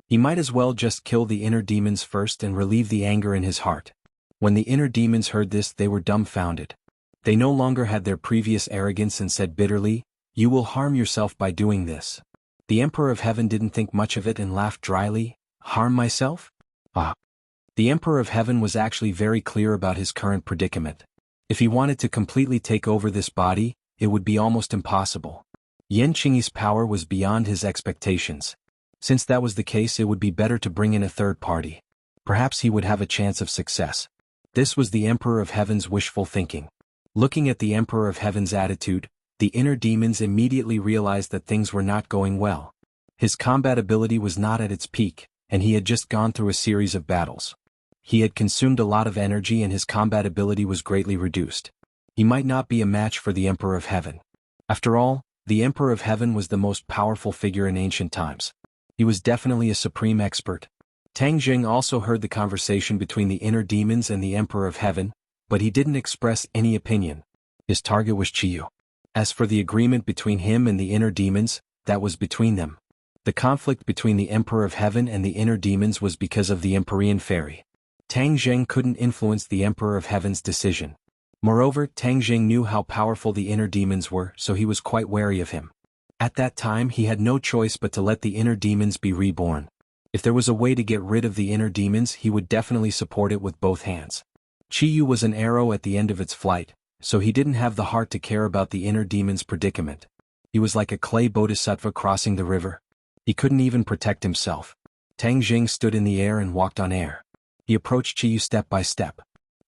He might as well just kill the inner demons first and relieve the anger in his heart. When the inner demons heard this, they were dumbfounded. They no longer had their previous arrogance and said bitterly, "You will harm yourself by doing this." The Emperor of Heaven didn't think much of it and laughed dryly. "Harm myself? Ah." The Emperor of Heaven was actually very clear about his current predicament. If he wanted to completely take over this body, it would be almost impossible. Yan Qingyi's power was beyond his expectations. Since that was the case, it would be better to bring in a third party. Perhaps he would have a chance of success. This was the Emperor of Heaven's wishful thinking. Looking at the Emperor of Heaven's attitude, the inner demons immediately realized that things were not going well. His combat ability was not at its peak, and he had just gone through a series of battles. He had consumed a lot of energy and his combat ability was greatly reduced. He might not be a match for the Emperor of Heaven. After all, the Emperor of Heaven was the most powerful figure in ancient times. He was definitely a supreme expert. Tang Jing also heard the conversation between the inner demons and the Emperor of Heaven, but he didn't express any opinion. His target was Qiyu. As for the agreement between him and the inner demons, that was between them. The conflict between the Emperor of Heaven and the inner demons was because of the Empyrean Fairy. Tang Jing couldn't influence the Emperor of Heaven's decision. Moreover, Tang Jing knew how powerful the inner demons were, so he was quite wary of him. At that time, he had no choice but to let the inner demons be reborn. If there was a way to get rid of the inner demons, he would definitely support it with both hands. Qiyu was an arrow at the end of its flight, so he didn't have the heart to care about the inner demon's predicament. He was like a clay bodhisattva crossing the river. He couldn't even protect himself. Tang Jing stood in the air and walked on air. He approached Qiyu step by step.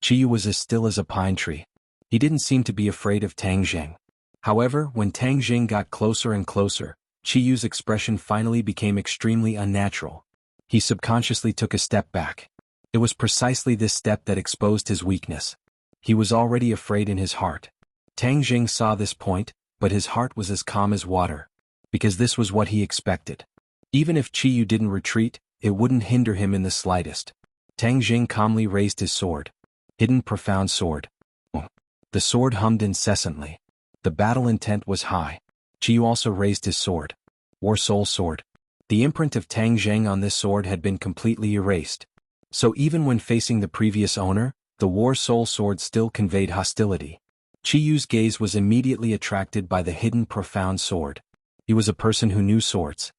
Qiyu was as still as a pine tree. He didn't seem to be afraid of Tang Jing. However, when Tang Jing got closer and closer, Qiyu's expression finally became extremely unnatural. He subconsciously took a step back. It was precisely this step that exposed his weakness. He was already afraid in his heart. Tang Jing saw this point, but his heart was as calm as water. Because this was what he expected. Even if Qiyu didn't retreat, it wouldn't hinder him in the slightest. Tang Jing calmly raised his sword. Hidden profound sword. The sword hummed incessantly. The battle intent was high. Qiyu also raised his sword. War Soul Sword. The imprint of Tang Jing on this sword had been completely erased. So even when facing the previous owner, the War Soul Sword still conveyed hostility. Qiyu's gaze was immediately attracted by the hidden profound sword. He was a person who knew swords.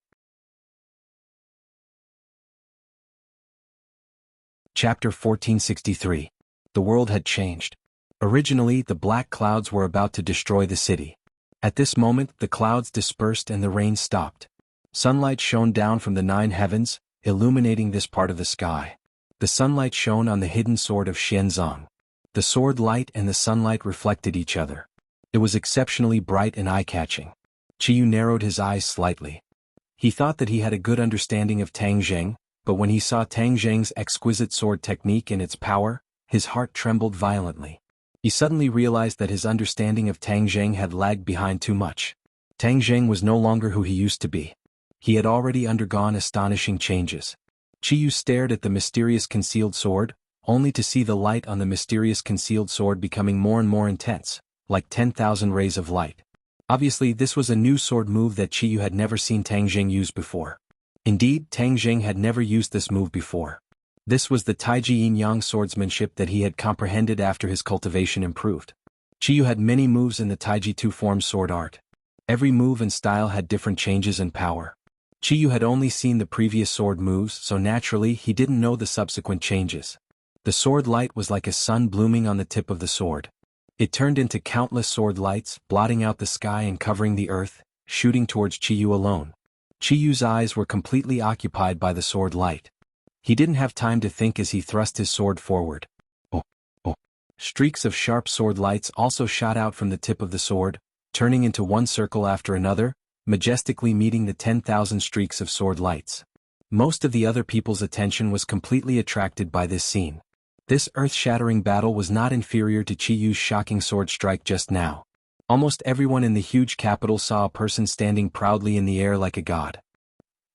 Chapter 1463. The world had changed. Originally, the black clouds were about to destroy the city. At this moment, the clouds dispersed and the rain stopped. Sunlight shone down from the 9 heavens, illuminating this part of the sky. The sunlight shone on the hidden sword of Xianzong. The sword light and the sunlight reflected each other. It was exceptionally bright and eye-catching. Qiyu narrowed his eyes slightly. He thought that he had a good understanding of Tang Jing, but when he saw Tang Jing's exquisite sword technique and its power, his heart trembled violently. He suddenly realized that his understanding of Tang Jing had lagged behind too much. Tang Jing was no longer who he used to be. He had already undergone astonishing changes. Qiyu stared at the mysterious concealed sword, only to see the light on the mysterious concealed sword becoming more and more intense, like 10,000 rays of light. Obviously, this was a new sword move that Qiyu had never seen Tang Jing use before. Indeed, Tang Jing had never used this move before. This was the Taiji Yin-Yang swordsmanship that he had comprehended after his cultivation improved. Qiyu had many moves in the Taiji two-form sword art. Every move and style had different changes and power. Qiyu had only seen the previous sword moves, so naturally he didn't know the subsequent changes. The sword light was like a sun blooming on the tip of the sword. It turned into countless sword lights, blotting out the sky and covering the earth, shooting towards Qiyu alone. Qiyu's eyes were completely occupied by the sword light. He didn't have time to think as he thrust his sword forward. Oh. Streaks of sharp sword lights also shot out from the tip of the sword, turning into one circle after another, majestically meeting the 10,000 streaks of sword lights. Most of the other people's attention was completely attracted by this scene. This earth-shattering battle was not inferior to Qiyu's shocking sword strike just now. Almost everyone in the huge capital saw a person standing proudly in the air like a god.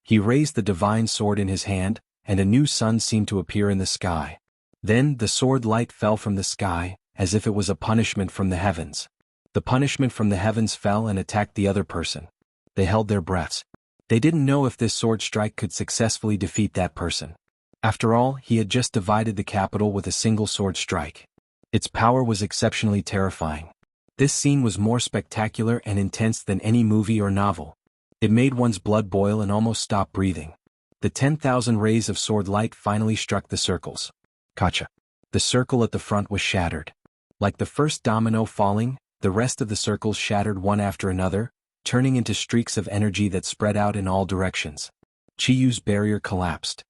He raised the divine sword in his hand, and a new sun seemed to appear in the sky. Then the sword light fell from the sky, as if it was a punishment from the heavens. The punishment from the heavens fell and attacked the other person. They held their breaths. They didn't know if this sword strike could successfully defeat that person. After all, he had just divided the capital with a single sword strike. Its power was exceptionally terrifying. This scene was more spectacular and intense than any movie or novel. It made one's blood boil and almost stop breathing. The 10,000 rays of sword light finally struck the circles. Gotcha. The circle at the front was shattered. Like the first domino falling, the rest of the circles shattered one after another, turning into streaks of energy that spread out in all directions. Chiyu's barrier collapsed.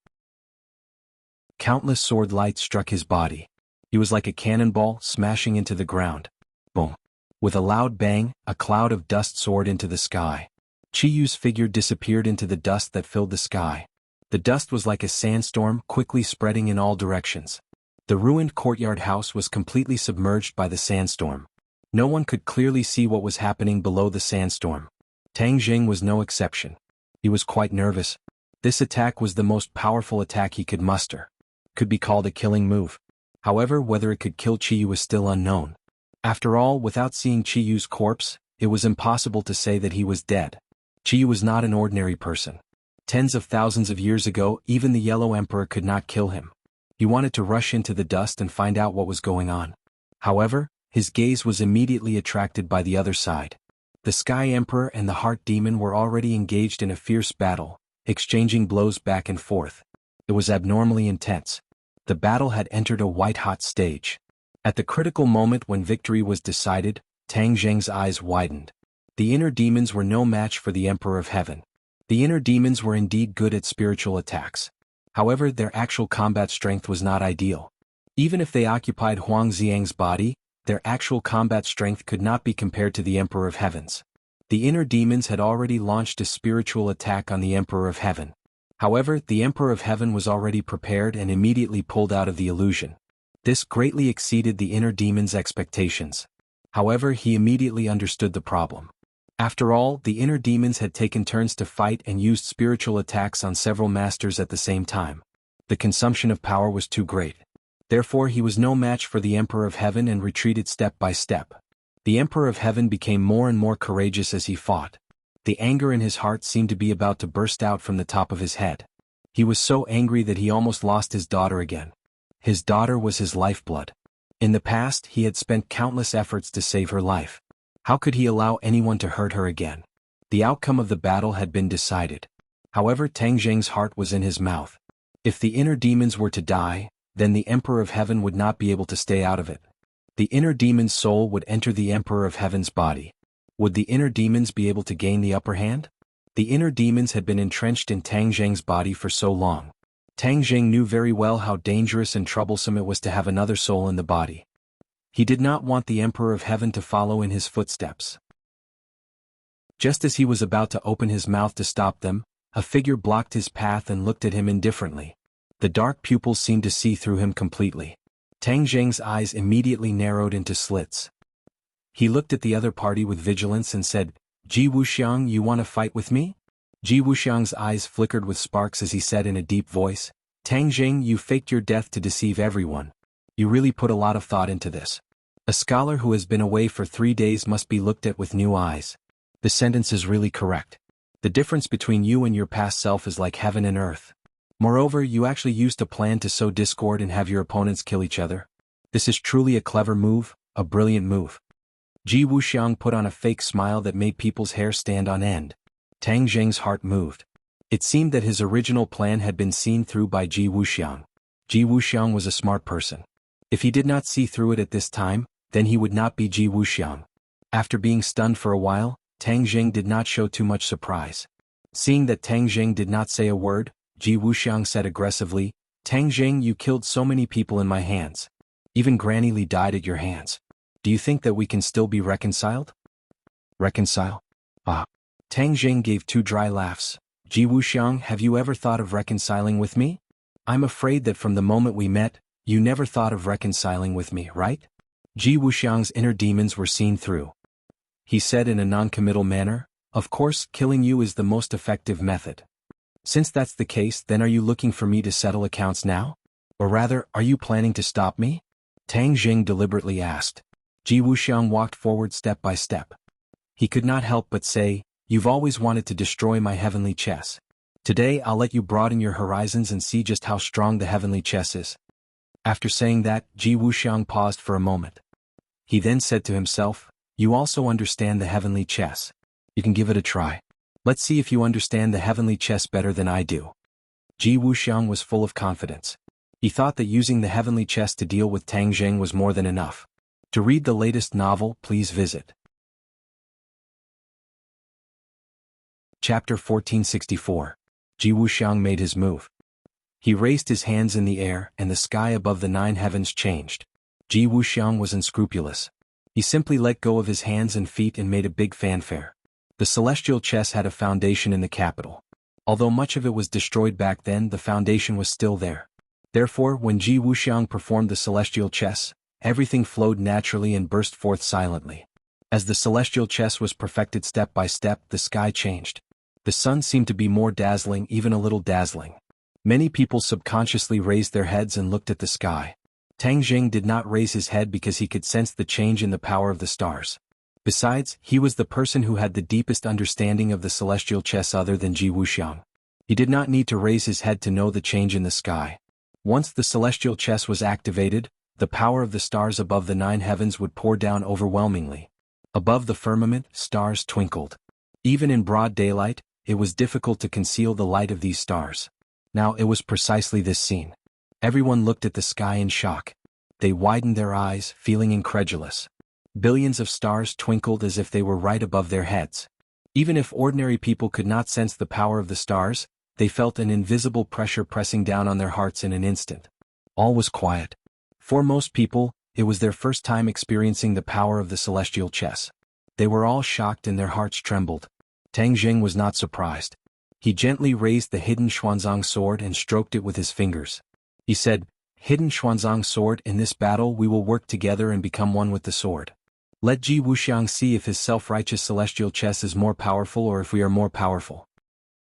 Countless sword lights struck his body. He was like a cannonball smashing into the ground. Boom. With a loud bang, a cloud of dust soared into the sky. Chiyu's figure disappeared into the dust that filled the sky. The dust was like a sandstorm, quickly spreading in all directions. The ruined courtyard house was completely submerged by the sandstorm. No one could clearly see what was happening below the sandstorm. Tang Jing was no exception. He was quite nervous. This attack was the most powerful attack he could muster. Could be called a killing move. However, whether it could kill Chiyu was still unknown. After all, without seeing Chiyu's corpse, it was impossible to say that he was dead. Chiyu was not an ordinary person. Tens of thousands of years ago, even the Yellow Emperor could not kill him. He wanted to rush into the dust and find out what was going on. However, his gaze was immediately attracted by the other side. The Sky Emperor and the Heart Demon were already engaged in a fierce battle, exchanging blows back and forth. It was abnormally intense. The battle had entered a white-hot stage. At the critical moment when victory was decided, Tang Zheng's eyes widened. The inner demons were no match for the Emperor of Heaven. The inner demons were indeed good at spiritual attacks. However, their actual combat strength was not ideal. Even if they occupied Huang Xiang's body, their actual combat strength could not be compared to the Emperor of Heavens. The inner demons had already launched a spiritual attack on the Emperor of Heaven. However, the Emperor of Heaven was already prepared and immediately pulled out of the illusion. This greatly exceeded the inner demon's expectations. However, he immediately understood the problem. After all, the inner demons had taken turns to fight and used spiritual attacks on several masters at the same time. The consumption of power was too great. Therefore, he was no match for the Emperor of Heaven and retreated step by step. The Emperor of Heaven became more and more courageous as he fought. The anger in his heart seemed to be about to burst out from the top of his head. He was so angry that he almost lost his daughter again. His daughter was his lifeblood. In the past, he had spent countless efforts to save her life. How could he allow anyone to hurt her again? The outcome of the battle had been decided. However, Tang Zheng's heart was in his mouth. If the inner demons were to die, then the Emperor of Heaven would not be able to stay out of it. The inner demon's soul would enter the Emperor of Heaven's body. Would the inner demons be able to gain the upper hand? The inner demons had been entrenched in Tang Zheng's body for so long. Tang Zheng knew very well how dangerous and troublesome it was to have another soul in the body. He did not want the Emperor of Heaven to follow in his footsteps. Just as he was about to open his mouth to stop them, a figure blocked his path and looked at him indifferently. The dark pupils seemed to see through him completely. Tang Zheng's eyes immediately narrowed into slits. He looked at the other party with vigilance and said, "Ji Wuxiang, you want to fight with me?" Ji Wuxiang's eyes flickered with sparks as he said in a deep voice, "Tang Zheng, you faked your death to deceive everyone. You really put a lot of thought into this. A scholar who has been away for 3 days must be looked at with new eyes. The sentence is really correct. The difference between you and your past self is like heaven and earth. Moreover, you actually used a plan to sow discord and have your opponents kill each other. This is truly a clever move, a brilliant move." Ji Wuxiang put on a fake smile that made people's hair stand on end. Tang Zheng's heart moved. It seemed that his original plan had been seen through by Ji Wuxiang. Ji Wuxiang was a smart person. If he did not see through it at this time, then he would not be Ji Wuxiang. After being stunned for a while, Tang Zheng did not show too much surprise. Seeing that Tang Zheng did not say a word, Ji Wuxiang said aggressively, "Tang Zheng, you killed so many people in my hands. Even Granny Li died at your hands. Do you think that we can still be reconciled?" "Reconcile? Ah." Tang Zheng gave 2 dry laughs. "Ji Wuxiang, have you ever thought of reconciling with me? I'm afraid that from the moment we met, you never thought of reconciling with me, right?" Ji Wuxiang's inner demons were seen through. He said in a non-committal manner, "Of course, killing you is the most effective method. Since that's the case, then are you looking for me to settle accounts now? Or rather, are you planning to stop me?" Tang Zheng deliberately asked. Ji Wuxiang walked forward step by step. He could not help but say, You've always wanted to destroy my heavenly chess. Today I'll let you broaden your horizons and see just how strong the heavenly chess is." After saying that, Ji Wuxiang paused for a moment. He then said to himself, "You also understand the heavenly chess. You can give it a try. Let's see if you understand the heavenly chess better than I do." Ji Wuxiang was full of confidence. He thought that using the heavenly chess to deal with Tang Jing was more than enough. To read the latest novel, please visit Chapter 1464. Ji Wuxiang made his move. He raised his hands in the air and the sky above the 9 heavens changed. Ji Wuxiang was unscrupulous. He simply let go of his hands and feet and made a big fanfare. The celestial chess had a foundation in the capital. Although much of it was destroyed back then, the foundation was still there. Therefore, when Ji Wuxiang performed the celestial chess, everything flowed naturally and burst forth silently. As the celestial chess was perfected step by step, the sky changed. The sun seemed to be more dazzling, even a little dazzling. Many people subconsciously raised their heads and looked at the sky. Tang Jing did not raise his head because he could sense the change in the power of the stars. Besides, he was the person who had the deepest understanding of the celestial chess other than Ji Wuxiang. He did not need to raise his head to know the change in the sky. Once the celestial chess was activated, the power of the stars above the 9 heavens would pour down overwhelmingly. Above the firmament, stars twinkled. Even in broad daylight, it was difficult to conceal the light of these stars. Now it was precisely this scene. Everyone looked at the sky in shock. They widened their eyes, feeling incredulous. Billions of stars twinkled as if they were right above their heads. Even if ordinary people could not sense the power of the stars, they felt an invisible pressure pressing down on their hearts in an instant. All was quiet. For most people, it was their first time experiencing the power of the celestial chess. They were all shocked and their hearts trembled. Tang Jing was not surprised. He gently raised the hidden Xuanzang sword and stroked it with his fingers. He said, "Hidden Xuanzang sword, in this battle we will work together and become one with the sword. Let Ji Wuxiang see if his self-righteous celestial chess is more powerful or if we are more powerful."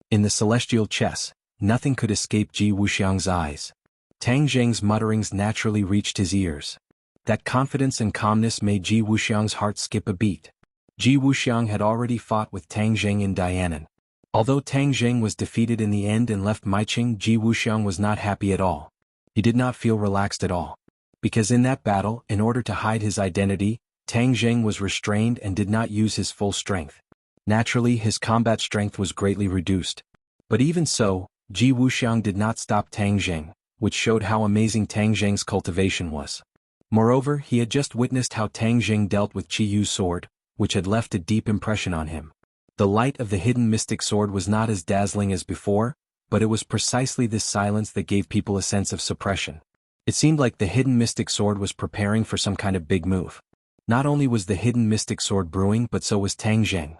In the celestial chess, nothing could escape Ji Wuxiang's eyes. Tang Jing's mutterings naturally reached his ears. That confidence and calmness made Ji Wuxiang's heart skip a beat. Ji Wuxiang had already fought with Tang Jing in Dianan. Although Tang Jing was defeated in the end and left Maiqing, Ji Wuxiang was not happy at all. He did not feel relaxed at all. Because in that battle, in order to hide his identity, Tang Jing was restrained and did not use his full strength. Naturally, his combat strength was greatly reduced. But even so, Ji Wuxiang did not stop Tang Jing, which showed how amazing Tang Jing's cultivation was. Moreover, he had just witnessed how Tang Jing dealt with Qi Yu's sword, which had left a deep impression on him. The light of the hidden mystic sword was not as dazzling as before, but it was precisely this silence that gave people a sense of suppression. It seemed like the hidden mystic sword was preparing for some kind of big move. Not only was the hidden mystic sword brewing, but so was Tang Jing.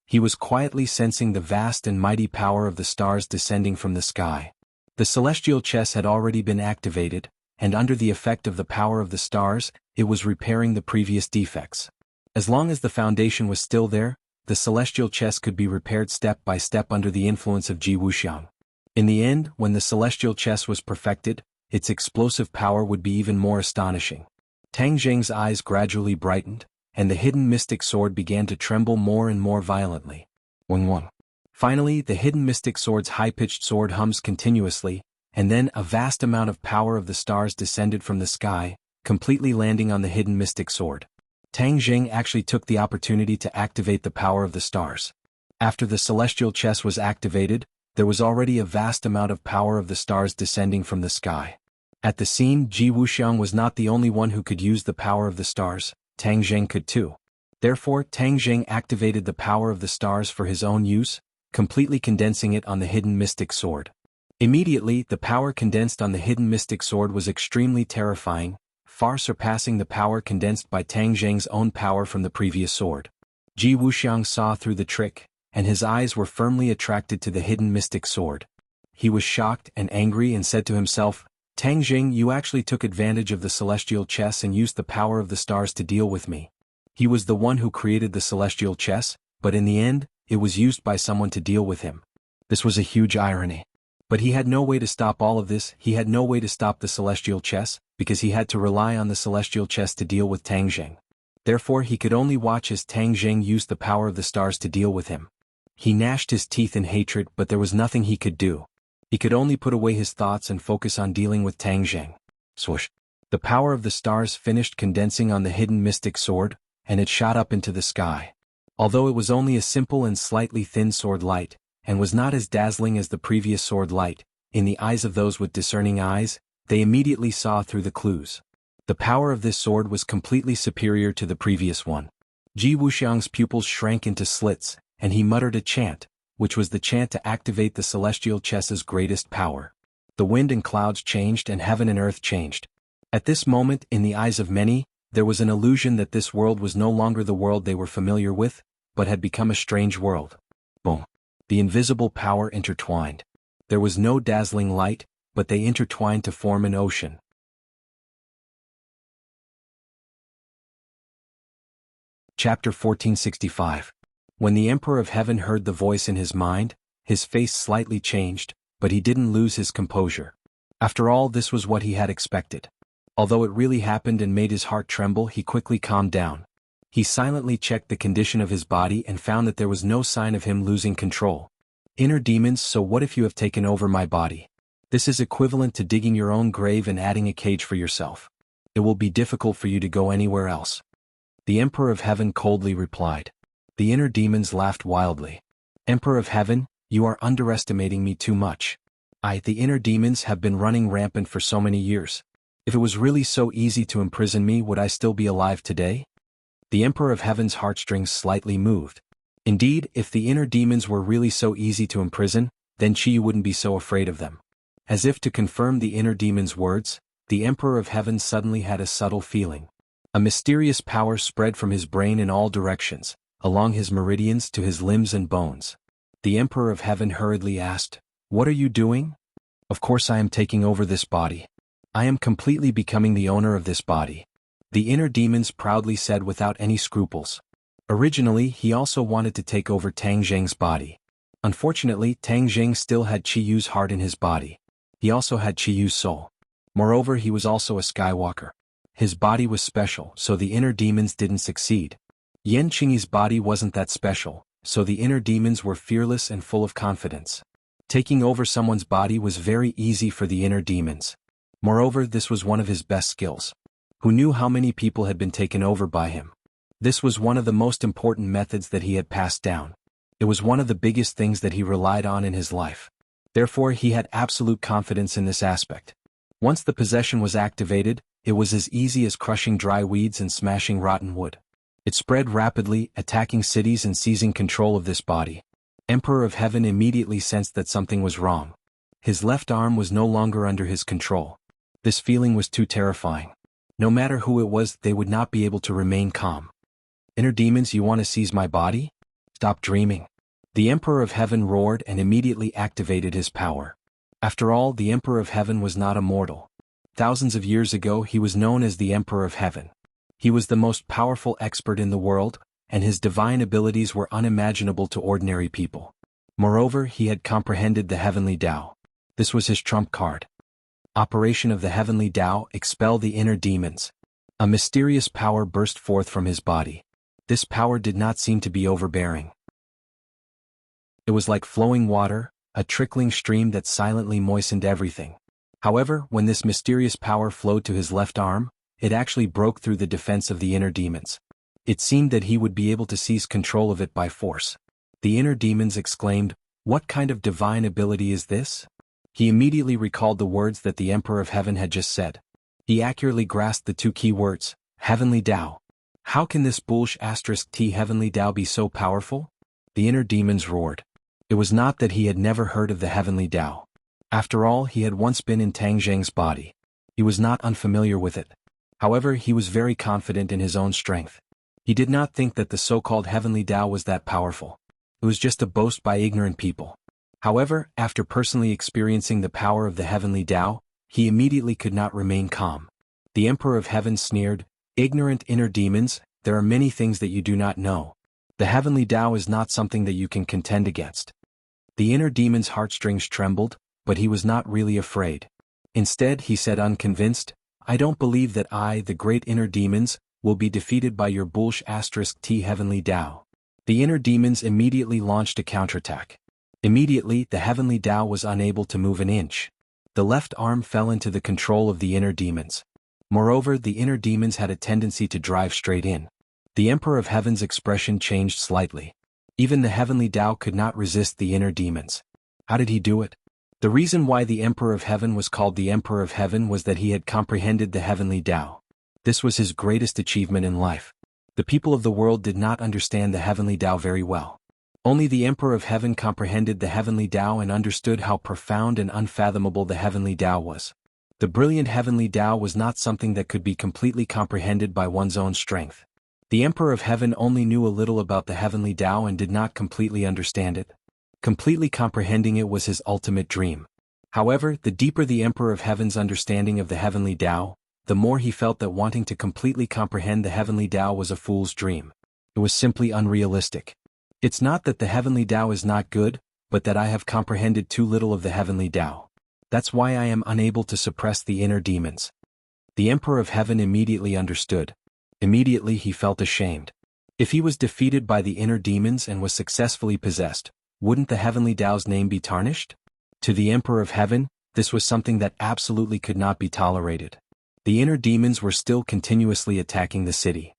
He was quietly sensing the vast and mighty power of the stars descending from the sky. The celestial chess had already been activated, and under the effect of the power of the stars, it was repairing the previous defects. As long as the foundation was still there, the celestial chess could be repaired step by step under the influence of Ji Wuxiang. In the end, when the celestial chess was perfected, its explosive power would be even more astonishing. Tang Jing's eyes gradually brightened, and the hidden mystic sword began to tremble more and more violently. Wang. Finally, the hidden mystic sword's high-pitched sword hums continuously, and then a vast amount of power of the stars descended from the sky, completely landing on the hidden mystic sword. Tang Jing actually took the opportunity to activate the power of the stars. After the celestial chess was activated, there was already a vast amount of power of the stars descending from the sky. At the scene, Ji Wuxiang was not the only one who could use the power of the stars. Tang Jing could too. Therefore, Tang Jing activated the power of the stars for his own use, completely condensing it on the hidden mystic sword. Immediately, the power condensed on the hidden mystic sword was extremely terrifying, far surpassing the power condensed by Tang Jing's own power from the previous sword. Ji Wuxiang saw through the trick, and his eyes were firmly attracted to the hidden mystic sword. He was shocked and angry and said to himself, "Tang Jing, you actually took advantage of the celestial chess and used the power of the stars to deal with me." He was the one who created the celestial chess, but in the end, it was used by someone to deal with him. This was a huge irony. But he had no way to stop all of this. He had no way to stop the celestial chess, because he had to rely on the celestial chess to deal with Tang Jing. Therefore he could only watch as Tang Jing used the power of the stars to deal with him. He gnashed his teeth in hatred, but there was nothing he could do. He could only put away his thoughts and focus on dealing with Tang Jing. Swoosh! The power of the stars finished condensing on the hidden mystic sword, and it shot up into the sky. Although it was only a simple and slightly thin sword light, and was not as dazzling as the previous sword light, in the eyes of those with discerning eyes, they immediately saw through the clues. The power of this sword was completely superior to the previous one. Ji Wuxiang's pupils shrank into slits, and he muttered a chant, which was the chant to activate the celestial chess's greatest power. The wind and clouds changed and heaven and earth changed. At this moment, in the eyes of many, there was an illusion that this world was no longer the world they were familiar with, but had become a strange world. Boom! The invisible power intertwined. There was no dazzling light, but they intertwined to form an ocean. Chapter 1465. When the Emperor of Heaven heard the voice in his mind, his face slightly changed, but he didn't lose his composure. After all, this was what he had expected. Although it really happened and made his heart tremble, he quickly calmed down. He silently checked the condition of his body and found that there was no sign of him losing control. Inner demons, so what if you have taken over my body? This is equivalent to digging your own grave and adding a cage for yourself. It will be difficult for you to go anywhere else. The Emperor of Heaven coldly replied. The inner demons laughed wildly. Emperor of Heaven, you are underestimating me too much. The inner demons have been running rampant for so many years. If it was really so easy to imprison me, would I still be alive today? The Emperor of Heaven's heartstrings slightly moved. Indeed, if the inner demons were really so easy to imprison, then Chi wouldn't be so afraid of them. As if to confirm the inner demon's words, the Emperor of Heaven suddenly had a subtle feeling. A mysterious power spread from his brain in all directions, along his meridians to his limbs and bones. The Emperor of Heaven hurriedly asked, "What are you doing?" "Of course I am taking over this body. I am completely becoming the owner of this body," the inner demons proudly said without any scruples. Originally, he also wanted to take over Tang Jing's body. Unfortunately, Tang Jing still had Qi Yu's heart in his body. He also had Qi Yu's soul. Moreover, he was also a Skywalker. His body was special, so the inner demons didn't succeed. Yan Qingyi's body wasn't that special, so the inner demons were fearless and full of confidence. Taking over someone's body was very easy for the inner demons. Moreover, this was one of his best skills. Who knew how many people had been taken over by him? This was one of the most important methods that he had passed down. It was one of the biggest things that he relied on in his life. Therefore, he had absolute confidence in this aspect. Once the possession was activated, it was as easy as crushing dry weeds and smashing rotten wood. It spread rapidly, attacking cities and seizing control of this body. Emperor of Heaven immediately sensed that something was wrong. His left arm was no longer under his control. This feeling was too terrifying. No matter who it was, they would not be able to remain calm. Inner demons, you want to seize my body? Stop dreaming. The Emperor of Heaven roared and immediately activated his power. After all, the Emperor of Heaven was not a mortal. Thousands of years ago, he was known as the Emperor of Heaven. He was the most powerful expert in the world, and his divine abilities were unimaginable to ordinary people. Moreover, he had comprehended the heavenly Tao. This was his trump card. Operation of the heavenly Tao, expel the inner demons. A mysterious power burst forth from his body. This power did not seem to be overbearing. It was like flowing water, a trickling stream that silently moistened everything. However, when this mysterious power flowed to his left arm, it actually broke through the defense of the inner demons. It seemed that he would be able to seize control of it by force. The inner demons exclaimed, "What kind of divine ability is this?" He immediately recalled the words that the Emperor of Heaven had just said. He accurately grasped the two key words, heavenly Tao. How can this *T heavenly Tao be so powerful? The inner demons roared. It was not that he had never heard of the heavenly Tao. After all, he had once been in Tang Jing's body. He was not unfamiliar with it. However, he was very confident in his own strength. He did not think that the so-called heavenly Tao was that powerful. It was just a boast by ignorant people. However, after personally experiencing the power of the heavenly Tao, he immediately could not remain calm. The Emperor of Heaven sneered, "Ignorant inner demons, there are many things that you do not know. The heavenly Tao is not something that you can contend against." The inner demon's heartstrings trembled, but he was not really afraid. Instead, he said unconvinced, "I don't believe that I, the great inner demons, will be defeated by your Bulsh *T Heavenly Tao. The inner demons immediately launched a counterattack. Immediately, the Heavenly Tao was unable to move an inch. The left arm fell into the control of the inner demons. Moreover, the inner demons had a tendency to drive straight in. The Emperor of Heaven's expression changed slightly. Even the Heavenly Tao could not resist the inner demons. How did he do it? The reason why the Emperor of Heaven was called the Emperor of Heaven was that he had comprehended the Heavenly Tao. This was his greatest achievement in life. The people of the world did not understand the Heavenly Tao very well. Only the Emperor of Heaven comprehended the Heavenly Tao and understood how profound and unfathomable the Heavenly Tao was. The brilliant Heavenly Tao was not something that could be completely comprehended by one's own strength. The Emperor of Heaven only knew a little about the Heavenly Tao and did not completely understand it. Completely comprehending it was his ultimate dream. However, the deeper the Emperor of Heaven's understanding of the Heavenly Tao, the more he felt that wanting to completely comprehend the Heavenly Tao was a fool's dream. It was simply unrealistic. It's not that the Heavenly Tao is not good, but that I have comprehended too little of the Heavenly Tao. That's why I am unable to suppress the inner demons. The Emperor of Heaven immediately understood. Immediately he felt ashamed. If he was defeated by the inner demons and was successfully possessed, wouldn't the Heavenly Tao's name be tarnished? To the Emperor of Heaven, this was something that absolutely could not be tolerated. The inner demons were still continuously attacking the city.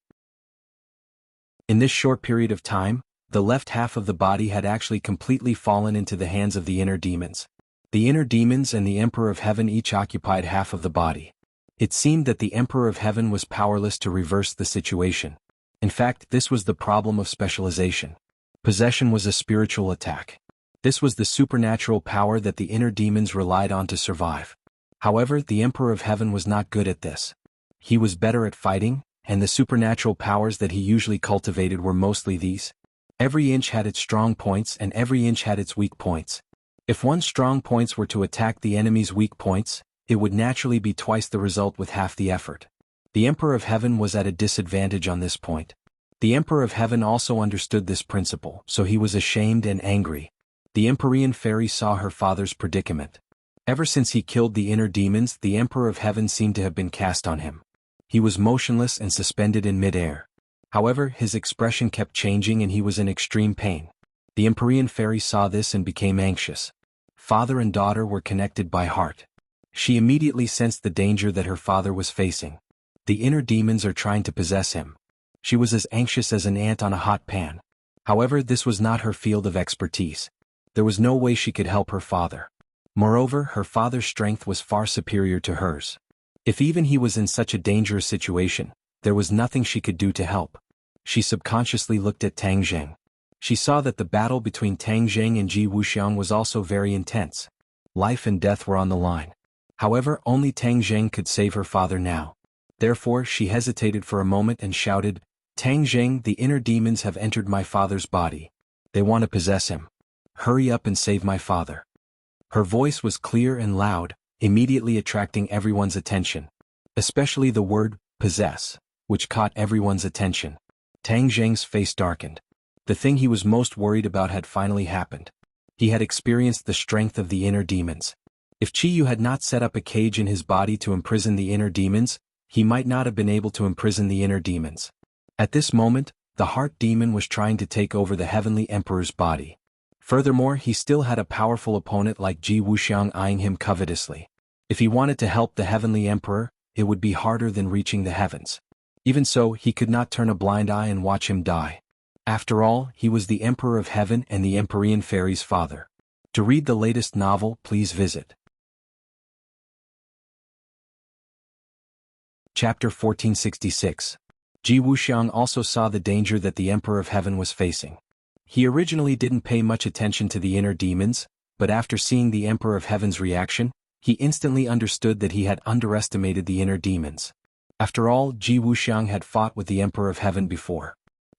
In this short period of time, the left half of the body had actually completely fallen into the hands of the inner demons. The inner demons and the Emperor of Heaven each occupied half of the body. It seemed that the Emperor of Heaven was powerless to reverse the situation. In fact, this was the problem of specialization. Possession was a spiritual attack. This was the supernatural power that the inner demons relied on to survive. However, the Emperor of Heaven was not good at this. He was better at fighting, and the supernatural powers that he usually cultivated were mostly these. Every inch had its strong points and every inch had its weak points. If one's strong points were to attack the enemy's weak points, it would naturally be twice the result with half the effort. The Emperor of Heaven was at a disadvantage on this point. The Emperor of Heaven also understood this principle, so he was ashamed and angry. The Empyrean fairy saw her father's predicament. Ever since he killed the inner demons, the Emperor of Heaven seemed to have been cast on him. He was motionless and suspended in mid-air. However, his expression kept changing and he was in extreme pain. The Empyrean fairy saw this and became anxious. Father and daughter were connected by heart. She immediately sensed the danger that her father was facing. The inner demons are trying to possess him. She was as anxious as an ant on a hot pan. However, this was not her field of expertise. There was no way she could help her father. Moreover, her father's strength was far superior to hers. If even he was in such a dangerous situation, there was nothing she could do to help. She subconsciously looked at Tang Zheng. She saw that the battle between Tang Zheng and Ji Wuxiang was also very intense. Life and death were on the line. However, only Tang Zheng could save her father now. Therefore, she hesitated for a moment and shouted, "Tang Zheng, the inner demons have entered my father's body. They want to possess him. Hurry up and save my father." Her voice was clear and loud, immediately attracting everyone's attention. Especially the word, possess, which caught everyone's attention. Tang Zheng's face darkened. The thing he was most worried about had finally happened. He had experienced the strength of the inner demons. If Qi Yu had not set up a cage in his body to imprison the inner demons, he might not have been able to imprison the inner demons. At this moment, the heart demon was trying to take over the heavenly emperor's body. Furthermore, he still had a powerful opponent like Ji Wuxiang eyeing him covetously. If he wanted to help the heavenly emperor, it would be harder than reaching the heavens. Even so, he could not turn a blind eye and watch him die. After all, he was the Emperor of Heaven and the Empyrean Fairy's father. To read the latest novel, please visit Chapter 1466. Ji Wuxiang also saw the danger that the Emperor of Heaven was facing. He originally didn't pay much attention to the inner demons, but after seeing the Emperor of Heaven's reaction, he instantly understood that he had underestimated the inner demons. After all, Ji Wuxiang had fought with the Emperor of Heaven before.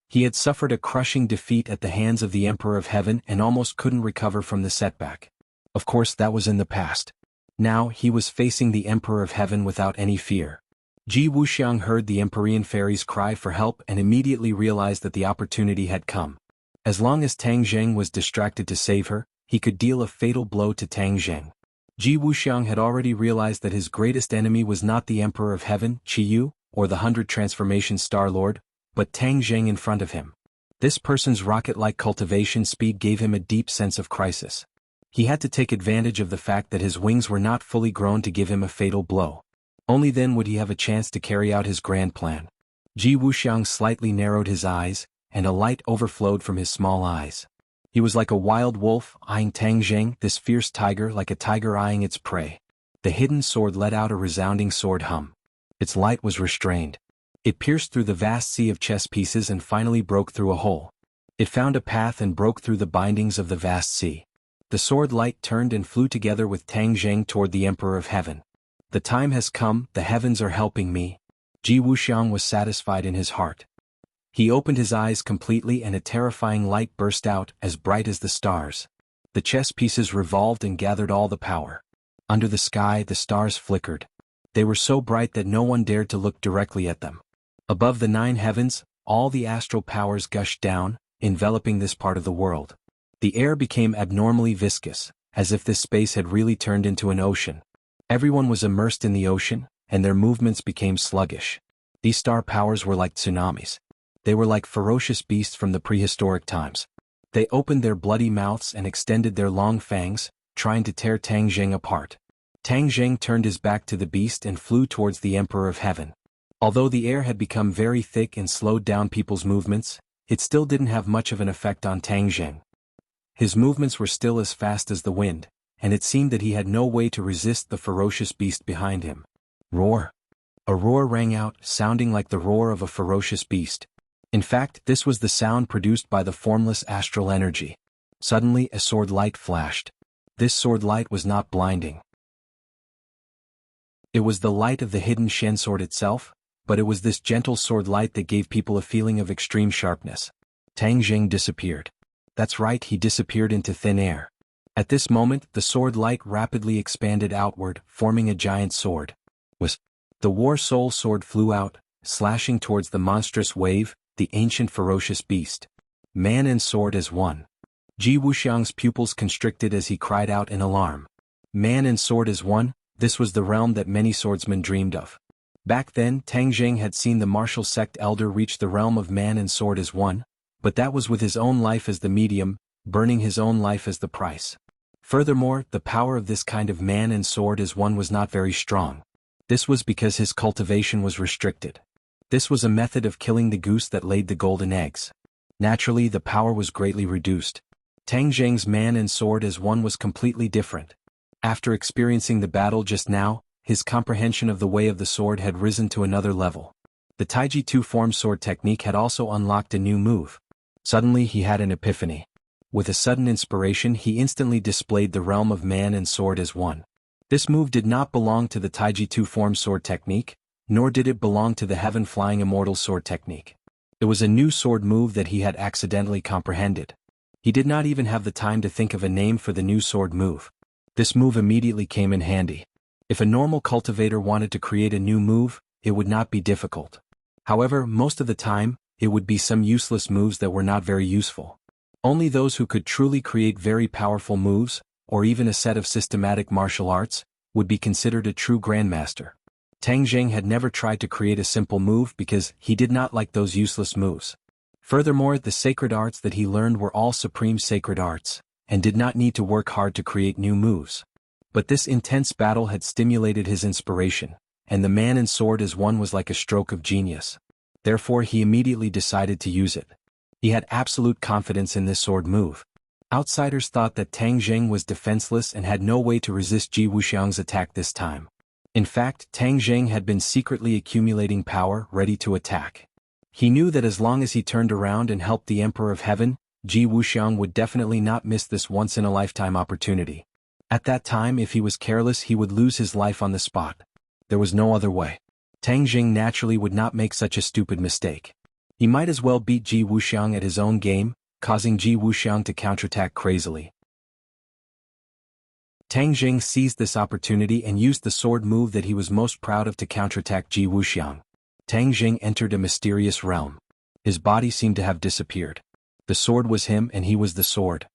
He had suffered a crushing defeat at the hands of the Emperor of Heaven and almost couldn't recover from the setback. Of course, that was in the past. Now, he was facing the Emperor of Heaven without any fear. Ji Wuxiang heard the Empyrean Fairy's cry for help and immediately realized that the opportunity had come. As long as Tang Zheng was distracted to save her, he could deal a fatal blow to Tang Zheng. Ji Wuxiang had already realized that his greatest enemy was not the Emperor of Heaven, Qi Yu, or the 100 Transformation Star-Lord, but Tang Zheng in front of him. This person's rocket-like cultivation speed gave him a deep sense of crisis. He had to take advantage of the fact that his wings were not fully grown to give him a fatal blow. Only then would he have a chance to carry out his grand plan. Ji Wuxiang slightly narrowed his eyes, and a light overflowed from his small eyes. He was like a wild wolf eyeing Tang Zheng, this fierce tiger like a tiger eyeing its prey. The hidden sword let out a resounding sword hum. Its light was restrained. It pierced through the vast sea of chess pieces and finally broke through a hole. It found a path and broke through the bindings of the vast sea. The sword light turned and flew together with Tang Zheng toward the Emperor of Heaven. The time has come, the heavens are helping me. Ji Wuxiang was satisfied in his heart. He opened his eyes completely and a terrifying light burst out, as bright as the stars. The chess pieces revolved and gathered all the power. Under the sky the stars flickered. They were so bright that no one dared to look directly at them. Above the 9 heavens, all the astral powers gushed down, enveloping this part of the world. The air became abnormally viscous, as if this space had really turned into an ocean. Everyone was immersed in the ocean, and their movements became sluggish. These star powers were like tsunamis. They were like ferocious beasts from the prehistoric times. They opened their bloody mouths and extended their long fangs, trying to tear Tang Zheng apart. Tang Zheng turned his back to the beast and flew towards the Emperor of Heaven. Although the air had become very thick and slowed down people's movements, it still didn't have much of an effect on Tang Zheng. His movements were still as fast as the wind, and it seemed that he had no way to resist the ferocious beast behind him. Roar! A roar rang out, sounding like the roar of a ferocious beast. In fact, this was the sound produced by the formless astral energy. Suddenly a sword light flashed. This sword light was not blinding. It was the light of the hidden Shen sword itself, but it was this gentle sword light that gave people a feeling of extreme sharpness. Tang Zheng disappeared. That's right, he disappeared into thin air. At this moment, the sword light rapidly expanded outward, forming a giant sword. The War Soul sword flew out, slashing towards the monstrous wave, the ancient ferocious beast. Man and sword as one. Ji Wuxiang's pupils constricted as he cried out in alarm. Man and sword as one, this was the realm that many swordsmen dreamed of. Back then, Tang Zheng had seen the martial sect elder reach the realm of man and sword as one, but that was with his own life as the medium, burning his own life as the price. Furthermore, the power of this kind of man and sword as one was not very strong. This was because his cultivation was restricted. This was a method of killing the goose that laid the golden eggs. Naturally, the power was greatly reduced. Tang Zheng's man and sword as one was completely different. After experiencing the battle just now, his comprehension of the way of the sword had risen to another level. The Taiji two-form sword technique had also unlocked a new move. Suddenly he had an epiphany. With a sudden inspiration he instantly displayed the realm of man and sword as one. This move did not belong to the Taiji two-form sword technique, nor did it belong to the heaven-flying immortal sword technique. It was a new sword move that he had accidentally comprehended. He did not even have the time to think of a name for the new sword move. This move immediately came in handy. If a normal cultivator wanted to create a new move, it would not be difficult. However, most of the time, it would be some useless moves that were not very useful. Only those who could truly create very powerful moves, or even a set of systematic martial arts, would be considered a true grandmaster. Tang Zheng had never tried to create a simple move because he did not like those useless moves. Furthermore, the sacred arts that he learned were all supreme sacred arts, and did not need to work hard to create new moves. But this intense battle had stimulated his inspiration, and the man and sword as one was like a stroke of genius. Therefore he immediately decided to use it. He had absolute confidence in this sword move. Outsiders thought that Tang Zheng was defenseless and had no way to resist Ji Wuxiang's attack this time. In fact, Tang Zheng had been secretly accumulating power, ready to attack. He knew that as long as he turned around and helped the Emperor of Heaven, Ji Wuxiang would definitely not miss this once-in-a-lifetime opportunity. At that time, if he was careless, he would lose his life on the spot. There was no other way. Tang Zheng naturally would not make such a stupid mistake. He might as well beat Ji Wuxiang at his own game, causing Ji Wuxiang to counterattack crazily. Tang Zheng seized this opportunity and used the sword move that he was most proud of to counterattack Ji Wuxiang. Tang Zheng entered a mysterious realm. His body seemed to have disappeared. The sword was him and he was the sword.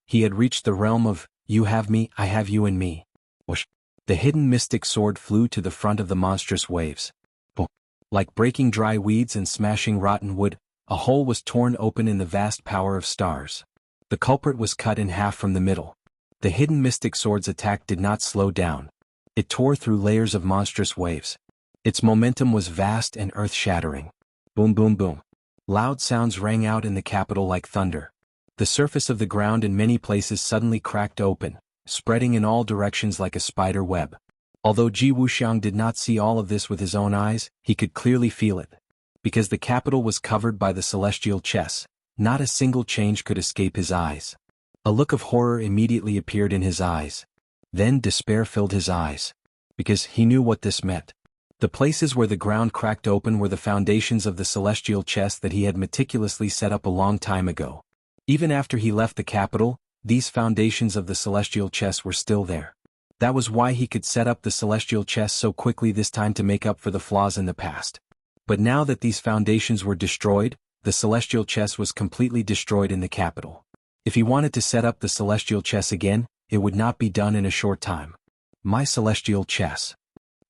He had reached the realm of, you have me, I have you and me. Whoosh. The hidden mystic sword flew to the front of the monstrous waves. Like breaking dry weeds and smashing rotten wood, a hole was torn open in the vast power of stars. The culprit was cut in half from the middle. The hidden mystic sword's attack did not slow down. It tore through layers of monstrous waves. Its momentum was vast and earth-shattering. Boom boom boom. Loud sounds rang out in the capital like thunder. The surface of the ground in many places suddenly cracked open, spreading in all directions like a spider web. Although Ji Wuxiang did not see all of this with his own eyes, he could clearly feel it. Because the capital was covered by the celestial chess, not a single change could escape his eyes. A look of horror immediately appeared in his eyes. Then despair filled his eyes. Because he knew what this meant. The places where the ground cracked open were the foundations of the celestial chess that he had meticulously set up a long time ago. Even after he left the capital, these foundations of the celestial chess were still there. That was why he could set up the celestial chess so quickly this time to make up for the flaws in the past. But now that these foundations were destroyed, the celestial chess was completely destroyed in the capital. If he wanted to set up the celestial chess again, it would not be done in a short time. My celestial chess.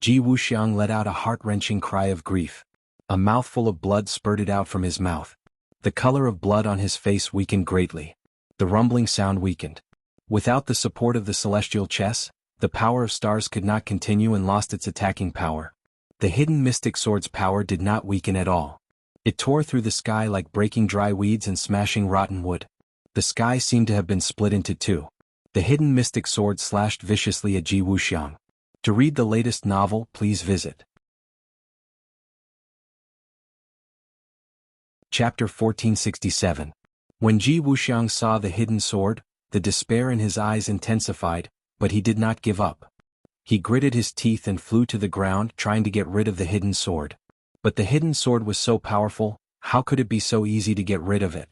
Ji Wuxiang let out a heart-wrenching cry of grief. A mouthful of blood spurted out from his mouth. The color of blood on his face weakened greatly. The rumbling sound weakened. Without the support of the celestial chess, the power of stars could not continue and lost its attacking power. The hidden mystic sword's power did not weaken at all. It tore through the sky like breaking dry weeds and smashing rotten wood. The sky seemed to have been split into two. The hidden mystic sword slashed viciously at Ji Wuxiang. To read the latest novel, please visit Chapter 1467. When Ji Wuxiang saw the hidden sword, the despair in his eyes intensified, but he did not give up. He gritted his teeth and flew to the ground trying to get rid of the hidden sword. But the hidden sword was so powerful, how could it be so easy to get rid of it?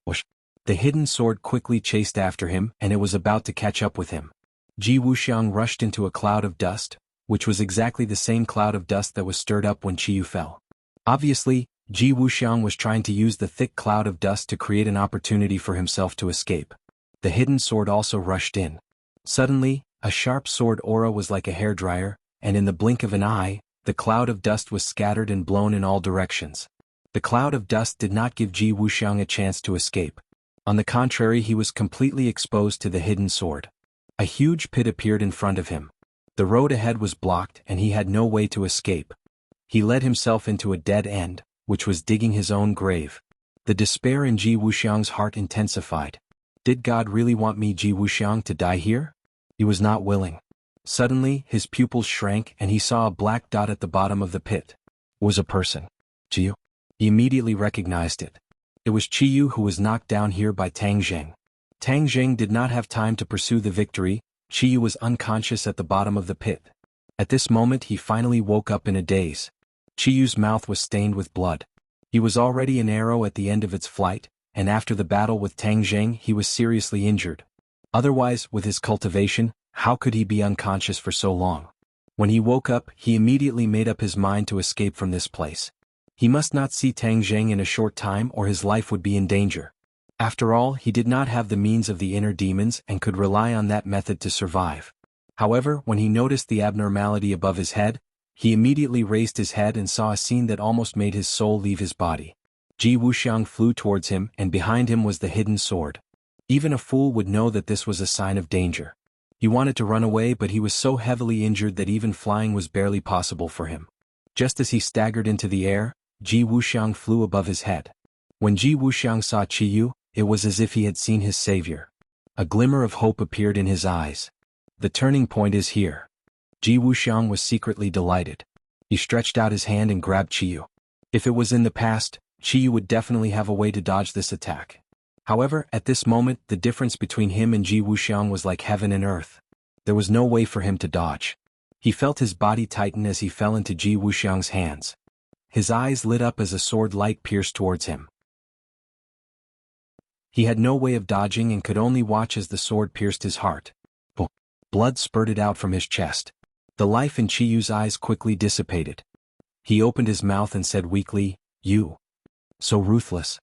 Whoosh! The hidden sword quickly chased after him and it was about to catch up with him. Ji Wuxiang rushed into a cloud of dust, which was exactly the same cloud of dust that was stirred up when Qiyu fell. Obviously, Ji Wuxiang was trying to use the thick cloud of dust to create an opportunity for himself to escape. The hidden sword also rushed in. Suddenly, a sharp sword aura was like a hairdryer, and in the blink of an eye, the cloud of dust was scattered and blown in all directions. The cloud of dust did not give Ji Wuxiang a chance to escape. On the contrary, he was completely exposed to the hidden sword. A huge pit appeared in front of him. The road ahead was blocked and he had no way to escape. He led himself into a dead end, which was digging his own grave. The despair in Ji Wuxiang's heart intensified. Did God really want me, Ji Wuxiang, to die here? He was not willing. Suddenly, his pupils shrank and he saw a black dot at the bottom of the pit. It was a person. Qiyu. He immediately recognized it. It was Qiyu who was knocked down here by Tang Zheng. Tang Zheng did not have time to pursue the victory. Qiyu was unconscious at the bottom of the pit. At this moment he finally woke up in a daze. Qiyu's mouth was stained with blood. He was already an arrow at the end of its flight, and after the battle with Tang Zheng he was seriously injured. Otherwise, with his cultivation, how could he be unconscious for so long? When he woke up, he immediately made up his mind to escape from this place. He must not see Tang Zheng in a short time or his life would be in danger. After all, he did not have the means of the inner demons and could rely on that method to survive. However, when he noticed the abnormality above his head, he immediately raised his head and saw a scene that almost made his soul leave his body. Ji Wuxiang flew towards him and behind him was the hidden sword. Even a fool would know that this was a sign of danger. He wanted to run away but he was so heavily injured that even flying was barely possible for him. Just as he staggered into the air, Ji Wuxiang flew above his head. When Ji Wuxiang saw Qiyu, it was as if he had seen his savior. A glimmer of hope appeared in his eyes. The turning point is here. Ji Wuxiang was secretly delighted. He stretched out his hand and grabbed Qiyu. If it was in the past, Qiyu would definitely have a way to dodge this attack. However, at this moment, the difference between him and Ji Wuxiang was like heaven and earth. There was no way for him to dodge. He felt his body tighten as he fell into Ji Wuxiang's hands. His eyes lit up as a sword light pierced towards him. He had no way of dodging and could only watch as the sword pierced his heart. Blood spurted out from his chest. The life in Qiyu's eyes quickly dissipated. He opened his mouth and said weakly, "You. So ruthless."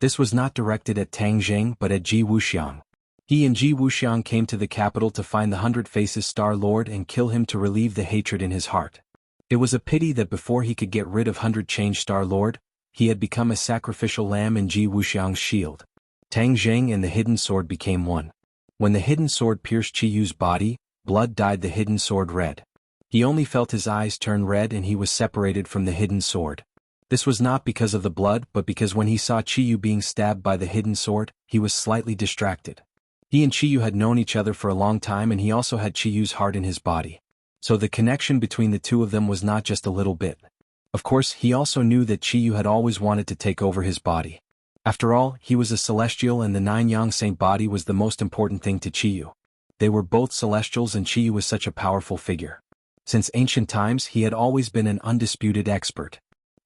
This was not directed at Tang Zheng but at Ji Wuxiang. He and Ji Wuxiang came to the capital to find the 100 Faces Star Lord and kill him to relieve the hatred in his heart. It was a pity that before he could get rid of 100 Change Star Lord, he had become a sacrificial lamb in Ji Wuxiang's shield. Tang Zheng and the hidden sword became one. When the hidden sword pierced Qi Yu's body, blood dyed the hidden sword red. He only felt his eyes turn red and he was separated from the hidden sword. This was not because of the blood but because when he saw Qi Yu being stabbed by the hidden sword, he was slightly distracted. He and Qi Yu had known each other for a long time and he also had Qi Yu's heart in his body. So the connection between the two of them was not just a little bit. Of course, he also knew that Qi Yu had always wanted to take over his body. After all, he was a celestial and the nine-yang saint body was the most important thing to Qi Yu. They were both celestials and Qi Yu was such a powerful figure. Since ancient times he had always been an undisputed expert.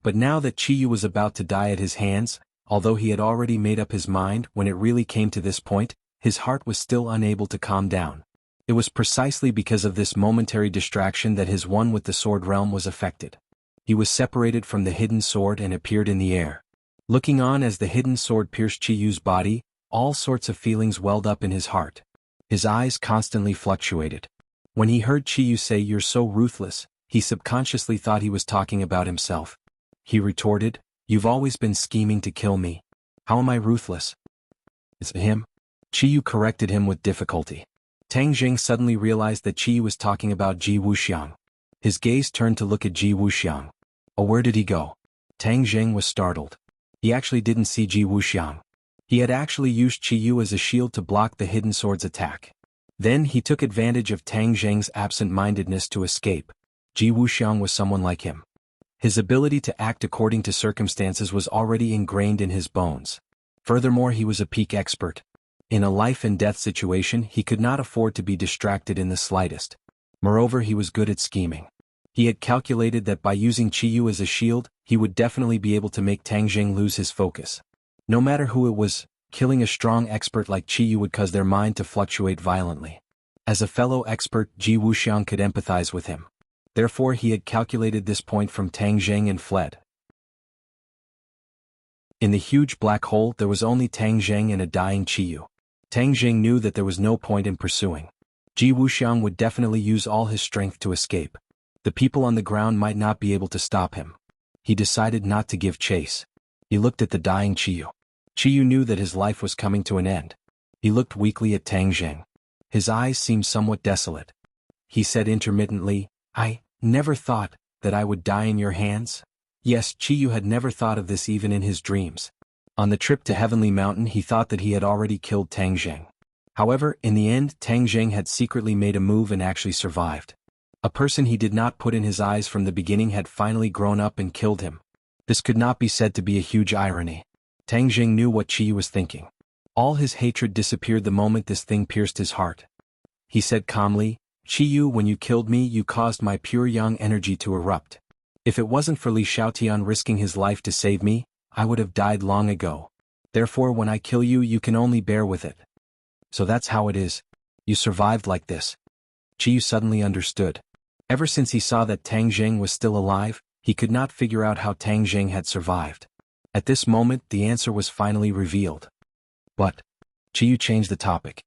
But now that Qi Yu was about to die at his hands, although he had already made up his mind when it really came to this point, his heart was still unable to calm down. It was precisely because of this momentary distraction that his one with the sword realm was affected. He was separated from the hidden sword and appeared in the air. Looking on as the hidden sword pierced Qi Yu's body, all sorts of feelings welled up in his heart. His eyes constantly fluctuated. When he heard Qi Yu say, "You're so ruthless," he subconsciously thought he was talking about himself. He retorted, "You've always been scheming to kill me. How am I ruthless?" "It's him." Qi Yu corrected him with difficulty. Tang Zheng suddenly realized that Qi Yu was talking about Ji Wuxiang. His gaze turned to look at Ji Wuxiang. "Oh, where did he go?" Tang Zheng was startled. He actually didn't see Ji Wuxiang. He had actually used Qi Yu as a shield to block the hidden sword's attack. Then he took advantage of Tang Zheng's absent-mindedness to escape. Ji Wuxiang was someone like him. His ability to act according to circumstances was already ingrained in his bones. Furthermore, he was a peak expert. In a life-and-death situation, he could not afford to be distracted in the slightest. Moreover, he was good at scheming. He had calculated that by using Qi Yu as a shield, he would definitely be able to make Tang Zheng lose his focus. No matter who it was, killing a strong expert like Qi Yu would cause their mind to fluctuate violently. As a fellow expert, Ji Wuxiang could empathize with him. Therefore he had calculated this point from Tang Zheng and fled. In the huge black hole there was only Tang Zheng and a dying Qi Yu. Tang Zheng knew that there was no point in pursuing. Ji Wuxiang would definitely use all his strength to escape. The people on the ground might not be able to stop him. He decided not to give chase. He looked at the dying Qi Yu. Qi Yu knew that his life was coming to an end. He looked weakly at Tang Zheng. His eyes seemed somewhat desolate. He said intermittently, "I never thought that I would die in your hands." Yes, Qi Yu had never thought of this even in his dreams. On the trip to Heavenly Mountain he thought that he had already killed Tang Zheng. However, in the end Tang Zheng had secretly made a move and actually survived. A person he did not put in his eyes from the beginning had finally grown up and killed him. This could not be said to be a huge irony. Tang Zheng knew what Qi Yu was thinking. All his hatred disappeared the moment this thing pierced his heart. He said calmly, "Qi Yu, when you killed me you caused my pure yang energy to erupt. If it wasn't for Li Xiaotian risking his life to save me, I would have died long ago. Therefore when I kill you you can only bear with it. So that's how it is. You survived like this." Qi Yu suddenly understood. Ever since he saw that Tang Zheng was still alive, he could not figure out how Tang Zheng had survived. At this moment the answer was finally revealed. But Qi Yu changed the topic.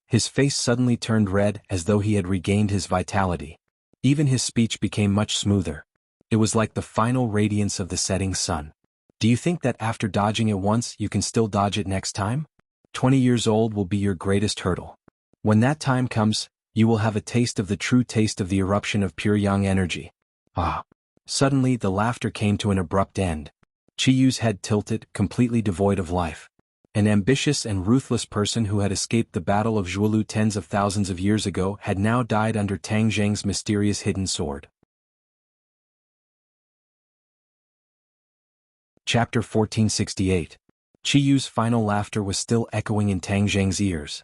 His face suddenly turned red as though he had regained his vitality. Even his speech became much smoother. It was like the final radiance of the setting sun. "Do you think that after dodging it once you can still dodge it next time? 20 years old will be your greatest hurdle. When that time comes, you will have a taste of the true taste of the eruption of pure yang energy." Ah! Suddenly the laughter came to an abrupt end. Qi Yu's head tilted, completely devoid of life. An ambitious and ruthless person who had escaped the battle of Zhuolu tens of thousands of years ago had now died under Tang Zheng's mysterious hidden sword. Chapter 1468. Qi Yu's final laughter was still echoing in Tang Zheng's ears.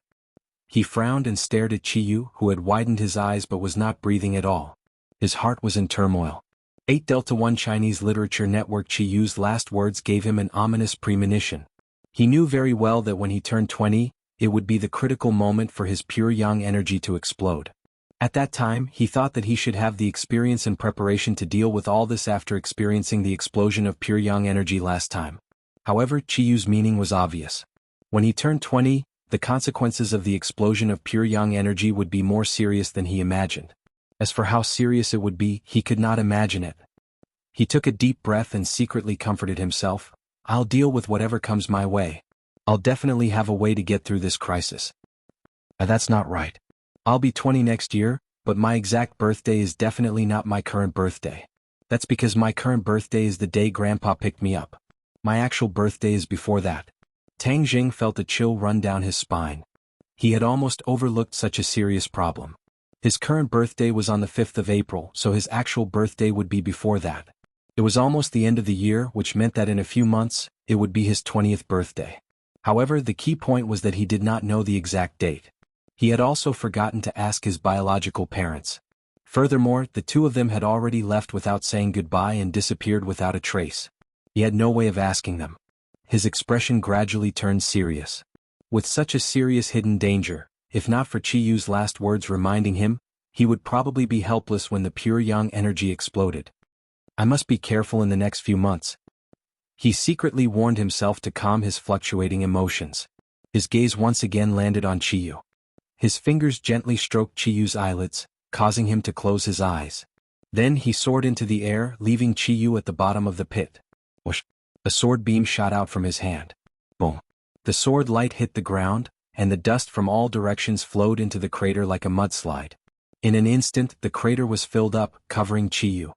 He frowned and stared at Qi Yu, who had widened his eyes but was not breathing at all. His heart was in turmoil. 8 Delta 1 Chinese Literature Network. Qi Yu's last words gave him an ominous premonition. He knew very well that when he turned 20, it would be the critical moment for his pure yang energy to explode. At that time, he thought that he should have the experience and preparation to deal with all this after experiencing the explosion of pure yang energy last time. However, Qi Yu's meaning was obvious. When he turned 20, the consequences of the explosion of pure yang energy would be more serious than he imagined. As for how serious it would be, he could not imagine it. He took a deep breath and secretly comforted himself. I'll deal with whatever comes my way. I'll definitely have a way to get through this crisis. That's not right. I'll be 20 next year, but my exact birthday is definitely not my current birthday. That's because my current birthday is the day Grandpa picked me up. My actual birthday is before that. Tang Jing felt a chill run down his spine. He had almost overlooked such a serious problem. His current birthday was on the 5th of April, so his actual birthday would be before that. It was almost the end of the year, which meant that in a few months, it would be his 20th birthday. However, the key point was that he did not know the exact date. He had also forgotten to ask his biological parents. Furthermore, the two of them had already left without saying goodbye and disappeared without a trace. He had no way of asking them. His expression gradually turned serious. With such a serious hidden danger, if not for Chi Yu's last words reminding him, he would probably be helpless when the pure yang energy exploded. I must be careful in the next few months. He secretly warned himself to calm his fluctuating emotions. His gaze once again landed on Chi Yu. His fingers gently stroked Chi Yu's eyelids, causing him to close his eyes. Then he soared into the air, leaving Chi Yu at the bottom of the pit. Whoosh! A sword beam shot out from his hand. Boom! The sword light hit the ground, and the dust from all directions flowed into the crater like a mudslide. In an instant, the crater was filled up, covering Chi Yu.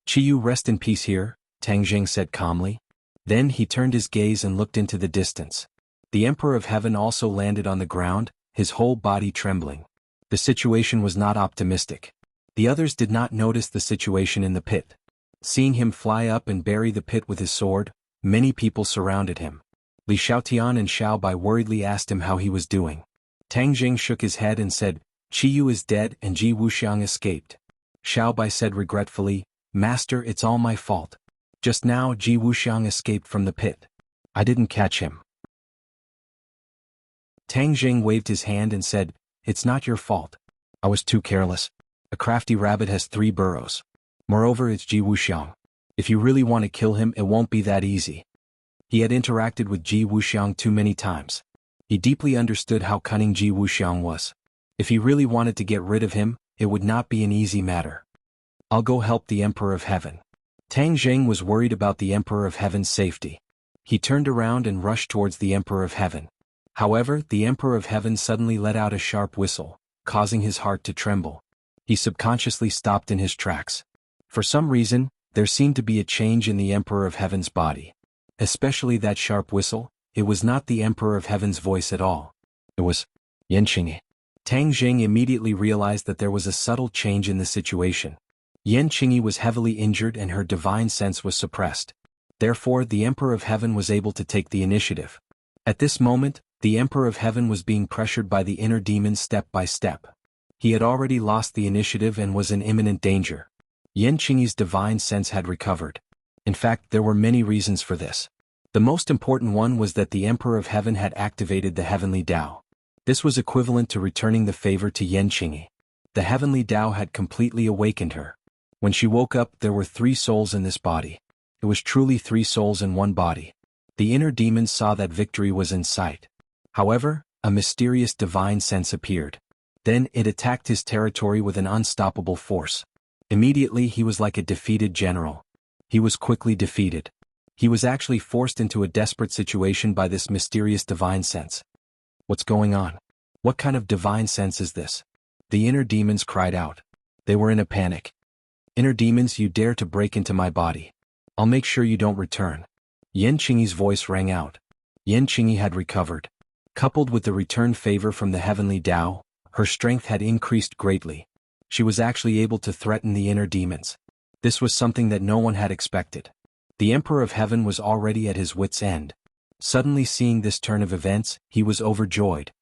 Chi Yu, rest in peace here, Tang Jing said calmly. Then he turned his gaze and looked into the distance. The Emperor of Heaven also landed on the ground, his whole body trembling. The situation was not optimistic. The others did not notice the situation in the pit. Seeing him fly up and bury the pit with his sword, many people surrounded him. Li Xiaotian and Xiao Bai worriedly asked him how he was doing. Tang Jing shook his head and said, Chi Yu is dead and Ji Wuxiang escaped. Xiao Bai said regretfully, Master, it's all my fault. Just now Ji Wuxiang escaped from the pit. I didn't catch him. Tang Jing waved his hand and said, It's not your fault. I was too careless. A crafty rabbit has 3 burrows. Moreover, it's Ji Wuxiang. If you really want to kill him, it won't be that easy. He had interacted with Ji Wuxiang too many times. He deeply understood how cunning Ji Wuxiang was. If he really wanted to get rid of him, it would not be an easy matter. I'll go help the Emperor of Heaven. Tang Jing was worried about the Emperor of Heaven's safety. He turned around and rushed towards the Emperor of Heaven. However, the Emperor of Heaven suddenly let out a sharp whistle, causing his heart to tremble. He subconsciously stopped in his tracks. For some reason, there seemed to be a change in the Emperor of Heaven's body. Especially that sharp whistle, it was not the Emperor of Heaven's voice at all. It was Yanqing. Tang Jing immediately realized that there was a subtle change in the situation. Yan Qingyi was heavily injured and her divine sense was suppressed. Therefore, the Emperor of Heaven was able to take the initiative. At this moment, the Emperor of Heaven was being pressured by the inner demons step by step. He had already lost the initiative and was in imminent danger. Yan Qingyi's divine sense had recovered. In fact, there were many reasons for this. The most important one was that the Emperor of Heaven had activated the Heavenly Tao. This was equivalent to returning the favor to Yan Qingyi. The Heavenly Tao had completely awakened her. When she woke up, there were 3 souls in this body. It was truly 3 souls in one body. The inner demons saw that victory was in sight. However, a mysterious divine sense appeared. Then it attacked his territory with an unstoppable force. Immediately he was like a defeated general. He was quickly defeated. He was actually forced into a desperate situation by this mysterious divine sense. What's going on? What kind of divine sense is this? The inner demons cried out. They were in a panic. Inner demons, you dare to break into my body. I'll make sure you don't return. Yan Qingyi's voice rang out. Yan Qingyi had recovered. Coupled with the return favor from the Heavenly Tao, her strength had increased greatly. She was actually able to threaten the inner demons. This was something that no one had expected. The Emperor of Heaven was already at his wits' end. Suddenly seeing this turn of events, he was overjoyed.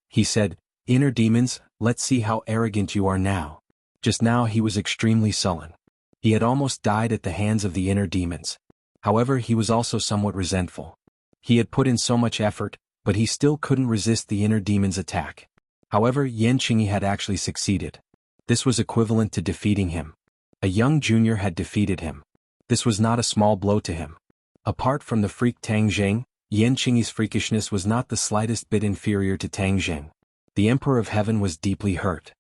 He said, Inner demons, let's see how arrogant you are now. Just now he was extremely sullen. He had almost died at the hands of the inner demons. However, he was also somewhat resentful. He had put in so much effort, but he still couldn't resist the inner demon's attack. However, Yan Qingyi had actually succeeded. This was equivalent to defeating him. A young junior had defeated him. This was not a small blow to him. Apart from the freak Tang Jing, Yan Qingyi's freakishness was not the slightest bit inferior to Tang Jing. The Emperor of Heaven was deeply hurt.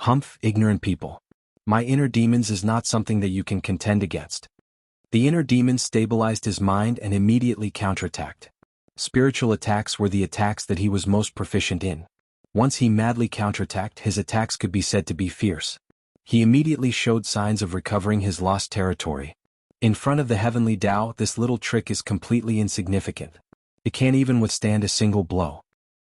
Humph, ignorant people. My inner demons is not something that you can contend against. The inner demons stabilized his mind and immediately counterattacked. Spiritual attacks were the attacks that he was most proficient in. Once he madly counterattacked, his attacks could be said to be fierce. He immediately showed signs of recovering his lost territory. In front of the heavenly Tao, this little trick is completely insignificant. It can't even withstand a single blow.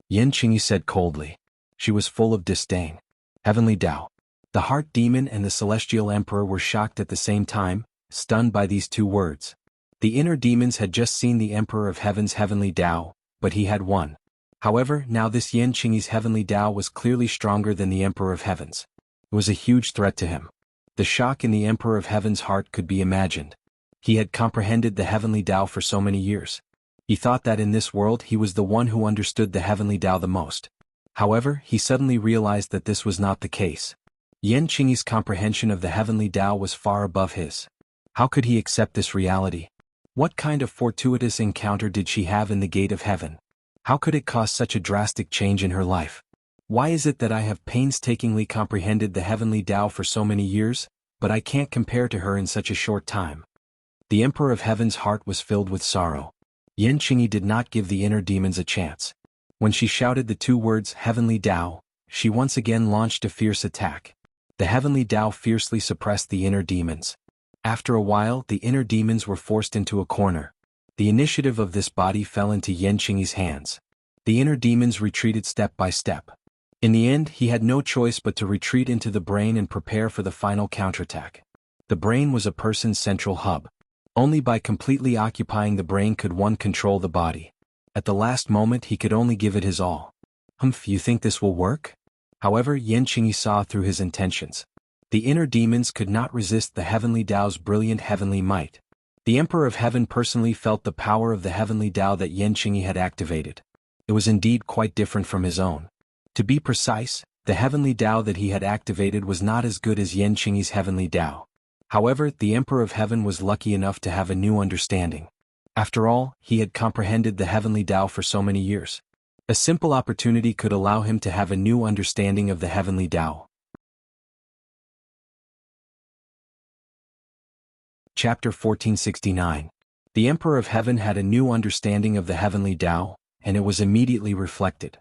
Yan Qingyi said coldly. She was full of disdain. Heavenly Tao. The heart demon and the celestial emperor were shocked at the same time, stunned by these two words. The inner demons had just seen the emperor of heaven's heavenly Tao, but he had won. However, now this Yan Qingyi's heavenly Tao was clearly stronger than the emperor of heaven's. It was a huge threat to him. The shock in the emperor of heaven's heart could be imagined. He had comprehended the heavenly Tao for so many years. He thought that in this world he was the one who understood the heavenly Tao the most. However, he suddenly realized that this was not the case. Yan Qingyi's comprehension of the heavenly Tao was far above his. How could he accept this reality? What kind of fortuitous encounter did she have in the gate of heaven? How could it cause such a drastic change in her life? Why is it that I have painstakingly comprehended the heavenly Tao for so many years, but I can't compare to her in such a short time? The emperor of heaven's heart was filled with sorrow. Yan Qingyi did not give the inner demons a chance. When she shouted the two words heavenly Tao, she once again launched a fierce attack. The heavenly Tao fiercely suppressed the inner demons. After a while, the inner demons were forced into a corner. The initiative of this body fell into Yan Qingyi's hands. The inner demons retreated step by step. In the end, he had no choice but to retreat into the brain and prepare for the final counterattack. The brain was a person's central hub. Only by completely occupying the brain could one control the body. At the last moment he could only give it his all. Humph, you think this will work? However, Yan Qingyi saw through his intentions. The inner demons could not resist the heavenly Tao's brilliant heavenly might. The Emperor of Heaven personally felt the power of the heavenly Tao that Yan Qingyi had activated. It was indeed quite different from his own. To be precise, the heavenly Tao that he had activated was not as good as Yan Qingyi's heavenly Tao. However, the Emperor of Heaven was lucky enough to have a new understanding. After all, he had comprehended the heavenly Tao for so many years. A simple opportunity could allow him to have a new understanding of the heavenly Tao. Chapter 1469. The Emperor of Heaven had a new understanding of the heavenly Tao, and it was immediately reflected.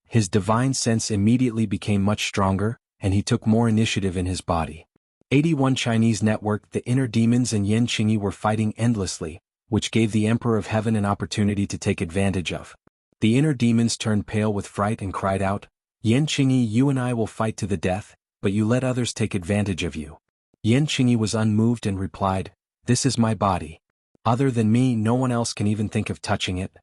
His divine sense immediately became much stronger, and he took more initiative in his body. 81 Chinese network. The inner demons and Yan Qingyi were fighting endlessly, which gave the Emperor of Heaven an opportunity to take advantage of. The inner demons turned pale with fright and cried out, "Yan Qingyi, you and I will fight to the death, but you let others take advantage of you." Yan Qingyi was unmoved and replied, "This is my body. Other than me, no one else can even think of touching it."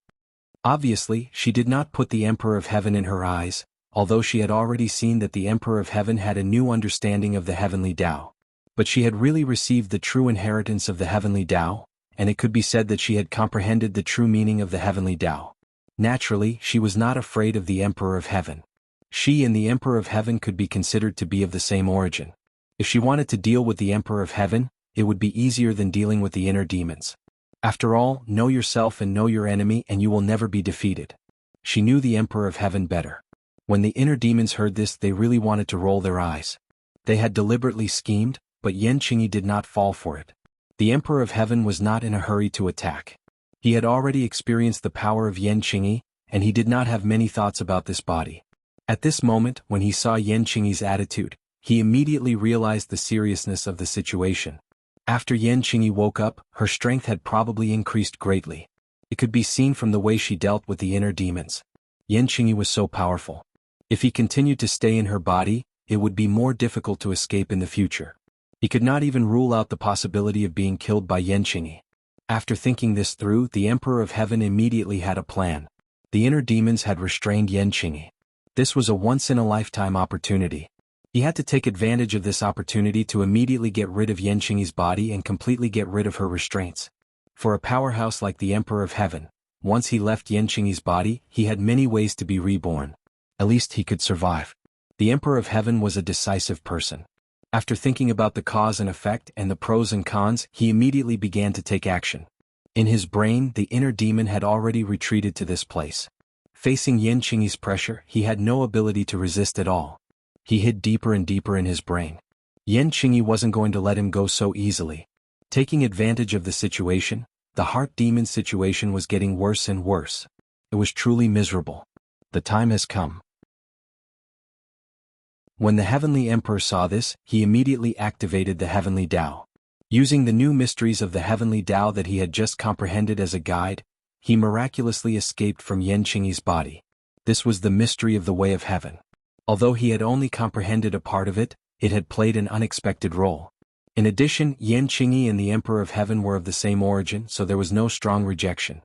Obviously, she did not put the Emperor of Heaven in her eyes, although she had already seen that the Emperor of Heaven had a new understanding of the heavenly Tao. But she had really received the true inheritance of the heavenly Tao, and it could be said that she had comprehended the true meaning of the heavenly Tao. Naturally, she was not afraid of the Emperor of Heaven. She and the Emperor of Heaven could be considered to be of the same origin. If she wanted to deal with the Emperor of Heaven, it would be easier than dealing with the inner demons. After all, know yourself and know your enemy and you will never be defeated. She knew the Emperor of Heaven better. When the inner demons heard this, they really wanted to roll their eyes. They had deliberately schemed, but Yan Qingyi did not fall for it. The Emperor of Heaven was not in a hurry to attack. He had already experienced the power of Yan Qingyi, and he did not have many thoughts about this body. At this moment, when he saw Yan Qingyi's attitude, he immediately realized the seriousness of the situation. After Yan Qingyi woke up, her strength had probably increased greatly. It could be seen from the way she dealt with the inner demons. Yan Qingyi was so powerful. If he continued to stay in her body, it would be more difficult to escape in the future. He could not even rule out the possibility of being killed by Yan Qingyi. After thinking this through, the Emperor of Heaven immediately had a plan. The inner demons had restrained Yan Qingyi. This was a once-in-a-lifetime opportunity. He had to take advantage of this opportunity to immediately get rid of Yan Qingyi's body and completely get rid of her restraints. For a powerhouse like the Emperor of Heaven, once he left Yan Qingyi's body, he had many ways to be reborn. At least he could survive. The Emperor of Heaven was a decisive person. After thinking about the cause and effect and the pros and cons, he immediately began to take action. In his brain, the inner demon had already retreated to this place. Facing Yan Qingyi's pressure, he had no ability to resist at all. He hid deeper and deeper in his brain. Yan Qingyi wasn't going to let him go so easily. Taking advantage of the situation, the heart demon situation was getting worse and worse. It was truly miserable. The time has come. When the Heavenly Emperor saw this, he immediately activated the Heavenly Tao. Using the new mysteries of the Heavenly Tao that he had just comprehended as a guide, he miraculously escaped from Yan Qingyi's body. This was the mystery of the Way of Heaven. Although he had only comprehended a part of it, it had played an unexpected role. In addition, Yan Qingyi and the Emperor of Heaven were of the same origin, so there was no strong rejection.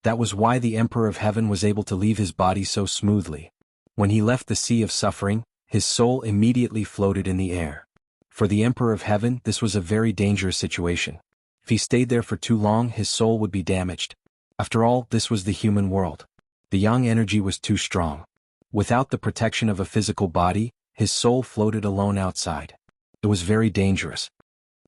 That was why the Emperor of Heaven was able to leave his body so smoothly. When he left the sea of suffering, his soul immediately floated in the air. For the Emperor of Heaven, this was a very dangerous situation. If he stayed there for too long, his soul would be damaged. After all, this was the human world. The yang energy was too strong. Without the protection of a physical body, his soul floated alone outside. It was very dangerous.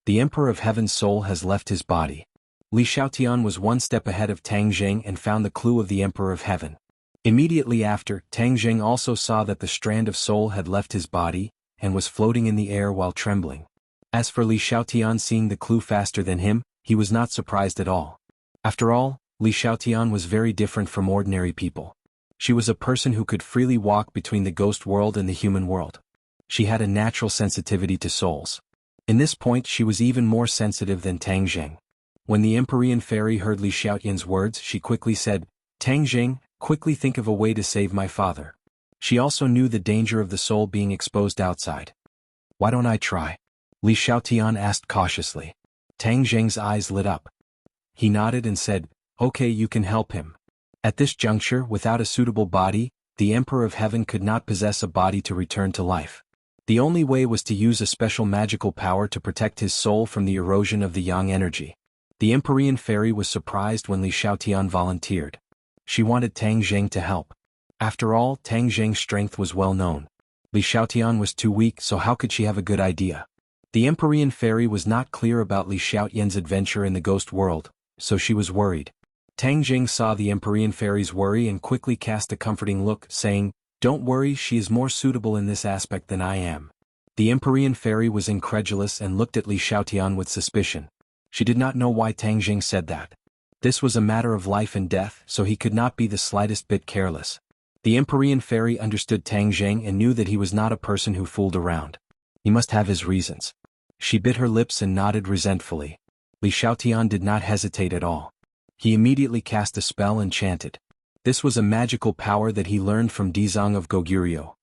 The Emperor of Heaven's soul has left his body. Li Xiaotian was one step ahead of Tang Zheng and found the clue of the Emperor of Heaven. Immediately after, Tang Zheng also saw that the strand of soul had left his body, and was floating in the air while trembling. As for Li Xiaotian seeing the clue faster than him, he was not surprised at all. After all, Li Xiaotian was very different from ordinary people. She was a person who could freely walk between the ghost world and the human world. She had a natural sensitivity to souls. In this point she was even more sensitive than Tang Zheng. When the Empyrean fairy heard Li Xiaotian's words, she quickly said, "Tang Zheng, quickly think of a way to save my father." She also knew the danger of the soul being exposed outside. "Why don't I try?" Li Xiaotian asked cautiously. Tang Zheng's eyes lit up. He nodded and said, "Okay, you can help him." At this juncture, without a suitable body, the Emperor of Heaven could not possess a body to return to life. The only way was to use a special magical power to protect his soul from the erosion of the yang energy. The Empyrean fairy was surprised when Li Xiaotian volunteered. She wanted Tang Zheng to help. After all, Tang Zheng's strength was well known. Li Xiaotian was too weak, so how could she have a good idea? The Empyrean fairy was not clear about Li Xiaotian's adventure in the ghost world, so she was worried. Tang Zheng saw the Empyrean fairy's worry and quickly cast a comforting look, saying, "Don't worry, she is more suitable in this aspect than I am." The Empyrean fairy was incredulous and looked at Li Xiaotian with suspicion. She did not know why Tang Zheng said that. This was a matter of life and death, so he could not be the slightest bit careless. The Empyrean fairy understood Tang Zheng and knew that he was not a person who fooled around. He must have his reasons. She bit her lips and nodded resentfully. Li Xiaotian did not hesitate at all. He immediately cast a spell and chanted. This was a magical power that he learned from Dizang of Goguryeo.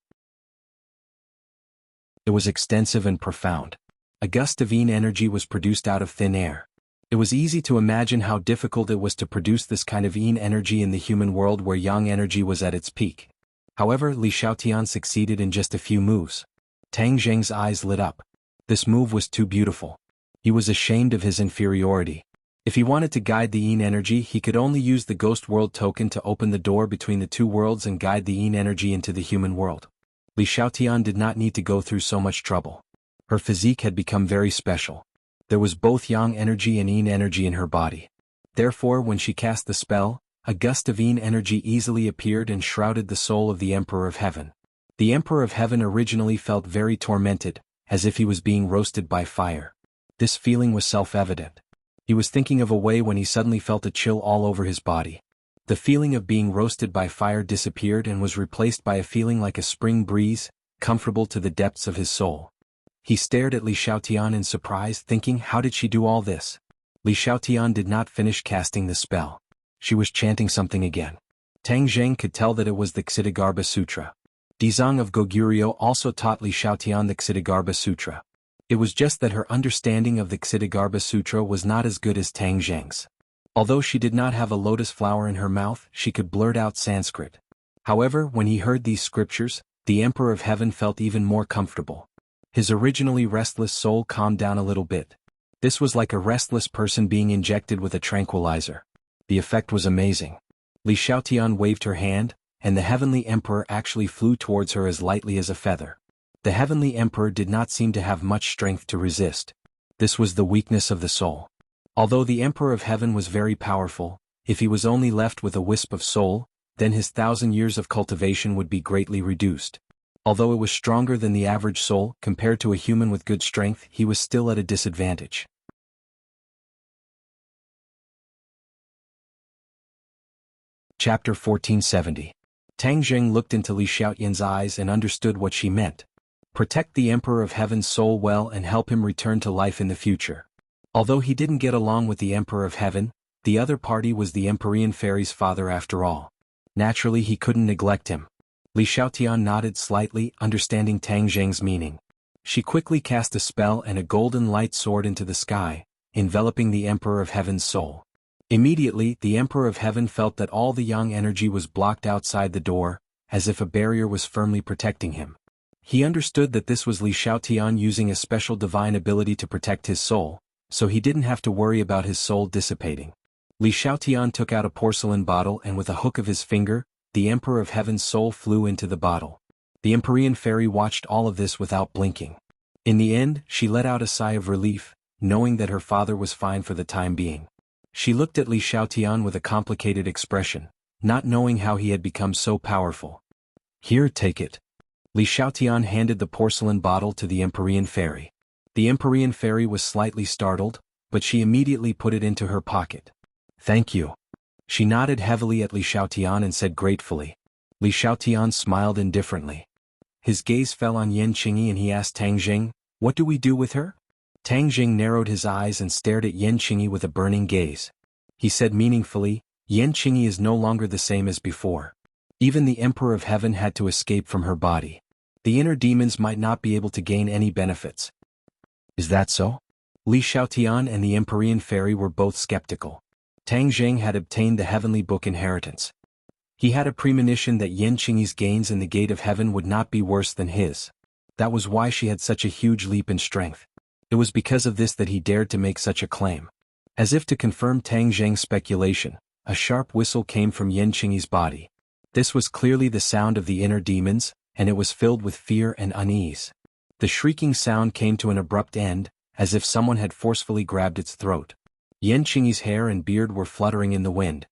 It was extensive and profound. A gust of yin energy was produced out of thin air. It was easy to imagine how difficult it was to produce this kind of yin energy in the human world where yang energy was at its peak. However, Li Xiaotian succeeded in just a few moves. Tang Zheng's eyes lit up. This move was too beautiful. He was ashamed of his inferiority. If he wanted to guide the yin energy, he could only use the ghost world token to open the door between the two worlds and guide the yin energy into the human world. Li Xiaotian did not need to go through so much trouble. Her physique had become very special. There was both yang energy and yin energy in her body. Therefore, when she cast the spell, a gust of yin energy easily appeared and shrouded the soul of the Emperor of Heaven. The Emperor of Heaven originally felt very tormented, as if he was being roasted by fire. This feeling was self-evident. He was thinking of a way when he suddenly felt a chill all over his body. The feeling of being roasted by fire disappeared and was replaced by a feeling like a spring breeze, comfortable to the depths of his soul. He stared at Li Xiaotian in surprise, thinking, how did she do all this? Li Xiaotian did not finish casting the spell. She was chanting something again. Tang Zheng could tell that it was the Ksitigarbha Sutra. Dizang of Goguryeo also taught Li Xiaotian the Ksitigarbha Sutra. It was just that her understanding of the Ksitigarbha Sutra was not as good as Tang Zheng's. Although she did not have a lotus flower in her mouth, she could blurt out Sanskrit. However, when he heard these scriptures, the Emperor of Heaven felt even more comfortable. His originally restless soul calmed down a little bit. This was like a restless person being injected with a tranquilizer. The effect was amazing. Li Xiaotian waved her hand, and the Heavenly Emperor actually flew towards her as lightly as a feather. The Heavenly Emperor did not seem to have much strength to resist. This was the weakness of the soul. Although the Emperor of Heaven was very powerful, if he was only left with a wisp of soul, then his 1,000 years of cultivation would be greatly reduced. Although it was stronger than the average soul, compared to a human with good strength, he was still at a disadvantage. Chapter 1470. Tang Zheng looked into Li Xiaoyan's eyes and understood what she meant. Protect the Emperor of Heaven's soul well and help him return to life in the future. Although he didn't get along with the Emperor of Heaven, the other party was the Empyrean Fairy's father after all. Naturally he couldn't neglect him. Li Xiaotian nodded slightly, understanding Tang Zheng's meaning. She quickly cast a spell and a golden light soared into the sky, enveloping the Emperor of Heaven's soul. Immediately, the Emperor of Heaven felt that all the yang energy was blocked outside the door, as if a barrier was firmly protecting him. He understood that this was Li Xiaotian using a special divine ability to protect his soul, so he didn't have to worry about his soul dissipating. Li Xiaotian took out a porcelain bottle and with a hook of his finger, the Emperor of Heaven's soul flew into the bottle. The Empyrean Fairy watched all of this without blinking. In the end, she let out a sigh of relief, knowing that her father was fine for the time being. She looked at Li Xiaotian with a complicated expression, not knowing how he had become so powerful. Here, take it. Li Xiaotian handed the porcelain bottle to the Empyrean Fairy. The Empyrean Fairy was slightly startled, but she immediately put it into her pocket. Thank you. She nodded heavily at Li Xiaotian and said gratefully. Li Xiaotian smiled indifferently. His gaze fell on Yan Qingyi and he asked Tang Jing, "What do we do with her?" Tang Jing narrowed his eyes and stared at Yan Qingyi with a burning gaze. He said meaningfully, "Yan Qingyi is no longer the same as before. Even the Emperor of Heaven had to escape from her body. The inner demons might not be able to gain any benefits." Is that so? Li Xiaotian and the Empyrean Fairy were both skeptical. Tang Zheng had obtained the Heavenly Book inheritance. He had a premonition that Yan Qingyi's gains in the Gate of Heaven would not be worse than his. That was why she had such a huge leap in strength. It was because of this that he dared to make such a claim. As if to confirm Tang Zheng's speculation, a sharp whistle came from Yan Qingyi's body. This was clearly the sound of the inner demons, and it was filled with fear and unease. The shrieking sound came to an abrupt end, as if someone had forcefully grabbed its throat. Yan Qingyi's hair and beard were fluttering in the wind.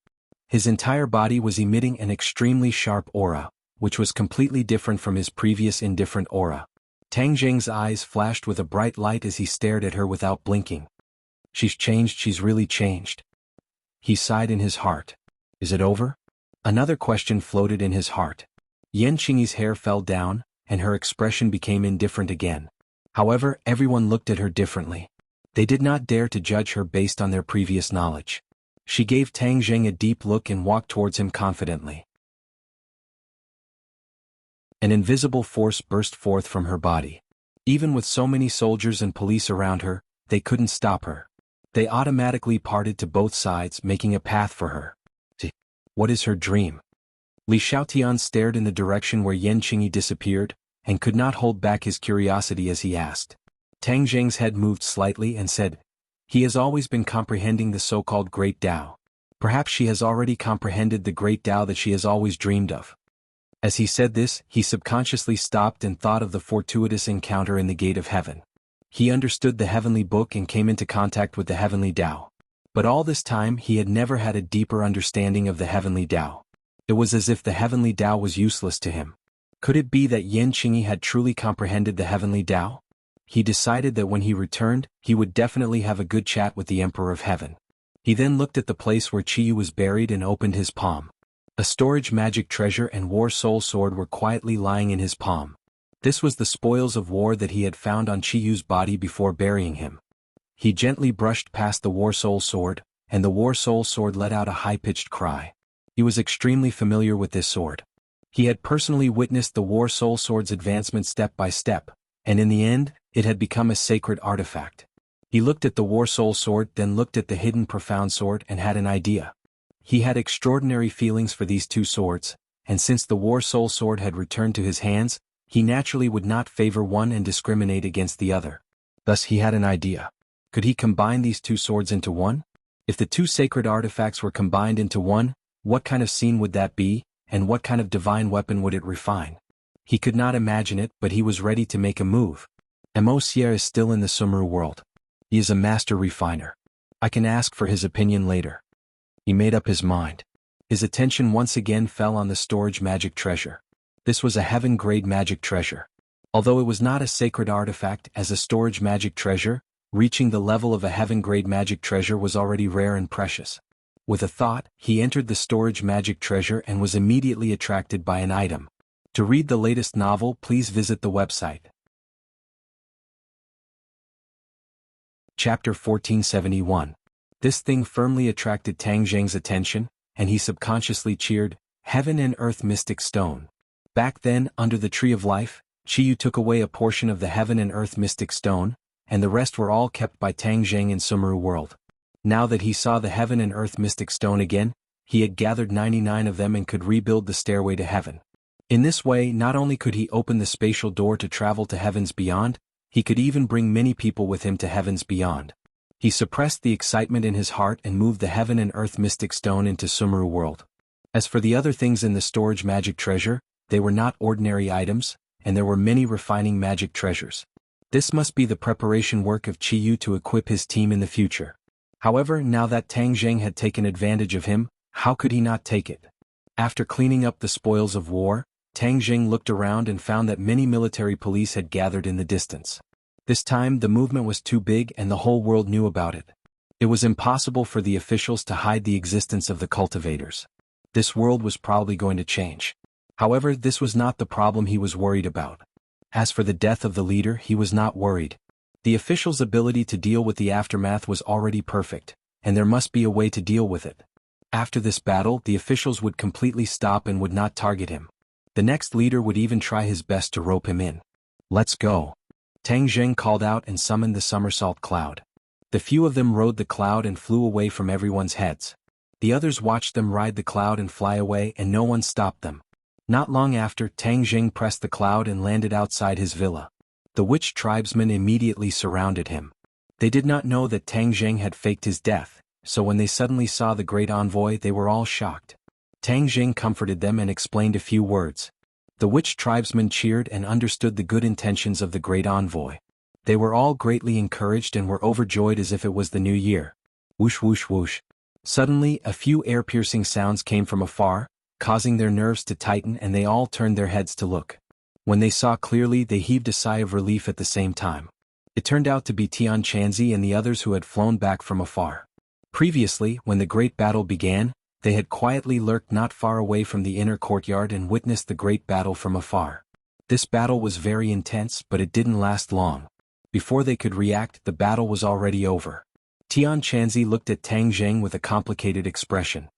His entire body was emitting an extremely sharp aura, which was completely different from his previous indifferent aura. Tang Zheng's eyes flashed with a bright light as he stared at her without blinking. She's changed, she's really changed. He sighed in his heart. Is it over? Another question floated in his heart. Yan Qingyi's hair fell down, and her expression became indifferent again. However, everyone looked at her differently. They did not dare to judge her based on their previous knowledge. She gave Tang Zheng a deep look and walked towards him confidently. An invisible force burst forth from her body. Even with so many soldiers and police around her, they couldn't stop her. They automatically parted to both sides, making a path for her. What is her dream? Li Xiaotian stared in the direction where Yan Qingyi disappeared, and could not hold back his curiosity as he asked. Tang Zheng's head moved slightly and said, "He has always been comprehending the so-called Great Tao. Perhaps she has already comprehended the Great Tao that she has always dreamed of." As he said this, he subconsciously stopped and thought of the fortuitous encounter in the Gate of Heaven. He understood the Heavenly Book and came into contact with the Heavenly Tao. But all this time he had never had a deeper understanding of the Heavenly Tao. It was as if the Heavenly Tao was useless to him. Could it be that Yan Qingyi had truly comprehended the Heavenly Tao? He decided that when he returned, he would definitely have a good chat with the Emperor of Heaven. He then looked at the place where Qiyu was buried and opened his palm. A storage magic treasure and war soul sword were quietly lying in his palm. This was the spoils of war that he had found on Qiyu's body before burying him. He gently brushed past the war soul sword, and the war soul sword let out a high-pitched cry. He was extremely familiar with this sword. He had personally witnessed the war soul sword's advancement step by step, and in the end, it had become a sacred artifact. He looked at the war soul sword, then looked at the hidden profound sword and had an idea. He had extraordinary feelings for these two swords, and since the war soul sword had returned to his hands, he naturally would not favor one and discriminate against the other. Thus he had an idea. Could he combine these two swords into one? If the two sacred artifacts were combined into one, what kind of scene would that be, and what kind of divine weapon would it refine? He could not imagine it, but he was ready to make a move. Monsieur is still in the Sumru world. He is a master refiner. I can ask for his opinion later. He made up his mind. His attention once again fell on the storage magic treasure. This was a heaven-grade magic treasure. Although it was not a sacred artifact as a storage magic treasure, reaching the level of a heaven-grade magic treasure was already rare and precious. With a thought, he entered the storage magic treasure and was immediately attracted by an item. To read the latest novel, please visit the website. Chapter 1471. This thing firmly attracted Tang Zheng's attention, and he subconsciously cheered, "Heaven and Earth Mystic Stone." Back then, under the Tree of Life, Qiyu took away a portion of the Heaven and Earth Mystic Stone, and the rest were all kept by Tang Zheng in Sumeru World. Now that he saw the Heaven and Earth Mystic Stone again, he had gathered 99 of them and could rebuild the stairway to heaven. In this way, not only could he open the spatial door to travel to heavens beyond, he could even bring many people with him to heavens beyond. He suppressed the excitement in his heart and moved the Heaven and Earth Mystic Stone into Sumeru World. As for the other things in the storage magic treasure, they were not ordinary items, and there were many refining magic treasures. This must be the preparation work of Qiyu to equip his team in the future. However, now that Tang Zheng had taken advantage of him, how could he not take it? After cleaning up the spoils of war, Tang Zheng looked around and found that many military police had gathered in the distance. This time the movement was too big and the whole world knew about it. It was impossible for the officials to hide the existence of the cultivators. This world was probably going to change. However, this was not the problem he was worried about. As for the death of the leader, he was not worried. The officials' ability to deal with the aftermath was already perfect, and there must be a way to deal with it. After this battle, the officials would completely stop and would not target him. The next leader would even try his best to rope him in. "Let's go." Tang Zheng called out and summoned the somersault cloud. The few of them rode the cloud and flew away from everyone's heads. The others watched them ride the cloud and fly away, and no one stopped them. Not long after, Tang Zheng pressed the cloud and landed outside his villa. The witch tribesmen immediately surrounded him. They did not know that Tang Zheng had faked his death, so when they suddenly saw the great envoy, they were all shocked. Tang Zheng comforted them and explained a few words. The witch tribesmen cheered and understood the good intentions of the great envoy. They were all greatly encouraged and were overjoyed as if it was the new year. Whoosh whoosh whoosh. Suddenly, a few ear-piercing sounds came from afar, causing their nerves to tighten, and they all turned their heads to look. When they saw clearly, they heaved a sigh of relief at the same time. It turned out to be Tian Chanzi and the others who had flown back from afar. Previously, when the great battle began, they had quietly lurked not far away from the inner courtyard and witnessed the great battle from afar. This battle was very intense, but it didn't last long. Before they could react, the battle was already over. Tian Chanzi looked at Tang Zheng with a complicated expression.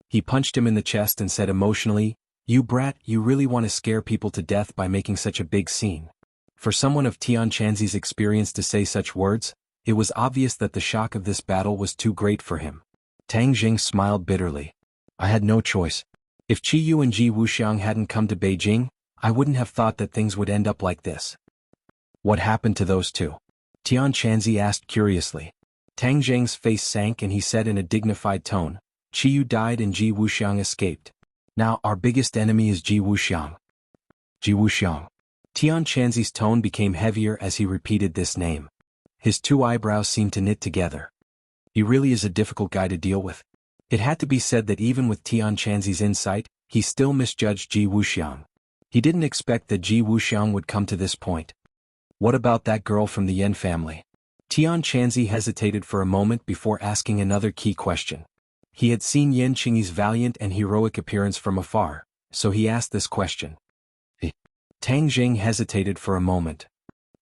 He punched him in the chest and said emotionally, "You brat, you really want to scare people to death by making such a big scene." For someone of Tian Chanzi's experience to say such words, it was obvious that the shock of this battle was too great for him. Tang Zheng smiled bitterly. "I had no choice. If Qiyu and Ji Wuxiang hadn't come to Beijing, I wouldn't have thought that things would end up like this." "What happened to those two?" Tian Chanzi asked curiously. Tang Zheng's face sank and he said in a dignified tone, "Qiyu died and Ji Wuxiang escaped. Now our biggest enemy is Ji Wuxiang." Ji Wuxiang. Tian Chanzi's tone became heavier as he repeated this name. His two eyebrows seemed to knit together. He really is a difficult guy to deal with. It had to be said that even with Tian Chanzi's insight, he still misjudged Ji Wuxiang. He didn't expect that Ji Wuxiang would come to this point. "What about that girl from the Yan family?" Tian Chanzi hesitated for a moment before asking another key question. He had seen Yan Qingyi's valiant and heroic appearance from afar, so he asked this question. Tang Zheng hesitated for a moment.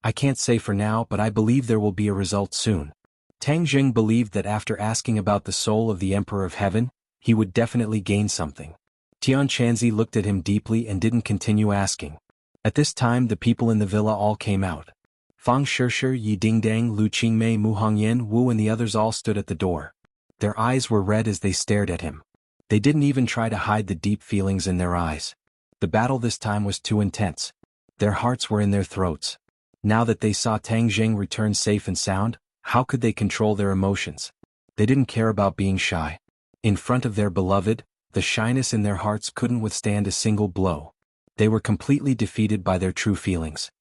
"I can't say for now, but I believe there will be a result soon." Tang Zheng believed that after asking about the soul of the Emperor of Heaven, he would definitely gain something. Tian Chanzi looked at him deeply and didn't continue asking. At this time the people in the villa all came out. Fang Shishir, Yi Dingdang, Lu Qingmei, Mu Hongyan, Wu and the others all stood at the door. Their eyes were red as they stared at him. They didn't even try to hide the deep feelings in their eyes. The battle this time was too intense. Their hearts were in their throats. Now that they saw Tang Zheng return safe and sound, how could they control their emotions? They didn't care about being shy. In front of their beloved, the shyness in their hearts couldn't withstand a single blow. They were completely defeated by their true feelings.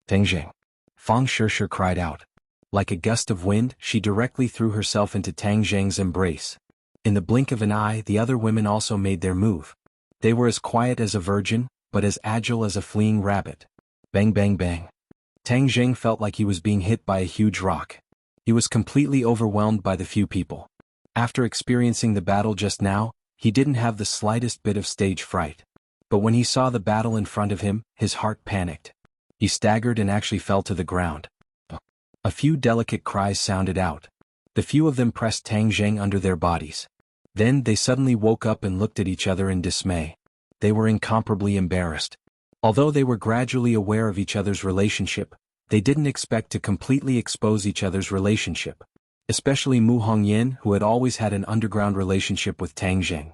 "Tang Zheng!" Fang Shishir cried out. Like a gust of wind, she directly threw herself into Tang Zheng's embrace. In the blink of an eye, the other women also made their move. They were as quiet as a virgin, but as agile as a fleeing rabbit. Bang bang bang. Tang Jing felt like he was being hit by a huge rock. He was completely overwhelmed by the few people. After experiencing the battle just now, he didn't have the slightest bit of stage fright. But when he saw the battle in front of him, his heart panicked. He staggered and actually fell to the ground. A few delicate cries sounded out. The few of them pressed Tang Jing under their bodies. Then they suddenly woke up and looked at each other in dismay. They were incomparably embarrassed. Although they were gradually aware of each other's relationship, they didn't expect to completely expose each other's relationship. Especially Mu Hongyan, who had always had an underground relationship with Tang Jing.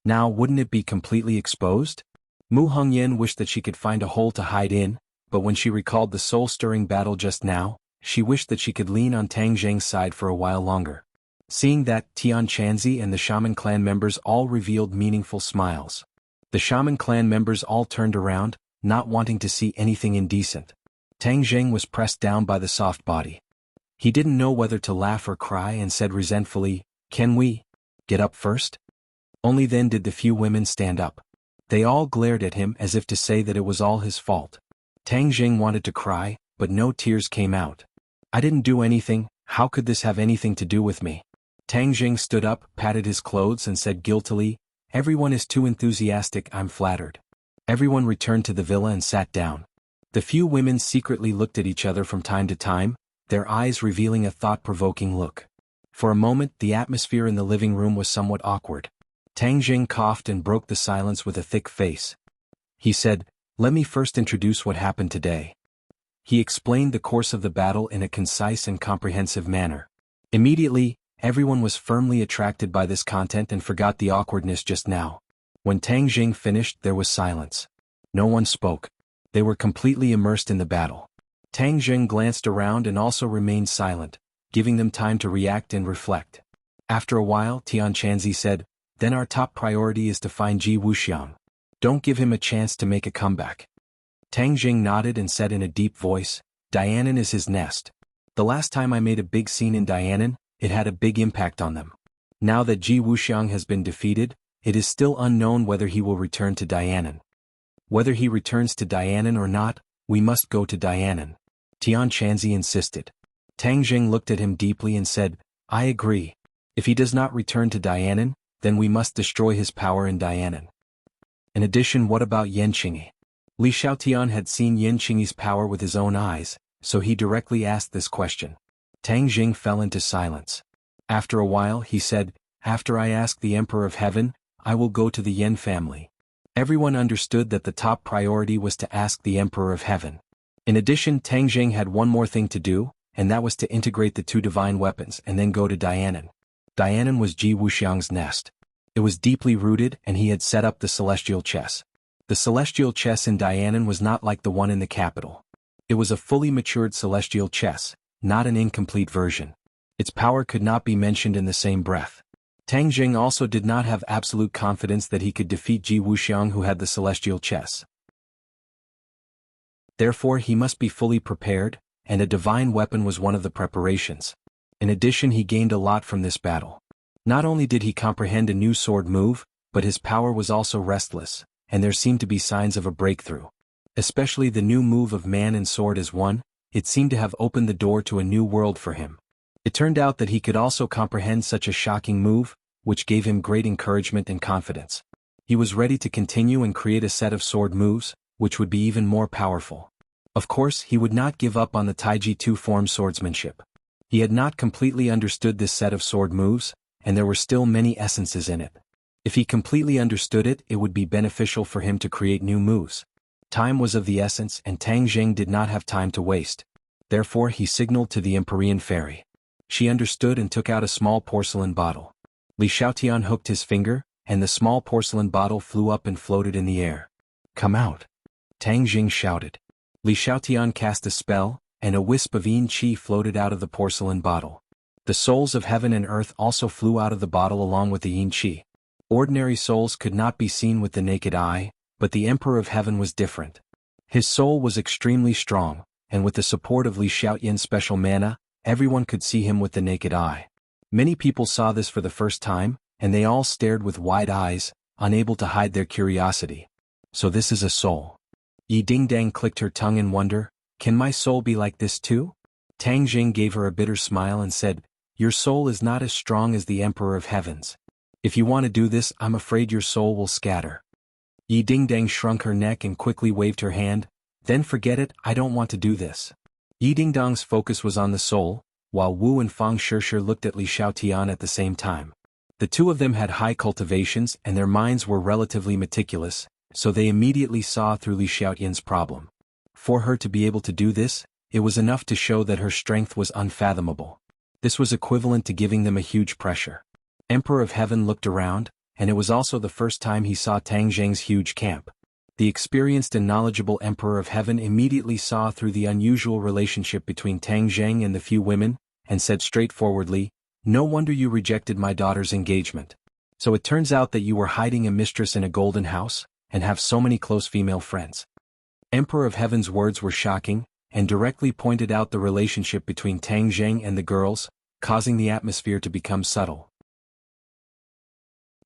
Now wouldn't it be completely exposed? Mu Hongyan wished that she could find a hole to hide in, but when she recalled the soul-stirring battle just now, she wished that she could lean on Tang Jing's side for a while longer. Seeing that, Tian Chanzi and the Shaman clan members all revealed meaningful smiles. The Shaman clan members all turned around, not wanting to see anything indecent. Tang Jing was pressed down by the soft body. He didn't know whether to laugh or cry and said resentfully, "Can we get up first?" Only then did the few women stand up. They all glared at him as if to say that it was all his fault. Tang Jing wanted to cry, but no tears came out. "I didn't do anything, how could this have anything to do with me?" Tang Jing stood up, patted his clothes and said guiltily, "Everyone is too enthusiastic, I'm flattered." Everyone returned to the villa and sat down. The few women secretly looked at each other from time to time, their eyes revealing a thought-provoking look. For a moment the atmosphere in the living room was somewhat awkward. Tang Jing coughed and broke the silence with a thick face. He said, "Let me first introduce what happened today." He explained the course of the battle in a concise and comprehensive manner. Immediately, everyone was firmly attracted by this content and forgot the awkwardness just now. When Tang Jing finished, there was silence. No one spoke. They were completely immersed in the battle. Tang Jing glanced around and also remained silent, giving them time to react and reflect. After a while, Tian Chanzi said, "Then our top priority is to find Ji Wuxiang. Don't give him a chance to make a comeback." Tang Jing nodded and said in a deep voice, "Dianan is his nest. The last time I made a big scene in Dianan, it had a big impact on them. Now that Ji Wuxiang has been defeated, it is still unknown whether he will return to Dianan. Whether he returns to Dianan or not, we must go to Dianan." Tian Chanzi insisted. Tang Jing looked at him deeply and said, "I agree. If he does not return to Dianan, then we must destroy his power in Dianan." In addition, what about Yan Qingyi? Li Xiaotian had seen Yan Qingyi's power with his own eyes, so he directly asked this question. Tang Jing fell into silence. After a while he said, "After I ask the Emperor of Heaven, I will go to the Yan family." Everyone understood that the top priority was to ask the Emperor of Heaven. In addition, Tang Jing had one more thing to do, and that was to integrate the two divine weapons and then go to Dianan. Dianan was Ji Wuxiang's nest. It was deeply rooted and he had set up the celestial chess. The celestial chess in Dianan was not like the one in the capital. It was a fully matured celestial chess, not an incomplete version. Its power could not be mentioned in the same breath. Tang Jing also did not have absolute confidence that he could defeat Ji Wuxiang, who had the celestial chess. Therefore he must be fully prepared, and a divine weapon was one of the preparations. In addition, he gained a lot from this battle. Not only did he comprehend a new sword move, but his power was also restless, and there seemed to be signs of a breakthrough. Especially the new move of man and sword as one, it seemed to have opened the door to a new world for him. It turned out that he could also comprehend such a shocking move, which gave him great encouragement and confidence. He was ready to continue and create a set of sword moves, which would be even more powerful. Of course, he would not give up on the Taiji two-form swordsmanship. He had not completely understood this set of sword moves, and there were still many essences in it. If he completely understood it, it would be beneficial for him to create new moves. Time was of the essence, and Tang Jing did not have time to waste. Therefore he signaled to the Empyrean fairy. She understood and took out a small porcelain bottle. Li Xiaotian hooked his finger, and the small porcelain bottle flew up and floated in the air. "Come out!" Tang Jing shouted. Li Xiaotian cast a spell, and a wisp of yin qi floated out of the porcelain bottle. The souls of heaven and earth also flew out of the bottle along with the yin qi. Ordinary souls could not be seen with the naked eye, but the Emperor of Heaven was different. His soul was extremely strong, and with the support of Li Xiaotian's special mana, everyone could see him with the naked eye. Many people saw this for the first time, and they all stared with wide eyes, unable to hide their curiosity. So this is a soul. Yi Dingdang clicked her tongue in wonder. Can my soul be like this too? Tang Jing gave her a bitter smile and said, your soul is not as strong as the Emperor of Heaven's. If you want to do this, I'm afraid your soul will scatter. Yi Dingdang shrunk her neck and quickly waved her hand. Then forget it, I don't want to do this. Yi Dingdang's focus was on the soul, while Wu and Fang Shishir looked at Li Xiaotian at the same time. The two of them had high cultivations and their minds were relatively meticulous, so they immediately saw through Li Xiaotian's problem. For her to be able to do this, it was enough to show that her strength was unfathomable. This was equivalent to giving them a huge pressure. Emperor of Heaven looked around, and it was also the first time he saw Tang Zheng's huge camp. The experienced and knowledgeable Emperor of Heaven immediately saw through the unusual relationship between Tang Zheng and the few women, and said straightforwardly, no wonder you rejected my daughter's engagement. So it turns out that you were hiding a mistress in a golden house, and have so many close female friends. Emperor of Heaven's words were shocking, and directly pointed out the relationship between Tang Zheng and the girls, causing the atmosphere to become subtle.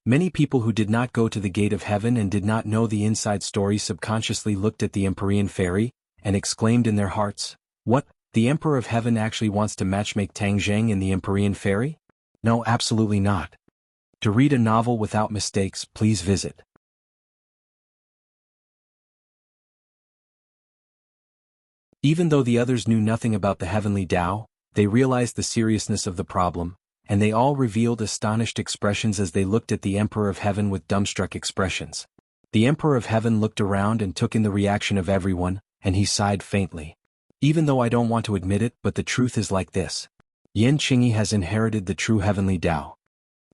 Many people who did not go to the gate of heaven and did not know the inside story subconsciously looked at the Empyrean fairy, and exclaimed in their hearts, what, the Emperor of Heaven actually wants to matchmake Tang Zheng and the Empyrean fairy? No, absolutely not. To read a novel without mistakes, please visit. Even though the others knew nothing about the heavenly Tao, they realized the seriousness of the problem, and they all revealed astonished expressions as they looked at the Emperor of Heaven with dumbstruck expressions. The Emperor of Heaven looked around and took in the reaction of everyone, and he sighed faintly. Even though I don't want to admit it, but the truth is like this. Yan Qingyi has inherited the true heavenly Tao.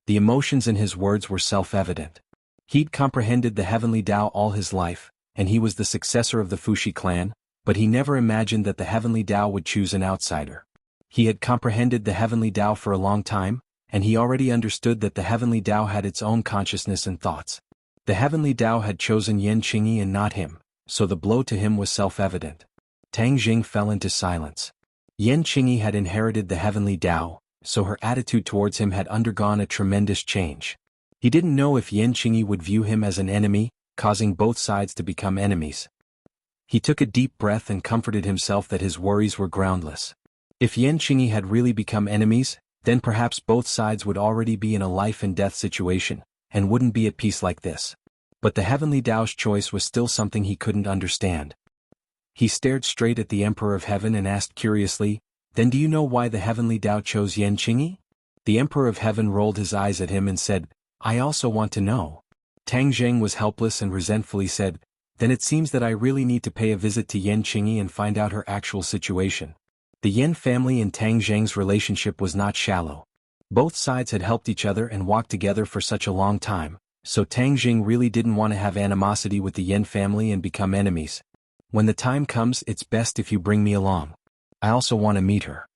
The emotions in his words were self-evident. He'd comprehended the heavenly Tao all his life, and he was the successor of the Fuxi clan, but he never imagined that the heavenly Tao would choose an outsider. He had comprehended the heavenly Tao for a long time, and he already understood that the heavenly Tao had its own consciousness and thoughts. The heavenly Tao had chosen Yan Qingyi and not him, so the blow to him was self-evident. Tang Jing fell into silence. Yan Qingyi had inherited the heavenly Tao, so her attitude towards him had undergone a tremendous change. He didn't know if Yan Qingyi would view him as an enemy, causing both sides to become enemies. He took a deep breath and comforted himself that his worries were groundless. If Yan Qingyi had really become enemies, then perhaps both sides would already be in a life-and-death situation, and wouldn't be at peace like this. But the heavenly Tao's choice was still something he couldn't understand. He stared straight at the Emperor of Heaven and asked curiously, then do you know why the heavenly Tao chose Yan Qingyi? The Emperor of Heaven rolled his eyes at him and said, I also want to know. Tang Zheng was helpless and resentfully said, then it seems that I really need to pay a visit to Yan Qingyi and find out her actual situation. The Yan family and Tang Zheng's relationship was not shallow. Both sides had helped each other and walked together for such a long time, so Tang Zheng really didn't want to have animosity with the Yan family and become enemies. When the time comes, it's best if you bring me along. I also want to meet her.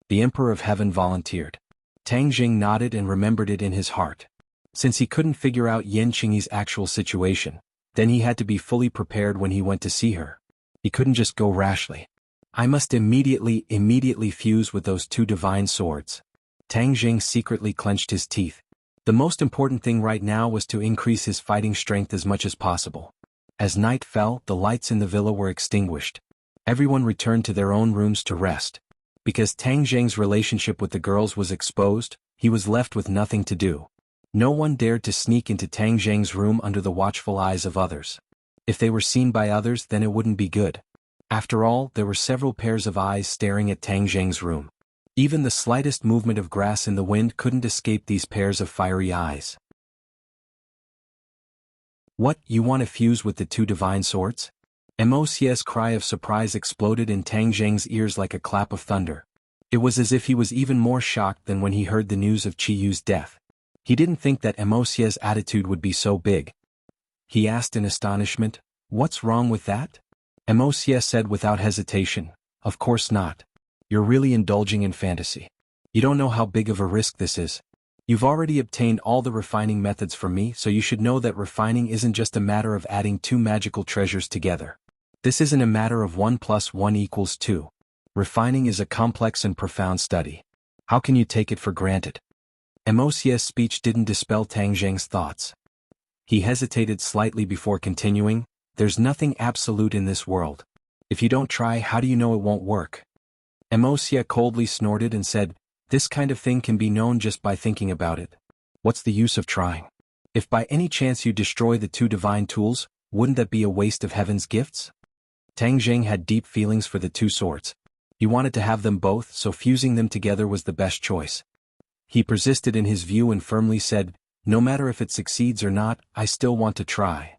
The Emperor of Heaven volunteered. Tang Zheng nodded and remembered it in his heart. Since he couldn't figure out Yan Qingyi's actual situation, then he had to be fully prepared when he went to see her. He couldn't just go rashly. I must immediately fuse with those two divine swords. Tang Zheng secretly clenched his teeth. The most important thing right now was to increase his fighting strength as much as possible. As night fell, the lights in the villa were extinguished. Everyone returned to their own rooms to rest. Because Tang Zheng's relationship with the girls was exposed, he was left with nothing to do. No one dared to sneak into Tang Zheng's room under the watchful eyes of others. If they were seen by others, then it wouldn't be good. After all, there were several pairs of eyes staring at Tang Zheng's room. Even the slightest movement of grass in the wind couldn't escape these pairs of fiery eyes. What, you want to fuse with the two divine swords? Moc's cry of surprise exploded in Tang Zheng's ears like a clap of thunder. It was as if he was even more shocked than when he heard the news of Qiyu's death. He didn't think that Moc's attitude would be so big. He asked in astonishment, what's wrong with that? Moc said without hesitation, of course not. You're really indulging in fantasy. You don't know how big of a risk this is. You've already obtained all the refining methods from me, so you should know that refining isn't just a matter of adding two magical treasures together. This isn't a matter of 1 + 1 = 2. Refining is a complex and profound study. How can you take it for granted? Moc's speech didn't dispel Tang Zheng's thoughts. He hesitated slightly before continuing, "There's nothing absolute in this world. If you don't try, how do you know it won't work?" Emosia coldly snorted and said, "This kind of thing can be known just by thinking about it. What's the use of trying? If by any chance you destroy the two divine tools, wouldn't that be a waste of heaven's gifts?" Tang Jing had deep feelings for the two swords. He wanted to have them both, so fusing them together was the best choice. He persisted in his view and firmly said, "No matter if it succeeds or not, I still want to try.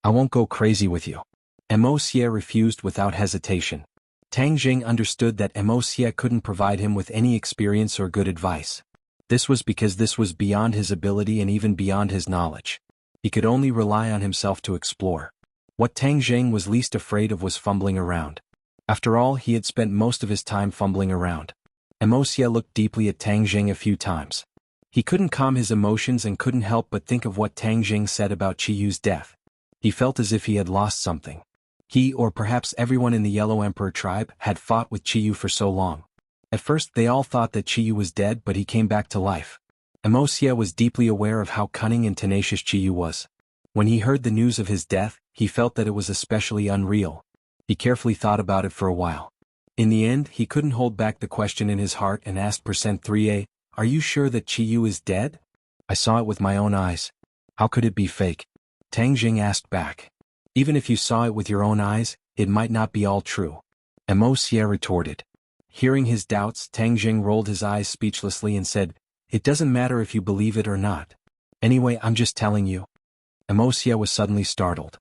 I won't go crazy with you." Emosia refused without hesitation. Tang Jing understood that Emosia couldn't provide him with any experience or good advice. This was because this was beyond his ability and even beyond his knowledge. He could only rely on himself to explore. What Tang Jing was least afraid of was fumbling around. After all, he had spent most of his time fumbling around. Emosia looked deeply at Tang Jing a few times. He couldn't calm his emotions and couldn't help but think of what Tang Jing said about Qiyu's death. He felt as if he had lost something. He, or perhaps everyone in the Yellow Emperor tribe, had fought with Qiyu for so long. At first they all thought that Qiyu was dead, but he came back to life. Emosia was deeply aware of how cunning and tenacious Qiyu was. When he heard the news of his death, he felt that it was especially unreal. He carefully thought about it for a while. In the end, he couldn't hold back the question in his heart and asked %3a, "Are you sure that Qiyu is dead?" "I saw it with my own eyes. How could it be fake?" Tang Jing asked back. "Even if you saw it with your own eyes, it might not be all true," Emosia retorted. Hearing his doubts, Tang Jing rolled his eyes speechlessly and said, "It doesn't matter if you believe it or not. Anyway, I'm just telling you." Emosia was suddenly startled.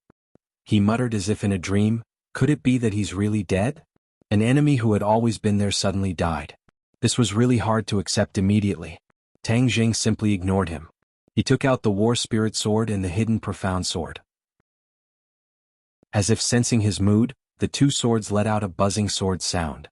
He muttered as if in a dream, "Could it be that he's really dead?" An enemy who had always been there suddenly died. This was really hard to accept immediately. Tang Jing simply ignored him. He took out the War Spirit Sword and the hidden Profound Sword. As if sensing his mood, the two swords let out a buzzing sword sound.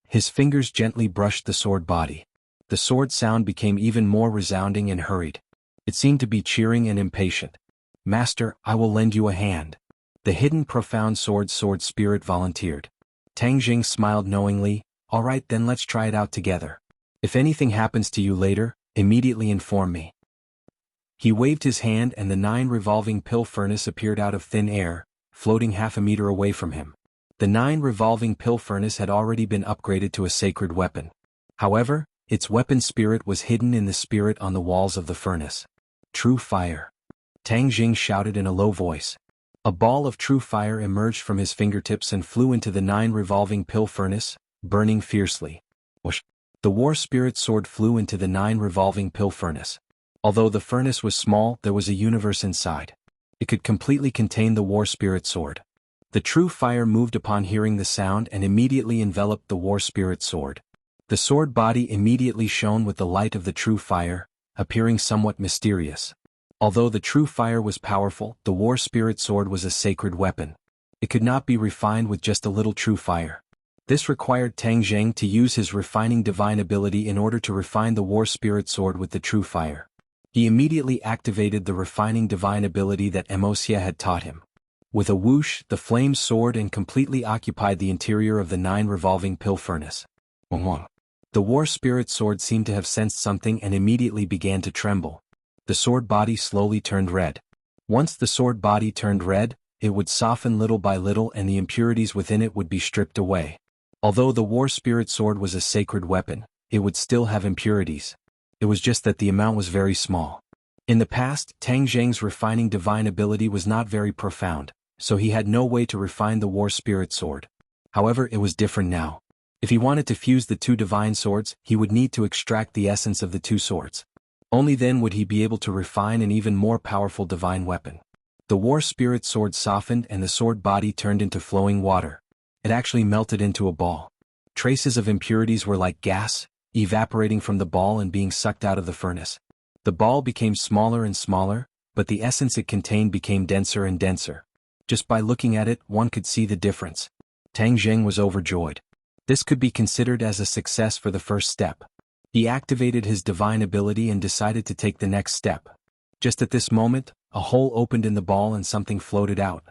His fingers gently brushed the sword body. The sword sound became even more resounding and hurried. It seemed to be cheering and impatient. "Master, I will lend you a hand." The hidden Profound Sword Spirit volunteered. Tang Jing smiled knowingly, "All right then, let's try it out together. If anything happens to you later, immediately inform me." He waved his hand and the 9 revolving pill furnace appeared out of thin air, floating half a meter away from him. The 9 revolving pill furnace had already been upgraded to a sacred weapon. However, its weapon spirit was hidden in the spirit on the walls of the furnace. "True fire!" Tang Jing shouted in a low voice. A ball of true fire emerged from his fingertips and flew into the 9 revolving pill furnace, burning fiercely. Whoosh! The War Spirit Sword flew into the 9 revolving pill furnace. Although the furnace was small, there was a universe inside. It could completely contain the War Spirit Sword. The true fire moved upon hearing the sound and immediately enveloped the War Spirit Sword. The sword body immediately shone with the light of the true fire, appearing somewhat mysterious. Although the true fire was powerful, the War Spirit Sword was a sacred weapon. It could not be refined with just a little true fire. This required Tang Jing to use his refining divine ability in order to refine the War Spirit Sword with the true fire. He immediately activated the refining divine ability that Emosia had taught him. With a whoosh, the flame soared and completely occupied the interior of the 9 revolving pill furnace. The War Spirit Sword seemed to have sensed something and immediately began to tremble. The sword body slowly turned red. Once the sword body turned red, it would soften little by little and the impurities within it would be stripped away. Although the War Spirit Sword was a sacred weapon, it would still have impurities. It was just that the amount was very small. In the past, Tang Jing's refining divine ability was not very profound, so he had no way to refine the War Spirit Sword. However, it was different now. If he wanted to fuse the two divine swords, he would need to extract the essence of the two swords. Only then would he be able to refine an even more powerful divine weapon. The War Spirit Sword softened and the sword body turned into flowing water. It actually melted into a ball. Traces of impurities were like gas, evaporating from the ball and being sucked out of the furnace. The ball became smaller and smaller, but the essence it contained became denser and denser. Just by looking at it, one could see the difference. Tang Jing was overjoyed. This could be considered as a success for the first step. He activated his divine ability and decided to take the next step. Just at this moment, a hole opened in the ball and something floated out.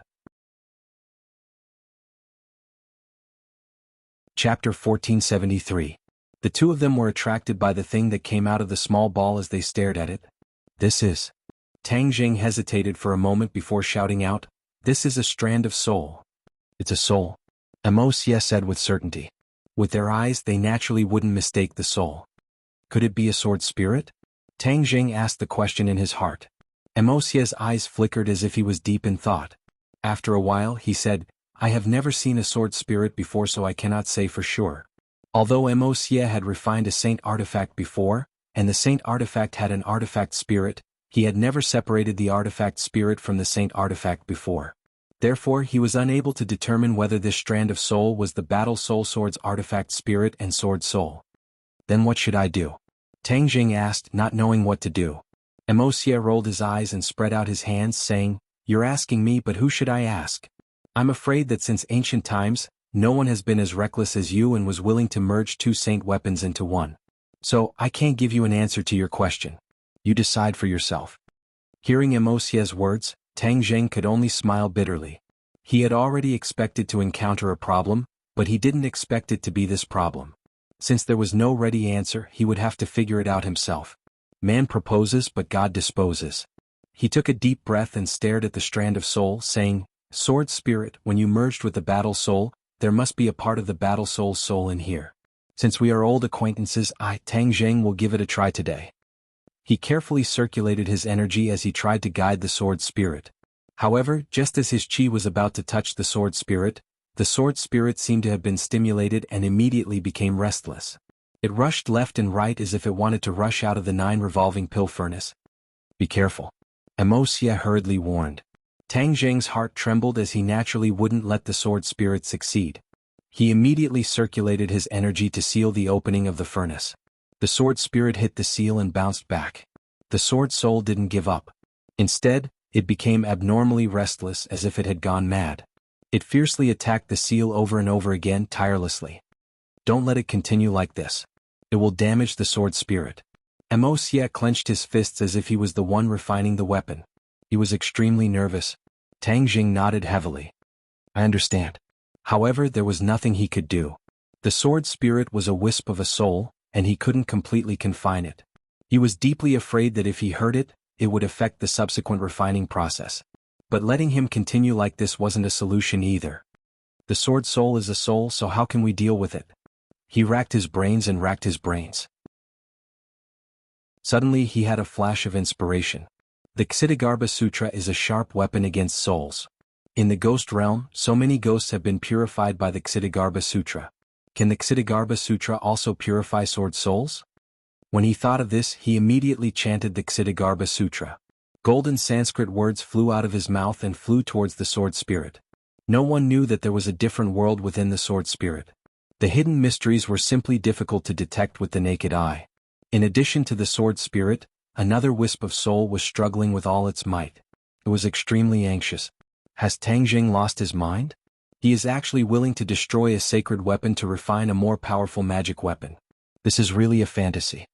Chapter 1473. The two of them were attracted by the thing that came out of the small ball as they stared at it. "This is Tang Jing hesitated for a moment before shouting out, "This is a strand of soul." "It's a soul," Wuxia said with certainty. With their eyes they naturally wouldn't mistake the soul. Could it be a sword spirit? Tang Jing asked the question in his heart. Wuxia's eyes flickered as if he was deep in thought. After a while he said, "I have never seen a sword spirit before, so I cannot say for sure." Although Wuxia had refined a saint artifact before, and the saint artifact had an artifact spirit, he had never separated the artifact spirit from the saint artifact before. Therefore he was unable to determine whether this strand of soul was the battle soul sword's artifact spirit and sword soul. "Then what should I do?" Tang Jing asked, not knowing what to do. Wuxia rolled his eyes and spread out his hands, saying, "You're asking me, but who should I ask? I'm afraid that since ancient times, no one has been as reckless as you and was willing to merge two saint weapons into one. So, I can't give you an answer to your question. You decide for yourself." Hearing Wuxia's words, Tang Jing could only smile bitterly. He had already expected to encounter a problem, but he didn't expect it to be this problem. Since there was no ready answer, he would have to figure it out himself. Man proposes but God disposes. He took a deep breath and stared at the strand of soul, saying, "Sword spirit, when you merged with the battle soul, there must be a part of the battle soul's soul in here. Since we are old acquaintances, Tang Jing, will give it a try today." He carefully circulated his energy as he tried to guide the sword spirit. However, just as his chi was about to touch the sword spirit seemed to have been stimulated and immediately became restless. It rushed left and right as if it wanted to rush out of the 9 revolving pill furnace. "Be careful," Wuxia hurriedly warned. Tang Jing's heart trembled as he naturally wouldn't let the sword spirit succeed. He immediately circulated his energy to seal the opening of the furnace. The sword spirit hit the seal and bounced back. The sword soul didn't give up. Instead, it became abnormally restless as if it had gone mad. It fiercely attacked the seal over and over again tirelessly. "Don't let it continue like this. It will damage the sword spirit." Wuxia clenched his fists as if he was the one refining the weapon. He was extremely nervous. Tang Jing nodded heavily. "I understand." However, there was nothing he could do. The sword spirit was a wisp of a soul, and he couldn't completely confine it. He was deeply afraid that if he hurt it, it would affect the subsequent refining process. But letting him continue like this wasn't a solution either. The sword soul is a soul, so how can we deal with it? He racked his brains and racked his brains. Suddenly he had a flash of inspiration. The Ksitigarbha Sutra is a sharp weapon against souls. In the ghost realm, so many ghosts have been purified by the Ksitigarbha Sutra. Can the Ksitigarbha Sutra also purify sword souls? When he thought of this, he immediately chanted the Ksitigarbha Sutra. Golden Sanskrit words flew out of his mouth and flew towards the sword spirit. No one knew that there was a different world within the sword spirit. The hidden mysteries were simply difficult to detect with the naked eye. In addition to the sword spirit, another wisp of soul was struggling with all its might. It was extremely anxious. Has Tang Jing lost his mind? He is actually willing to destroy a sacred weapon to refine a more powerful magic weapon. This is really a fantasy.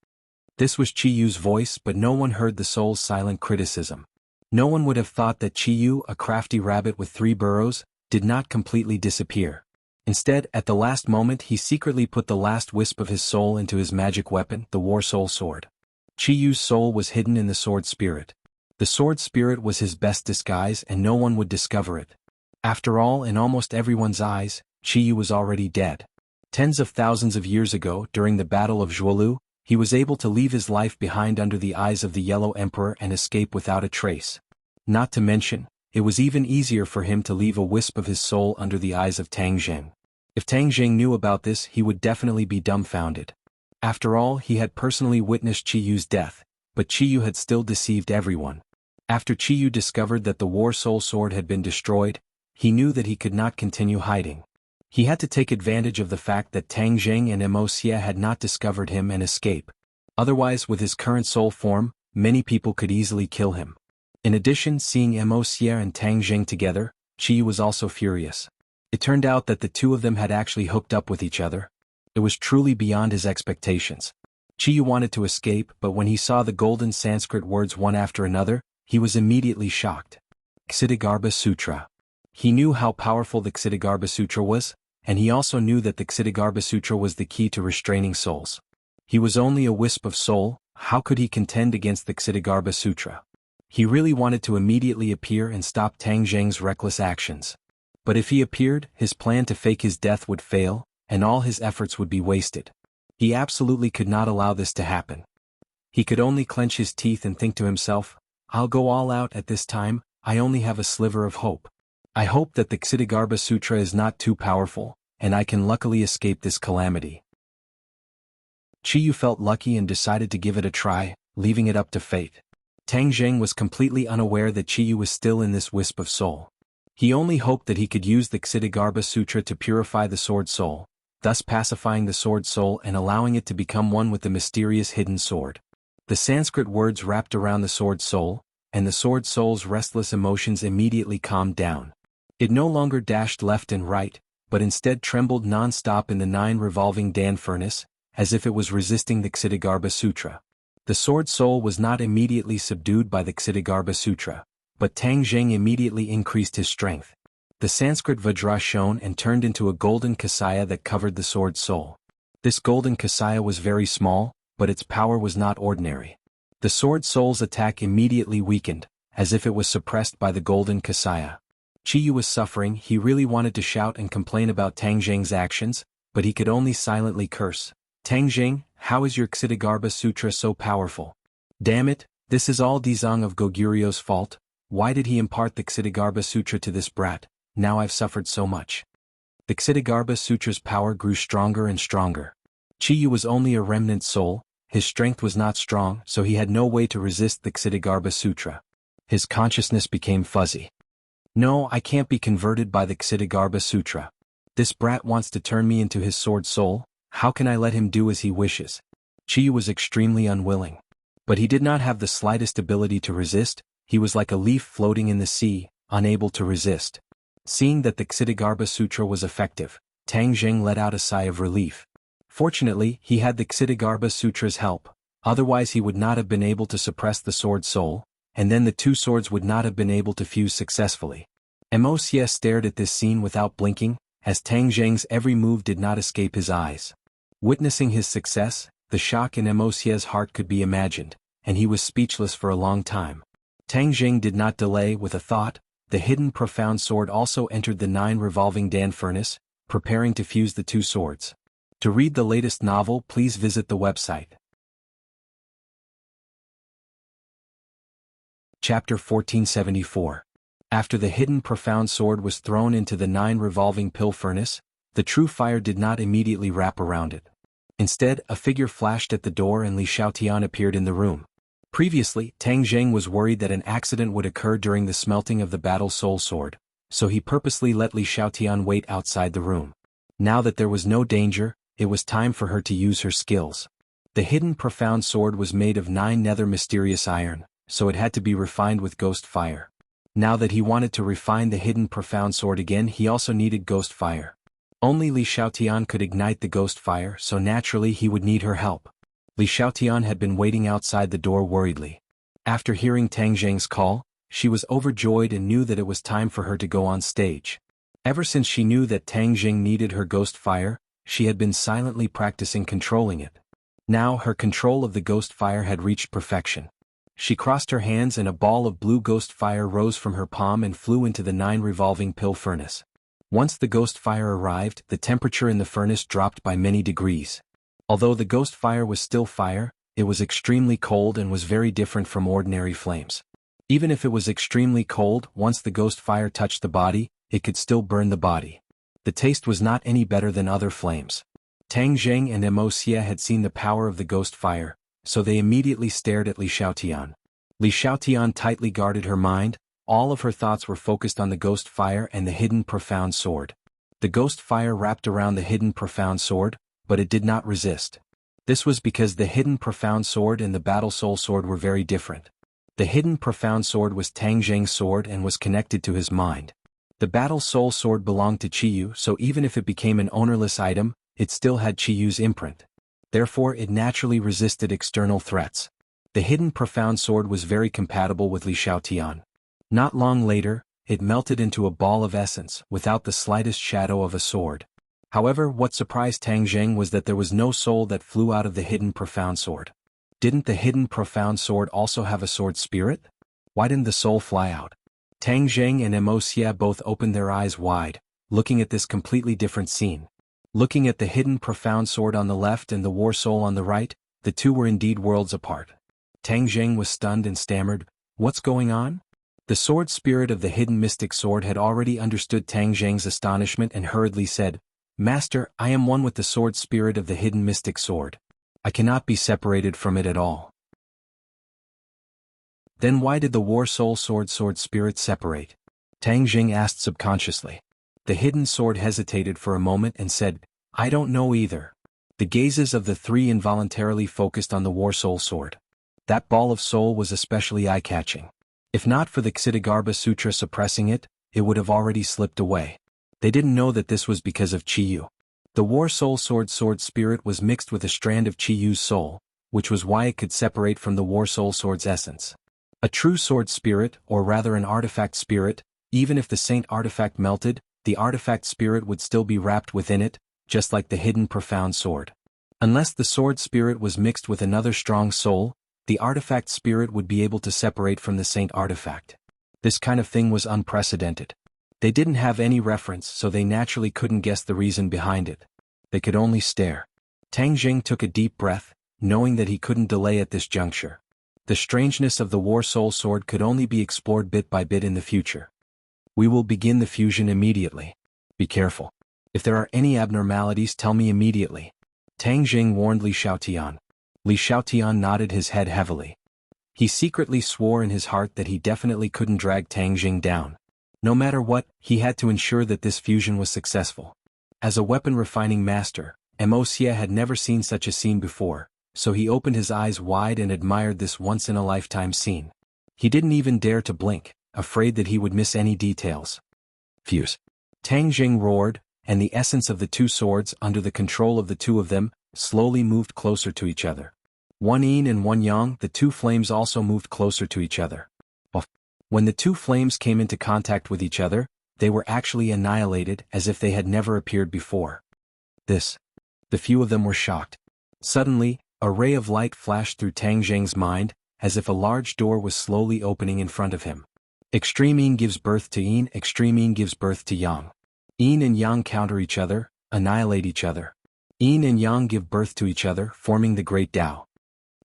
This was Chiyu's voice, but no one heard the soul's silent criticism. No one would have thought that Chiyu, a crafty rabbit with 3 burrows, did not completely disappear. Instead, at the last moment he secretly put the last wisp of his soul into his magic weapon, the War Soul Sword. Chiyu's soul was hidden in the sword spirit. The sword spirit was his best disguise and no one would discover it. After all, in almost everyone's eyes, Chiyu was already dead. Tens of thousands of years ago, during the Battle of Zhuolu, he was able to leave his life behind under the eyes of the Yellow Emperor and escape without a trace. Not to mention, it was even easier for him to leave a wisp of his soul under the eyes of Tang Jing. If Tang Jing knew about this, he would definitely be dumbfounded. After all, he had personally witnessed Chiyu's death, but Chiyu had still deceived everyone. After Chiyu discovered that the War Soul Sword had been destroyed, he knew that he could not continue hiding. He had to take advantage of the fact that Tang Jing and Wuxia had not discovered him and escape. Otherwise, with his current soul form, many people could easily kill him. In addition, seeing Wuxia and Tang Jing together, Chiyu was also furious. It turned out that the two of them had actually hooked up with each other. It was truly beyond his expectations. Chiyu wanted to escape, but when he saw the golden Sanskrit words one after another, he was immediately shocked. Ksitigarbha Sutra. He knew how powerful the Ksitigarbha Sutra was, and he also knew that the Ksitigarbha Sutra was the key to restraining souls. He was only a wisp of soul, how could he contend against the Ksitigarbha Sutra? He really wanted to immediately appear and stop Tang Zheng's reckless actions. But if he appeared, his plan to fake his death would fail, and all his efforts would be wasted. He absolutely could not allow this to happen. He could only clench his teeth and think to himself, I'll go all out at this time, I only have a sliver of hope. I hope that the Ksitigarbha Sutra is not too powerful, and I can luckily escape this calamity. Chiyu felt lucky and decided to give it a try, leaving it up to fate. Tang Zheng was completely unaware that Chiyu was still in this wisp of soul. He only hoped that he could use the Ksitigarbha Sutra to purify the sword soul, thus pacifying the sword soul and allowing it to become one with the mysterious hidden sword. The Sanskrit words wrapped around the sword soul, and the sword soul's restless emotions immediately calmed down. It no longer dashed left and right, but instead trembled non-stop in the 9 revolving Dan furnace, as if it was resisting the Ksitigarbha Sutra. The sword soul was not immediately subdued by the Ksitigarbha Sutra, but Tang Zheng immediately increased his strength. The Sanskrit Vajra shone and turned into a golden kasaya that covered the sword soul. This golden kasaya was very small, but its power was not ordinary. The sword soul's attack immediately weakened, as if it was suppressed by the golden kasaya. Chiyu was suffering. He really wanted to shout and complain about Tang Zheng's actions, but he could only silently curse. Tang Zheng, how is your Ksitigarbha Sutra so powerful? Damn it, this is all Dizang of Goguryu's fault. Why did he impart the Ksitigarbha Sutra to this brat? Now I've suffered so much. The Ksitigarbha Sutra's power grew stronger and stronger. Chiyu was only a remnant soul, his strength was not strong, so he had no way to resist the Ksitigarbha Sutra. His consciousness became fuzzy. No, I can't be converted by the Ksitigarbha Sutra. This brat wants to turn me into his sword soul, how can I let him do as he wishes? Chiyu was extremely unwilling. But he did not have the slightest ability to resist, he was like a leaf floating in the sea, unable to resist. Seeing that the Ksitigarbha Sutra was effective, Tang Zheng let out a sigh of relief. Fortunately, he had the Ksitigarbha Sutra's help, otherwise he would not have been able to suppress the sword soul, and then the 2 swords would not have been able to fuse successfully. Emosia stared at this scene without blinking, as Tang Zheng's every move did not escape his eyes. Witnessing his success, the shock in Emosia's heart could be imagined, and he was speechless for a long time. Tang Zheng did not delay with a thought. The hidden profound sword also entered the 9 revolving Dan furnace, preparing to fuse the 2 swords. To read the latest novel, please visit the website. Chapter 1474. After the hidden profound sword was thrown into the 9 revolving pill furnace, the true fire did not immediately wrap around it. Instead, a figure flashed at the door and Li Xiaotian appeared in the room. Previously, Tang Zheng was worried that an accident would occur during the smelting of the battle soul sword, so he purposely let Li Xiaotian wait outside the room. Now that there was no danger, it was time for her to use her skills. The hidden profound sword was made of 9 nether mysterious iron, so it had to be refined with ghost fire. Now that he wanted to refine the hidden profound sword again, he also needed ghost fire. Only Li Xiaotian could ignite the ghost fire, so naturally he would need her help. Li Xiaotian had been waiting outside the door worriedly. After hearing Tang Zheng's call, she was overjoyed and knew that it was time for her to go on stage. Ever since she knew that Tang Zheng needed her ghost fire, she had been silently practicing controlling it. Now her control of the ghost fire had reached perfection. She crossed her hands and a ball of blue ghost fire rose from her palm and flew into the 9 revolving pill furnace. Once the ghost fire arrived, the temperature in the furnace dropped by many degrees. Although the ghost fire was still fire, it was extremely cold and was very different from ordinary flames. Even if it was extremely cold, once the ghost fire touched the body, it could still burn the body. The taste was not any better than other flames. Tang Zheng and Emosia had seen the power of the ghost fire, so they immediately stared at Li Xiaotian. Li Xiaotian tightly guarded her mind, all of her thoughts were focused on the ghost fire and the hidden profound sword. The ghost fire wrapped around the hidden profound sword, but it did not resist. This was because the hidden profound sword and the battle soul sword were very different. The hidden profound sword was Tang Zheng's sword and was connected to his mind. The battle soul sword belonged to Chiyu, so even if it became an ownerless item, it still had Chiyu's imprint. Therefore it naturally resisted external threats. The hidden profound sword was very compatible with Li Xiaotian. Not long later, it melted into a ball of essence, without the slightest shadow of a sword. However, what surprised Tang Zheng was that there was no soul that flew out of the hidden profound sword. Didn't the hidden profound sword also have a sword spirit? Why didn't the soul fly out? Tang Zheng and Wuxia both opened their eyes wide, looking at this completely different scene. Looking at the hidden profound sword on the left and the war soul on the right, the two were indeed worlds apart. Tang Zheng was stunned and stammered, "What's going on?" The sword spirit of the hidden mystic sword had already understood Tang Zheng's astonishment and hurriedly said, "Master, I am one with the sword spirit of the hidden mystic sword. I cannot be separated from it at all." Then why did the war soul sword spirit separate? Tang Zheng asked subconsciously. The hidden sword hesitated for a moment and said, "I don't know either." The gazes of the three involuntarily focused on the war soul sword. That ball of soul was especially eye-catching. If not for the Ksitigarbha Sutra suppressing it, it would have already slipped away. They didn't know that this was because of Chi-Yu. The war soul sword spirit was mixed with a strand of Chi-Yu's soul, which was why it could separate from the war soul sword's essence. A true sword spirit, or rather an artifact spirit, even if the saint artifact melted, the artifact spirit would still be wrapped within it, just like the hidden profound sword. Unless the sword spirit was mixed with another strong soul, the artifact spirit would be able to separate from the saint artifact. This kind of thing was unprecedented. They didn't have any reference, so they naturally couldn't guess the reason behind it. They could only stare. Tang Zheng took a deep breath, knowing that he couldn't delay at this juncture. The strangeness of the war soul sword could only be explored bit by bit in the future. "We will begin the fusion immediately. Be careful. If there are any abnormalities, tell me immediately," Tang Zheng warned Li Xiaotian. Li Xiaotian nodded his head heavily. He secretly swore in his heart that he definitely couldn't drag Tang Zheng down. No matter what, he had to ensure that this fusion was successful. As a weapon refining master, Wuxia had never seen such a scene before, so he opened his eyes wide and admired this once-in-a-lifetime scene. He didn't even dare to blink, afraid that he would miss any details. Fuse. Tang Zheng roared, and the essence of the two swords, under the control of the two of them, slowly moved closer to each other. One yin and one yang, the two flames also moved closer to each other. When the two flames came into contact with each other, they were actually annihilated as if they had never appeared before. The few of them were shocked. Suddenly, a ray of light flashed through Tang Zheng's mind, as if a large door was slowly opening in front of him. Extreme yin gives birth to yin, extreme yin gives birth to yang. Yin and yang counter each other, annihilate each other. Yin and yang give birth to each other, forming the Great Tao.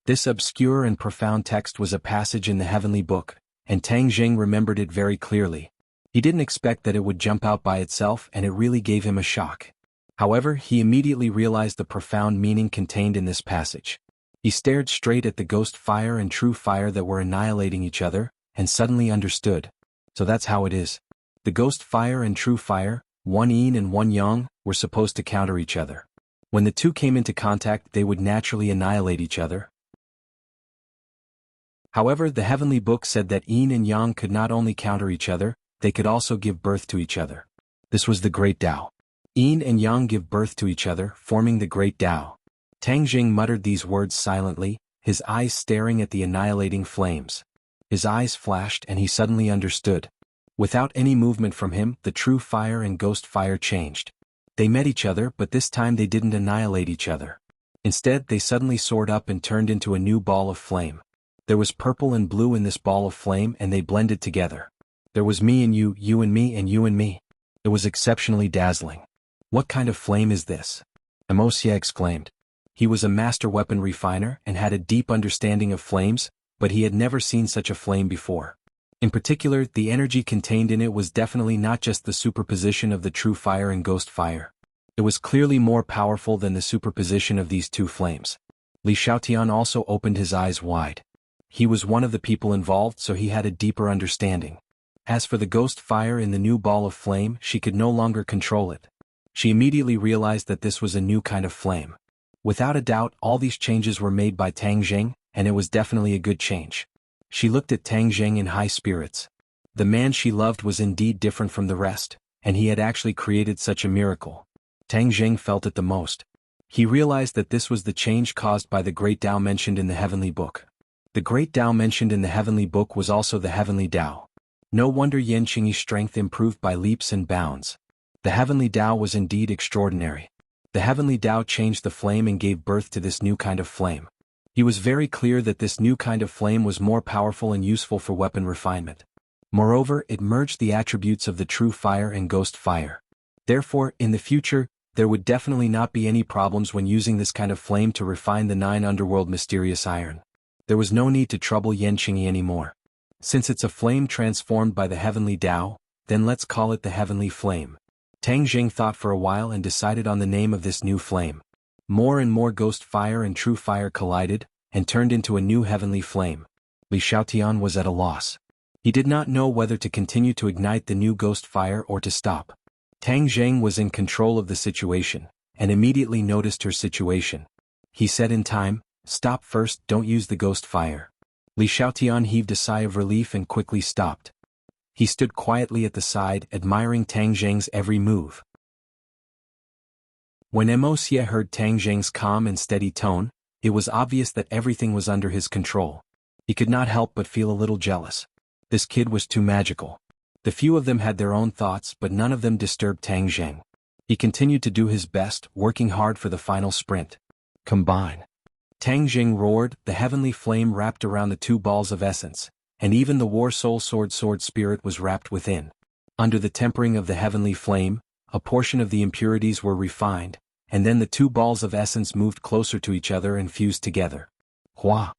This obscure and profound text was a passage in the heavenly book, and Tang Zheng remembered it very clearly. He didn't expect that it would jump out by itself, and it really gave him a shock. However, he immediately realized the profound meaning contained in this passage. He stared straight at the ghost fire and true fire that were annihilating each other, and suddenly understood. So that's how it is. The ghost fire and true fire, one yin and one yang, were supposed to counter each other. When the two came into contact, they would naturally annihilate each other. However, the heavenly book said that yin and yang could not only counter each other, they could also give birth to each other. This was the Great Tao. Yin and yang give birth to each other, forming the Great Tao. Tang Zheng muttered these words silently, his eyes staring at the annihilating flames. His eyes flashed and he suddenly understood. Without any movement from him, the true fire and ghost fire changed. They met each other, but this time they didn't annihilate each other. Instead, they suddenly soared up and turned into a new ball of flame. There was purple and blue in this ball of flame, and they blended together. There was me and you and me and you and me. It was exceptionally dazzling. "What kind of flame is this?" Wuxia exclaimed. He was a master weapon refiner and had a deep understanding of flames, but he had never seen such a flame before. In particular, the energy contained in it was definitely not just the superposition of the true fire and ghost fire. It was clearly more powerful than the superposition of these two flames. Li Xiaotian also opened his eyes wide. He was one of the people involved, so he had a deeper understanding. As for the ghost fire in the new ball of flame, she could no longer control it. She immediately realized that this was a new kind of flame. Without a doubt, all these changes were made by Tang Zheng, and it was definitely a good change. She looked at Tang Zheng in high spirits. The man she loved was indeed different from the rest, and he had actually created such a miracle. Tang Zheng felt it the most. He realized that this was the change caused by the Great Tao mentioned in the heavenly book. The Great Tao mentioned in the heavenly book was also the heavenly Tao. No wonder Yan Qingyi's strength improved by leaps and bounds. The heavenly Tao was indeed extraordinary. The heavenly Tao changed the flame and gave birth to this new kind of flame. He was very clear that this new kind of flame was more powerful and useful for weapon refinement. Moreover, it merged the attributes of the true fire and ghost fire. Therefore, in the future, there would definitely not be any problems when using this kind of flame to refine the 9 underworld mysterious iron. There was no need to trouble Yanqingyi anymore. Since it's a flame transformed by the heavenly Tao, then let's call it the heavenly flame. Tang Jing thought for a while and decided on the name of this new flame. More and more ghost fire and true fire collided, and turned into a new heavenly flame. Li Xiaotian was at a loss. He did not know whether to continue to ignite the new ghost fire or to stop. Tang Zheng was in control of the situation, and immediately noticed her situation. He said in time, "Stop first, don't use the ghost fire." Li Xiaotian heaved a sigh of relief and quickly stopped. He stood quietly at the side, admiring Tang Zheng's every move. When Mo Xie heard Tang Zheng's calm and steady tone, it was obvious that everything was under his control. He could not help but feel a little jealous. This kid was too magical. The few of them had their own thoughts, but none of them disturbed Tang Zheng. He continued to do his best, working hard for the final sprint. Combine. Tang Zheng roared, the heavenly flame wrapped around the 2 balls of essence, and even the war soul sword spirit was wrapped within. Under the tempering of the heavenly flame, a portion of the impurities were refined, and then the 2 balls of essence moved closer to each other and fused together. Hua!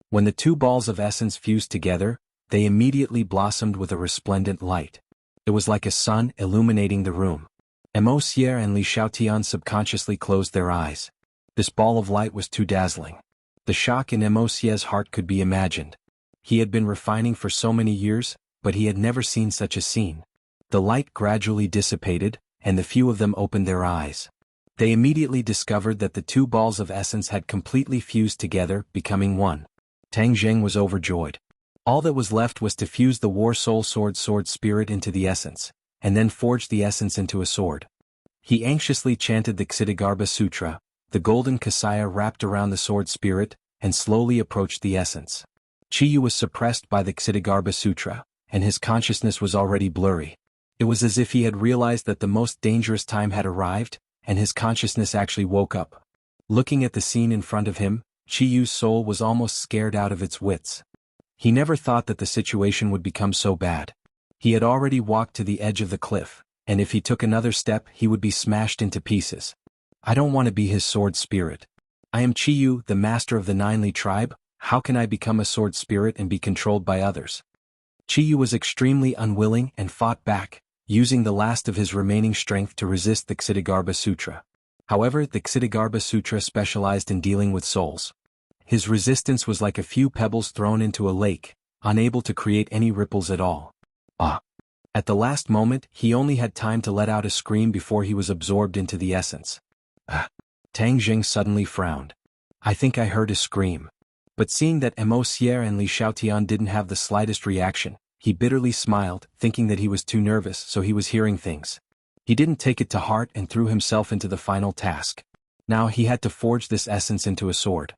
When the 2 balls of essence fused together, they immediately blossomed with a resplendent light. It was like a sun illuminating the room. Mo Xie and Li Xiaotian subconsciously closed their eyes. This ball of light was too dazzling. The shock in Mo Xie's heart could be imagined. He had been refining for so many years, but he had never seen such a scene. The light gradually dissipated, and the few of them opened their eyes. They immediately discovered that the 2 balls of essence had completely fused together, becoming one. Tang Zheng was overjoyed. All that was left was to fuse the war soul sword spirit into the essence, and then forge the essence into a sword. He anxiously chanted the Ksitigarbha Sutra, the golden kasaya wrapped around the sword spirit, and slowly approached the essence. Qiyu was suppressed by the Ksitigarbha Sutra, and his consciousness was already blurry. It was as if he had realized that the most dangerous time had arrived, and his consciousness actually woke up. Looking at the scene in front of him, Qiyu's soul was almost scared out of its wits. He never thought that the situation would become so bad. He had already walked to the edge of the cliff, and if he took another step he would be smashed into pieces. I don't want to be his sword spirit. I am Qiyu, the master of the 9 Li tribe. How can I become a sword spirit and be controlled by others? Qiyu was extremely unwilling and fought back, using the last of his remaining strength to resist the Ksitigarbha Sutra. However, the Ksitigarbha Sutra specialized in dealing with souls. His resistance was like a few pebbles thrown into a lake, unable to create any ripples at all. At the last moment, he only had time to let out a scream before he was absorbed into the essence. Tang Jing suddenly frowned. I think I heard a scream. But seeing that Mo Xie and Li Xiaotian didn't have the slightest reaction, he bitterly smiled, thinking that he was too nervous so he was hearing things. He didn't take it to heart and threw himself into the final task. Now he had to forge this essence into a sword.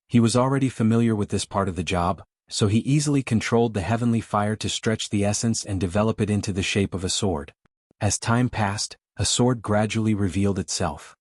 He was already familiar with this part of the job, so he easily controlled the heavenly fire to stretch the essence and develop it into the shape of a sword. As time passed, a sword gradually revealed itself.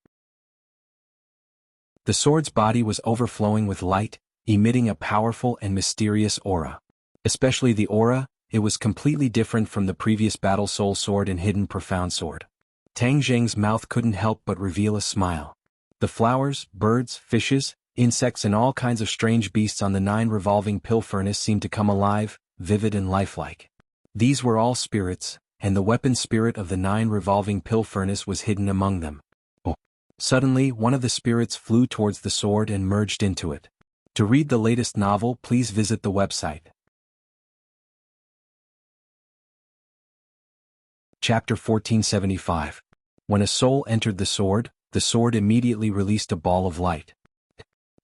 The sword's body was overflowing with light, emitting a powerful and mysterious aura. Especially the aura, it was completely different from the previous Battle Soul Sword and Hidden Profound Sword. Tang Zheng's mouth couldn't help but reveal a smile. The flowers, birds, fishes, insects and all kinds of strange beasts on the 9 revolving pill furnace seemed to come alive, vivid and lifelike. These were all spirits, and the weapon spirit of the 9 revolving pill furnace was hidden among them. Suddenly, one of the spirits flew towards the sword and merged into it. To read the latest novel, please visit the website. Chapter 1475. When a soul entered the sword immediately released a ball of light.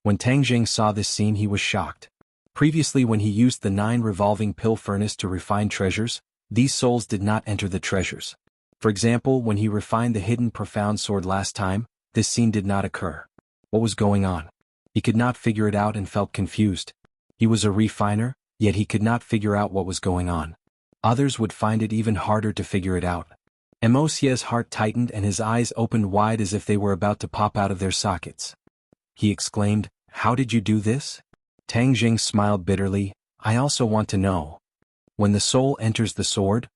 When Tang Jing saw this scene he was shocked. Previously when he used the 9 revolving pill furnace to refine treasures, these souls did not enter the treasures. For example, when he refined the Hidden Profound Sword last time, this scene did not occur. What was going on? He could not figure it out and felt confused. He was a refiner, yet he could not figure out what was going on. Others would find it even harder to figure it out. Mo Xie's heart tightened and his eyes opened wide as if they were about to pop out of their sockets. He exclaimed, how did you do this? Tang Jing smiled bitterly. I also want to know. When the soul enters the sword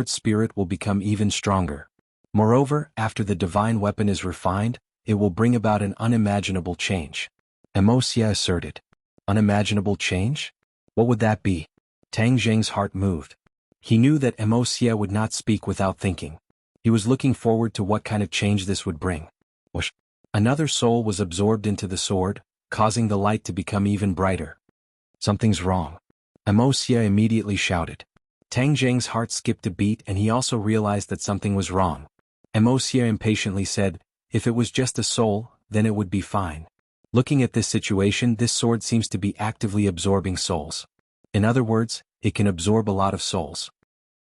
spirit will become even stronger. Moreover, after the divine weapon is refined, it will bring about an unimaginable change. Emosia asserted. Unimaginable change? What would that be? Tang Jing's heart moved. He knew that Emosia would not speak without thinking. He was looking forward to what kind of change this would bring. Whoosh! Another soul was absorbed into the sword, causing the light to become even brighter. Something's wrong. Emosia immediately shouted. Tang Jing's heart skipped a beat and he also realized that something was wrong. Emosia impatiently said, if it was just a soul, then it would be fine. Looking at this situation, this sword seems to be actively absorbing souls. In other words, it can absorb a lot of souls.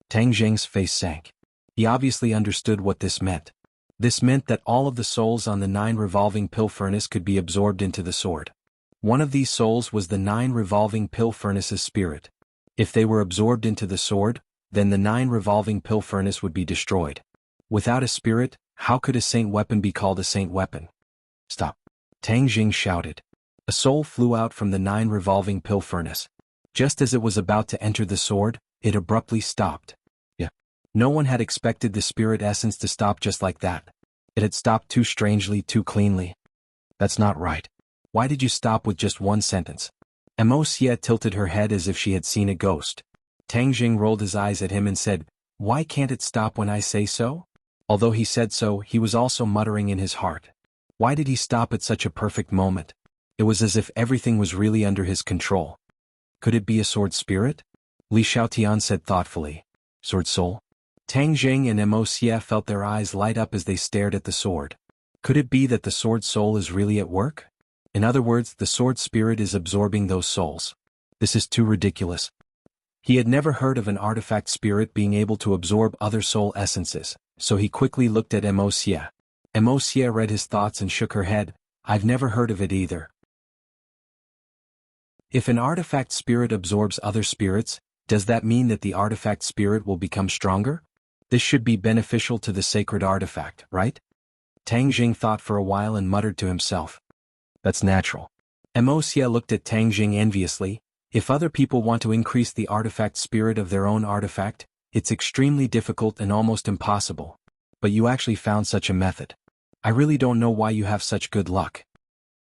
Tang Jing's face sank. He obviously understood what this meant. This meant that all of the souls on the 9 revolving pill furnace could be absorbed into the sword. One of these souls was the 9 revolving pill furnace's spirit. If they were absorbed into the sword, then the 9 revolving pill furnace would be destroyed. Without a spirit, how could a saint weapon be called a saint weapon? Stop! Tang Jing shouted. A soul flew out from the 9 revolving pill furnace. Just as it was about to enter the sword, it abruptly stopped. No one had expected the spirit essence to stop just like that. It had stopped too strangely, too cleanly. That's not right. Why did you stop with just one sentence? Emosia tilted her head as if she had seen a ghost. Tang Jing rolled his eyes at him and said, why can't it stop when I say so? Although he said so, he was also muttering in his heart. Why did he stop at such a perfect moment? It was as if everything was really under his control. Could it be a sword spirit? Li Xiaotian said thoughtfully. Sword soul? Tang Jing and Emosia felt their eyes light up as they stared at the sword. Could it be that the sword soul is really at work? In other words, the sword spirit is absorbing those souls. This is too ridiculous. He had never heard of an artifact spirit being able to absorb other soul essences, so he quickly looked at Emosia. Emosia read his thoughts and shook her head. I've never heard of it either. If an artifact spirit absorbs other spirits, does that mean that the artifact spirit will become stronger? This should be beneficial to the sacred artifact, right? Tang Jing thought for a while and muttered to himself. That's natural. Emosia looked at Tang Jing enviously. If other people want to increase the artifact spirit of their own artifact, it's extremely difficult and almost impossible. But you actually found such a method. I really don't know why you have such good luck.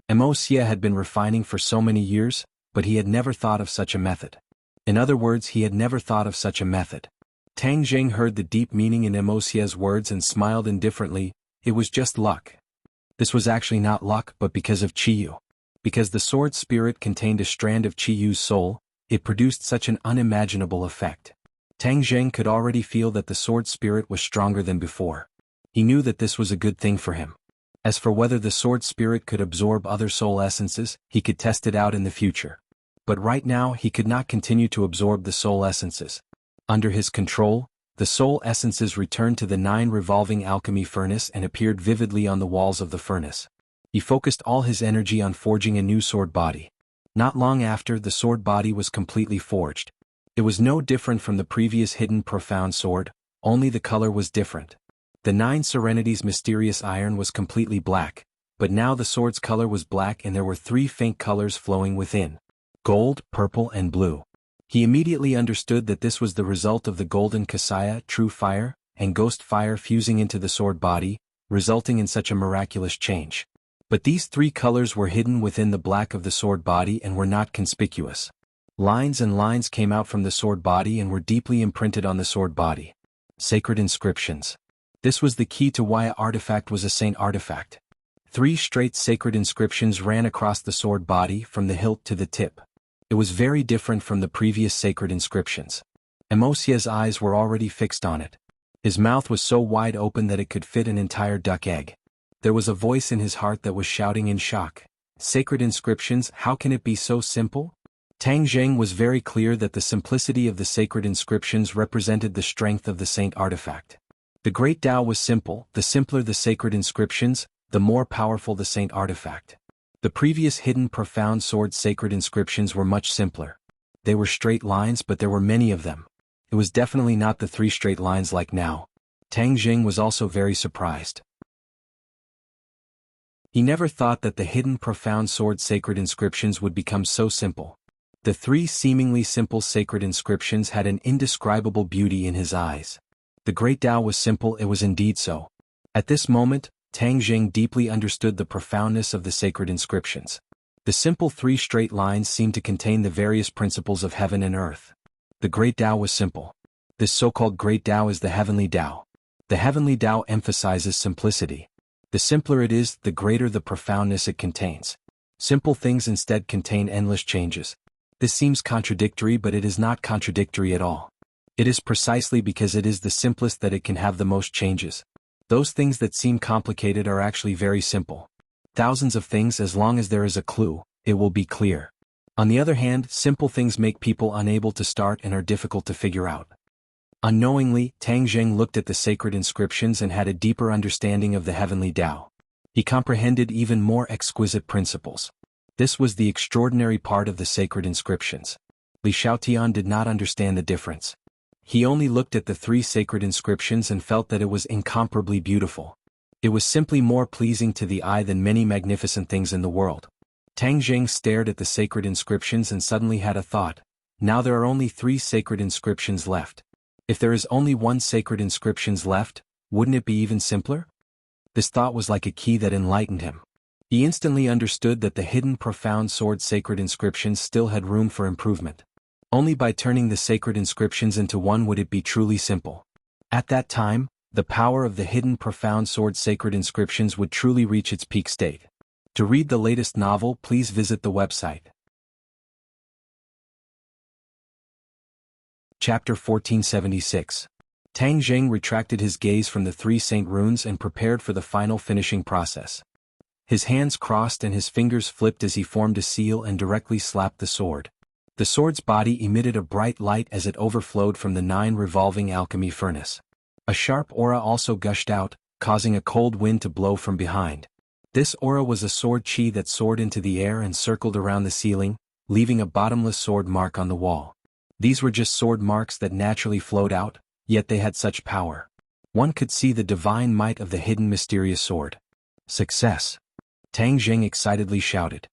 Emosia had been refining for so many years, but he had never thought of such a method. In other words, he had never thought of such a method. Tang Jing heard the deep meaning in Emosia's words and smiled indifferently. It was just luck. This was actually not luck but because of Qiyu. Because the sword spirit contained a strand of Qiyu's soul, it produced such an unimaginable effect. Tang Jing could already feel that the sword spirit was stronger than before. He knew that this was a good thing for him. As for whether the sword spirit could absorb other soul essences, he could test it out in the future. But right now he could not continue to absorb the soul essences. Under his control, the soul essences returned to the 9 revolving alchemy furnace and appeared vividly on the walls of the furnace. He focused all his energy on forging a new sword body. Not long after, the sword body was completely forged. It was no different from the previous hidden profound sword, only the color was different. The 9 Serenity's mysterious iron was completely black, but now the sword's color was black and there were 3 faint colors flowing within. Gold, purple and blue. He immediately understood that this was the result of the golden Kasaya, true fire, and ghost fire fusing into the sword body, resulting in such a miraculous change. But these 3 colors were hidden within the black of the sword body and were not conspicuous. Lines and lines came out from the sword body and were deeply imprinted on the sword body. Sacred inscriptions. This was the key to why an artifact was a saint artifact. 3 straight sacred inscriptions ran across the sword body from the hilt to the tip. It was very different from the previous sacred inscriptions. Emosia's eyes were already fixed on it. His mouth was so wide open that it could fit an entire duck egg. There was a voice in his heart that was shouting in shock. Sacred inscriptions, how can it be so simple? Tang Jing was very clear that the simplicity of the sacred inscriptions represented the strength of the saint artifact. The great Tao was simple. The simpler the sacred inscriptions, the more powerful the saint artifact. The previous hidden profound sword sacred inscriptions were much simpler. They were straight lines but there were many of them. It was definitely not the 3 straight lines like now. Tang Jing was also very surprised. He never thought that the hidden profound sword sacred inscriptions would become so simple. The three seemingly simple sacred inscriptions had an indescribable beauty in his eyes. The great Tao was simple, it was indeed so. At this moment, Tang Jing deeply understood the profoundness of the sacred inscriptions. The simple three straight lines seemed to contain the various principles of heaven and earth. The great Tao was simple. This so-called great Tao is the heavenly Tao. The heavenly Tao emphasizes simplicity. The simpler it is, the greater the profoundness it contains. Simple things instead contain endless changes. This seems contradictory, but it is not contradictory at all. It is precisely because it is the simplest that it can have the most changes. Those things that seem complicated are actually very simple. Thousands of things, as long as there is a clue, it will be clear. On the other hand, simple things make people unable to start and are difficult to figure out. Unknowingly, Tang Jing looked at the sacred inscriptions and had a deeper understanding of the heavenly Tao. He comprehended even more exquisite principles. This was the extraordinary part of the sacred inscriptions. Li Xiaotian did not understand the difference. He only looked at the three sacred inscriptions and felt that it was incomparably beautiful. It was simply more pleasing to the eye than many magnificent things in the world. Tang Jing stared at the sacred inscriptions and suddenly had a thought. Now there are only three sacred inscriptions left. If there is only one sacred inscriptions left, wouldn't it be even simpler? This thought was like a key that enlightened him. He instantly understood that the hidden profound sword sacred inscriptions still had room for improvement. Only by turning the sacred inscriptions into one would it be truly simple. At that time, the power of the hidden profound sword sacred inscriptions would truly reach its peak state. To read the latest novel, please visit the website. Chapter 1476. Tang Jing retracted his gaze from the three saint runes and prepared for the final finishing process. His hands crossed and his fingers flipped as he formed a seal and directly slapped the sword. The sword's body emitted a bright light as it overflowed from the 9 revolving alchemy furnace. A sharp aura also gushed out, causing a cold wind to blow from behind. This aura was a sword chi that soared into the air and circled around the ceiling, leaving a bottomless sword mark on the wall. These were just sword marks that naturally flowed out, yet they had such power. One could see the divine might of the hidden mysterious sword. Success! Tang Jing excitedly shouted.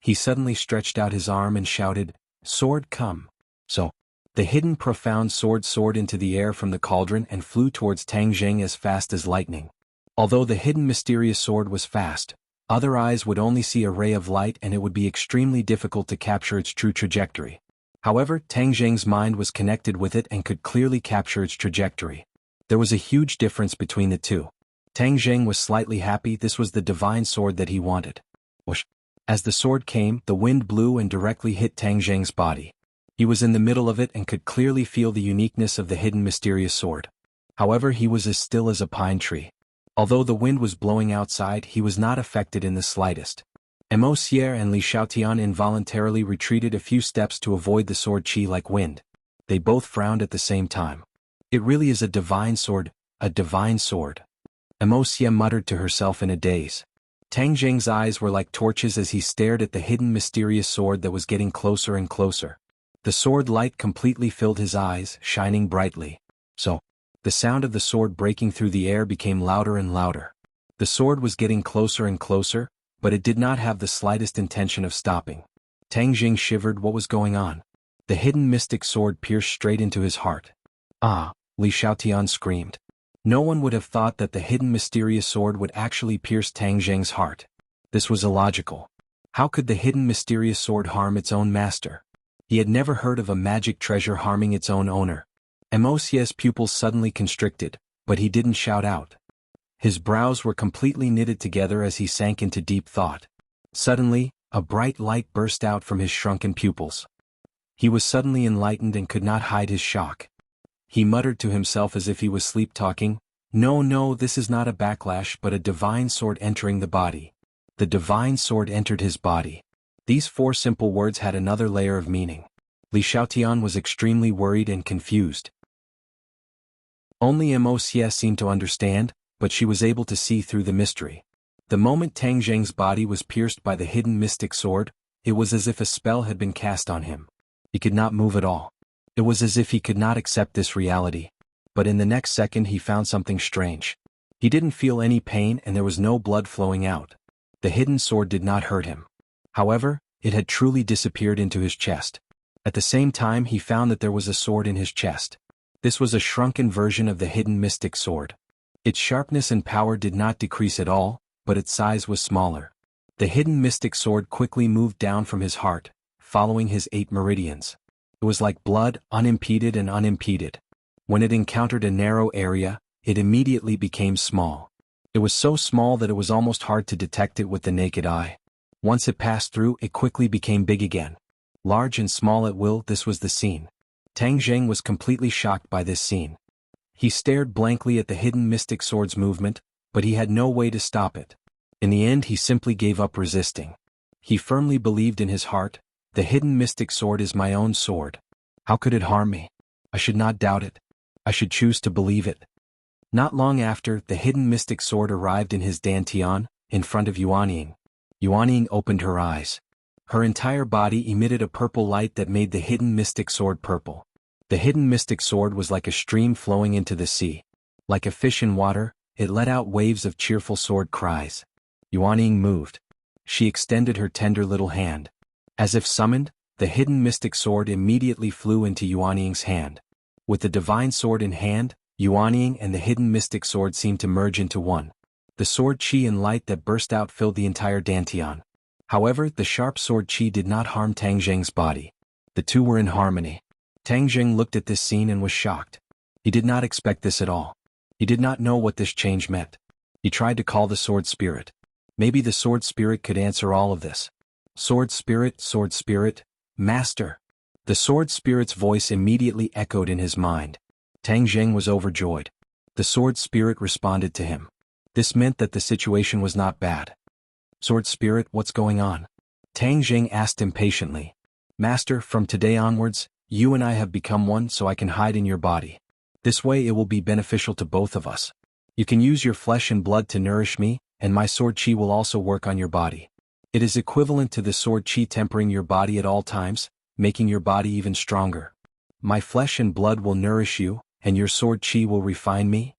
He suddenly stretched out his arm and shouted, "Sword, come!" So, the hidden profound sword soared into the air from the cauldron and flew towards Tang Jing as fast as lightning. Although the hidden mysterious sword was fast, other eyes would only see a ray of light and it would be extremely difficult to capture its true trajectory. However, Tang Jing's mind was connected with it and could clearly capture its trajectory. There was a huge difference between the two. Tang Jing was slightly happy. This was the divine sword that he wanted. Whoosh! As the sword came, the wind blew and directly hit Tang Jing's body. He was in the middle of it and could clearly feel the uniqueness of the hidden mysterious sword. However, he was as still as a pine tree. Although the wind was blowing outside, he was not affected in the slightest. Emosier and Li Xiaotian involuntarily retreated a few steps to avoid the sword chi like wind. They both frowned at the same time. It really is a divine sword, a divine sword. Emosier muttered to herself in a daze. Tang Jing's eyes were like torches as he stared at the hidden mysterious sword that was getting closer and closer. The sword light completely filled his eyes, shining brightly. So, the sound of the sword breaking through the air became louder and louder. The sword was getting closer and closer, but it did not have the slightest intention of stopping. Tang Jing shivered. What was going on? The hidden mystic sword pierced straight into his heart. Ah! Li Xiaotian screamed. No one would have thought that the hidden mysterious sword would actually pierce Tang Jing's heart. This was illogical. How could the hidden mysterious sword harm its own master? He had never heard of a magic treasure harming its own owner. Emosier's pupils suddenly constricted, but he didn't shout out. His brows were completely knitted together as he sank into deep thought. Suddenly, a bright light burst out from his shrunken pupils. He was suddenly enlightened and could not hide his shock. He muttered to himself as if he was sleep-talking, No, this is not a backlash but a divine sword entering the body. The divine sword entered his body. These 4 simple words had another layer of meaning. Li Xiaotian was extremely worried and confused. Only Emosier seemed to understand, but she was able to see through the mystery. The moment Tang Jing's body was pierced by the hidden mystic sword, it was as if a spell had been cast on him. He could not move at all. It was as if he could not accept this reality. But in the next second he found something strange. He didn't feel any pain and there was no blood flowing out. The hidden sword did not hurt him. However, it had truly disappeared into his chest. At the same time, he found that there was a sword in his chest. This was a shrunken version of the hidden mystic sword. Its sharpness and power did not decrease at all, but its size was smaller. The hidden mystic sword quickly moved down from his heart, following his 8 meridians. It was like blood, unimpeded and unimpeded. When it encountered a narrow area, it immediately became small. It was so small that it was almost hard to detect it with the naked eye. Once it passed through, it quickly became big again. Large and small at will, this was the scene. Tang Zheng was completely shocked by this scene. He stared blankly at the hidden mystic sword's movement, but he had no way to stop it. In the end, he simply gave up resisting. He firmly believed in his heart, the hidden mystic sword is my own sword. How could it harm me? I should not doubt it. I should choose to believe it. Not long after, the hidden mystic sword arrived in his dantian, in front of Yuanying. Yuanying opened her eyes. Her entire body emitted a purple light that made the hidden mystic sword purple. The hidden mystic sword was like a stream flowing into the sea. Like a fish in water, it let out waves of cheerful sword cries. Yuanying moved. She extended her tender little hand. As if summoned, the hidden mystic sword immediately flew into Yuanying's hand. With the divine sword in hand, Yuanying and the hidden mystic sword seemed to merge into one. The sword qi and light that burst out filled the entire dantian. However, the sharp sword qi did not harm Tang Zheng's body. The two were in harmony. Tang Zheng looked at this scene and was shocked. He did not expect this at all. He did not know what this change meant. He tried to call the sword spirit. Maybe the sword spirit could answer all of this. Sword spirit, master. The sword spirit's voice immediately echoed in his mind. Tang Zheng was overjoyed. The sword spirit responded to him. This meant that the situation was not bad. Sword spirit, what's going on? Tang Zheng asked impatiently. Master, from today onwards, you and I have become one, so I can hide in your body. This way it will be beneficial to both of us. You can use your flesh and blood to nourish me, and my sword qi will also work on your body. It is equivalent to the sword qi tempering your body at all times, making your body even stronger. My flesh and blood will nourish you, and your sword qi will refine me?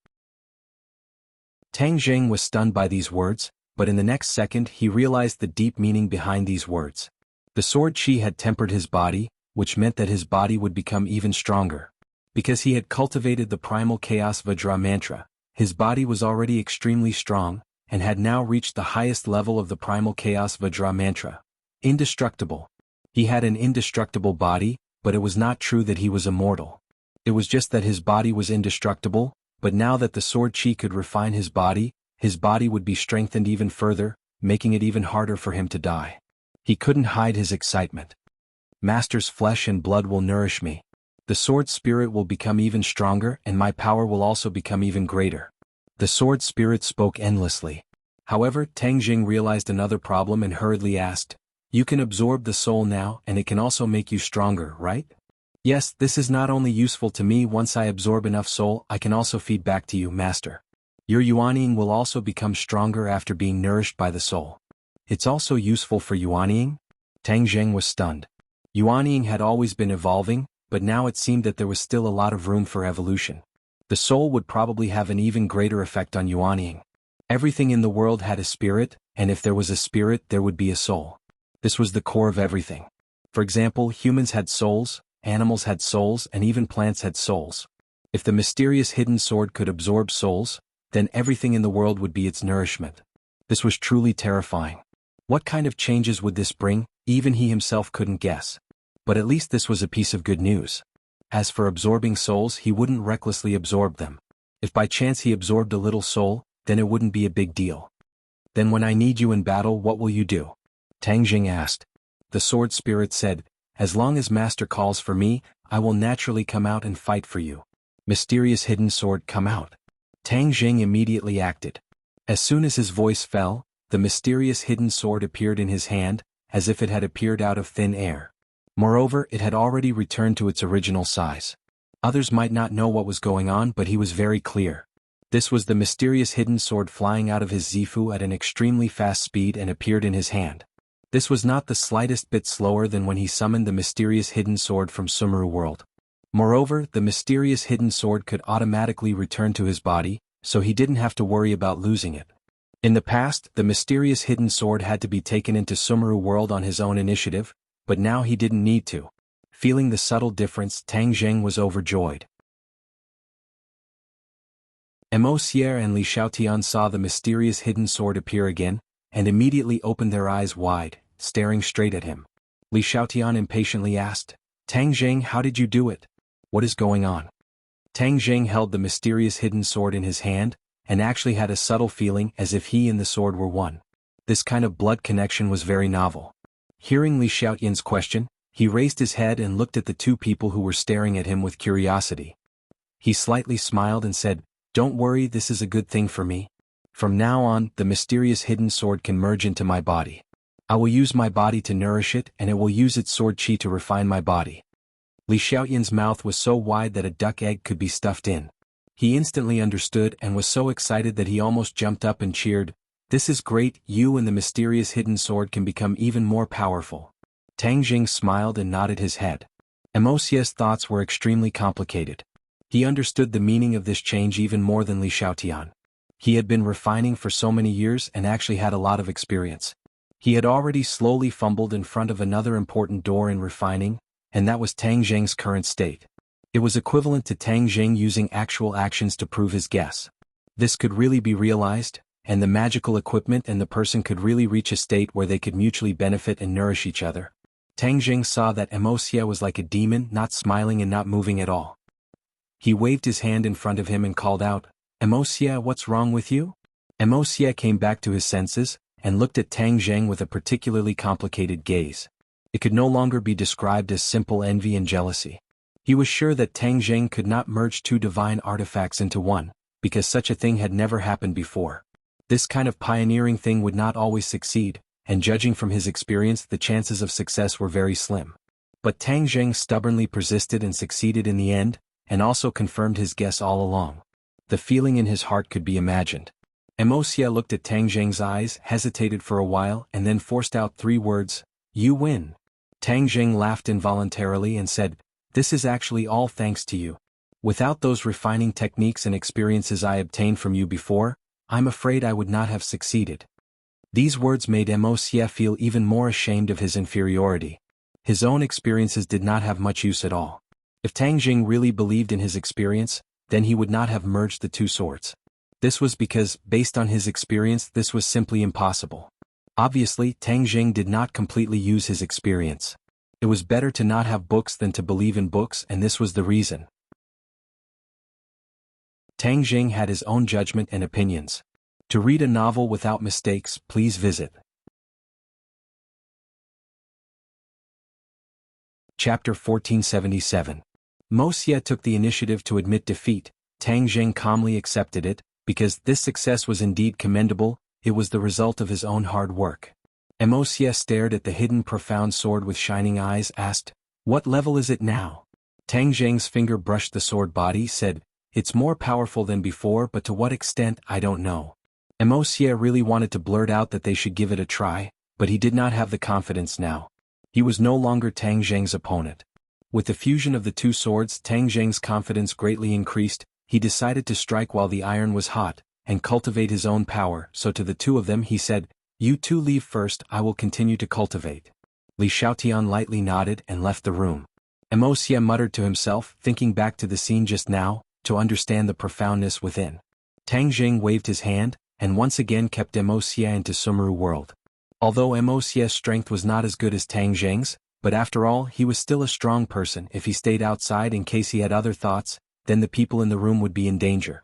Tang Zheng was stunned by these words, but in the next second he realized the deep meaning behind these words. The sword qi had tempered his body, which meant that his body would become even stronger. Because he had cultivated the primal chaos Vajra mantra, his body was already extremely strong, and had now reached the highest level of the primal chaos Vajra mantra. Indestructible. He had an indestructible body, but it was not true that he was immortal. It was just that his body was indestructible, but now that the sword qi could refine his body would be strengthened even further, making it even harder for him to die. He couldn't hide his excitement. Master's flesh and blood will nourish me. The sword spirit will become even stronger, and my power will also become even greater. The sword spirit spoke endlessly. However, Tang Zheng realized another problem and hurriedly asked, "You can absorb the soul now, and it can also make you stronger, right?" "Yes, this is not only useful to me. Once I absorb enough soul, I can also feed back to you, Master. Your Yuanying will also become stronger after being nourished by the soul." "It's also useful for Yuanying?" Tang Zheng was stunned. Yuanying had always been evolving, but now it seemed that there was still a lot of room for evolution. The soul would probably have an even greater effect on Yuanying. Everything in the world had a spirit, and if there was a spirit, there would be a soul. This was the core of everything. For example, humans had souls, animals had souls, and even plants had souls. If the mysterious hidden sword could absorb souls, then everything in the world would be its nourishment. This was truly terrifying. What kind of changes would this bring? Even he himself couldn't guess. But at least this was a piece of good news. As for absorbing souls, he wouldn't recklessly absorb them. If by chance he absorbed a little soul, then it wouldn't be a big deal. "Then when I need you in battle, what will you do?" Tang Zheng asked. The sword spirit said, "As long as Master calls for me, I will naturally come out and fight for you." Mysterious hidden sword, come out. Tang Zheng immediately acted. As soon as his voice fell, the mysterious hidden sword appeared in his hand, as if it had appeared out of thin air. Moreover, it had already returned to its original size. Others might not know what was going on, but he was very clear. This was the mysterious hidden sword flying out of his Zifu at an extremely fast speed and appeared in his hand. This was not the slightest bit slower than when he summoned the mysterious hidden sword from Sumeru world. Moreover, the mysterious hidden sword could automatically return to his body, so he didn't have to worry about losing it. In the past, the mysterious hidden sword had to be taken into Sumeru world on his own initiative, but now he didn't need to. Feeling the subtle difference, Tang Zheng was overjoyed. Mo Xier and Li Xiaotian saw the mysterious hidden sword appear again, and immediately opened their eyes wide, staring straight at him. Li Xiaotian impatiently asked, Tang Zheng, how did you do it? What is going on? Tang Zheng held the mysterious hidden sword in his hand, and actually had a subtle feeling as if he and the sword were one. This kind of blood connection was very novel. Hearing Li Xiaotian's question, he raised his head and looked at the two people who were staring at him with curiosity. He slightly smiled and said, Don't worry, this is a good thing for me. From now on, the mysterious hidden sword can merge into my body. I will use my body to nourish it, and it will use its sword chi to refine my body. Li Xiaotian's mouth was so wide that a duck egg could be stuffed in. He instantly understood and was so excited that he almost jumped up and cheered, This is great, you and the mysterious hidden sword can become even more powerful. Tang Zheng smiled and nodded his head. Mo Xie's thoughts were extremely complicated. He understood the meaning of this change even more than Li Xiaotian. He had been refining for so many years and actually had a lot of experience. He had already slowly fumbled in front of another important door in refining, and that was Tang Zheng's current state. It was equivalent to Tang Zheng using actual actions to prove his guess. This could really be realized, and the magical equipment and the person could really reach a state where they could mutually benefit and nourish each other. Tang Zheng saw that Mo Xie was like a demon, not smiling and not moving at all. He waved his hand in front of him and called out, Mo Xie, what's wrong with you? Mo Xie came back to his senses, and looked at Tang Zheng with a particularly complicated gaze. It could no longer be described as simple envy and jealousy. He was sure that Tang Zheng could not merge two divine artifacts into one, because such a thing had never happened before. This kind of pioneering thing would not always succeed, and judging from his experience the chances of success were very slim. But Tang Zheng stubbornly persisted and succeeded in the end, and also confirmed his guess all along. The feeling in his heart could be imagined. Mo Xie looked at Tang Zheng's eyes, hesitated for a while and then forced out 3 words, You win. Tang Zheng laughed involuntarily and said, This is actually all thanks to you. Without those refining techniques and experiences I obtained from you before, I'm afraid I would not have succeeded. These words made Mo Xie feel even more ashamed of his inferiority. His own experiences did not have much use at all. If Tang Zheng really believed in his experience, then he would not have merged the two swords. This was because, based on his experience, this was simply impossible. Obviously, Tang Zheng did not completely use his experience. It was better to not have books than to believe in books, and this was the reason. Tang Zheng had his own judgment and opinions. To read a novel without mistakes, please visit Chapter 1477. Mo Xie took the initiative to admit defeat. Tang Zheng calmly accepted it, because this success was indeed commendable. It was the result of his own hard work. Mo Xie stared at the hidden profound sword with shining eyes, asked, What level is it now? Tang Zheng's finger brushed the sword body, said, It's more powerful than before, but to what extent, I don't know. Mo Xie really wanted to blurt out that they should give it a try, but he did not have the confidence now. He was no longer Tang Zheng's opponent. With the fusion of the two swords, Tang Zheng's confidence greatly increased. He decided to strike while the iron was hot, and cultivate his own power, so to the two of them he said, You two leave first, I will continue to cultivate. Li Xiaotian lightly nodded and left the room. Mo Xie muttered to himself, thinking back to the scene just now, to understand the profoundness within. Tang Zheng waved his hand, and once again kept Mo Xie into Sumeru world. Although Mo Xie's strength was not as good as Tang Zheng's, but after all he was still a strong person. If he stayed outside in case he had other thoughts, then the people in the room would be in danger.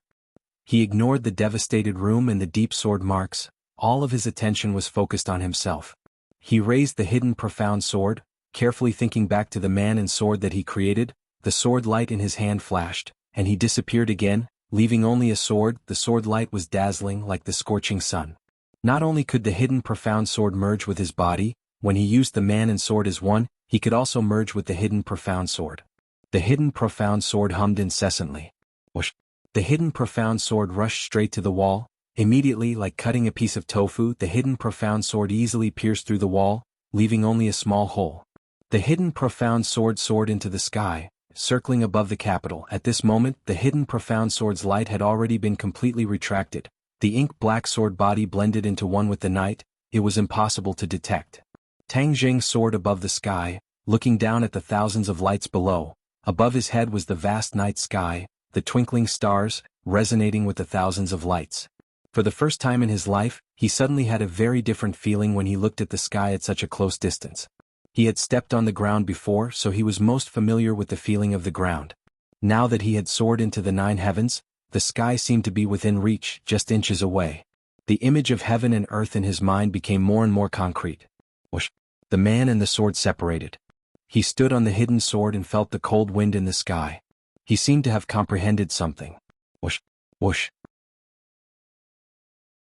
He ignored the devastated room and the deep sword marks. All of his attention was focused on himself. He raised the hidden profound sword, carefully thinking back to the man and sword that he created. The sword light in his hand flashed, and he disappeared again, leaving only a sword. The sword light was dazzling like the scorching sun. Not only could the hidden profound sword merge with his body, when he used the man and sword as one, he could also merge with the hidden profound sword. The hidden profound sword hummed incessantly. Whoosh! The hidden profound sword rushed straight to the wall. Immediately, like cutting a piece of tofu, the hidden profound sword easily pierced through the wall, leaving only a small hole. The hidden profound sword soared into the sky, circling above the capital. At this moment, the hidden profound sword's light had already been completely retracted, The ink-black sword body blended into one with the night. It was impossible to detect. Tang Jing soared above the sky, looking down at the thousands of lights below. Above his head was the vast night sky, the twinkling stars, resonating with the thousands of lights. For the first time in his life, he suddenly had a very different feeling when he looked at the sky at such a close distance. He had stepped on the ground before, so he was most familiar with the feeling of the ground. Now that he had soared into the 9 heavens, the sky seemed to be within reach, just inches away. The image of heaven and earth in his mind became more and more concrete. Whoosh! The man and the sword separated. He stood on the hidden sword and felt the cold wind in the sky. He seemed to have comprehended something. Whoosh! Whoosh!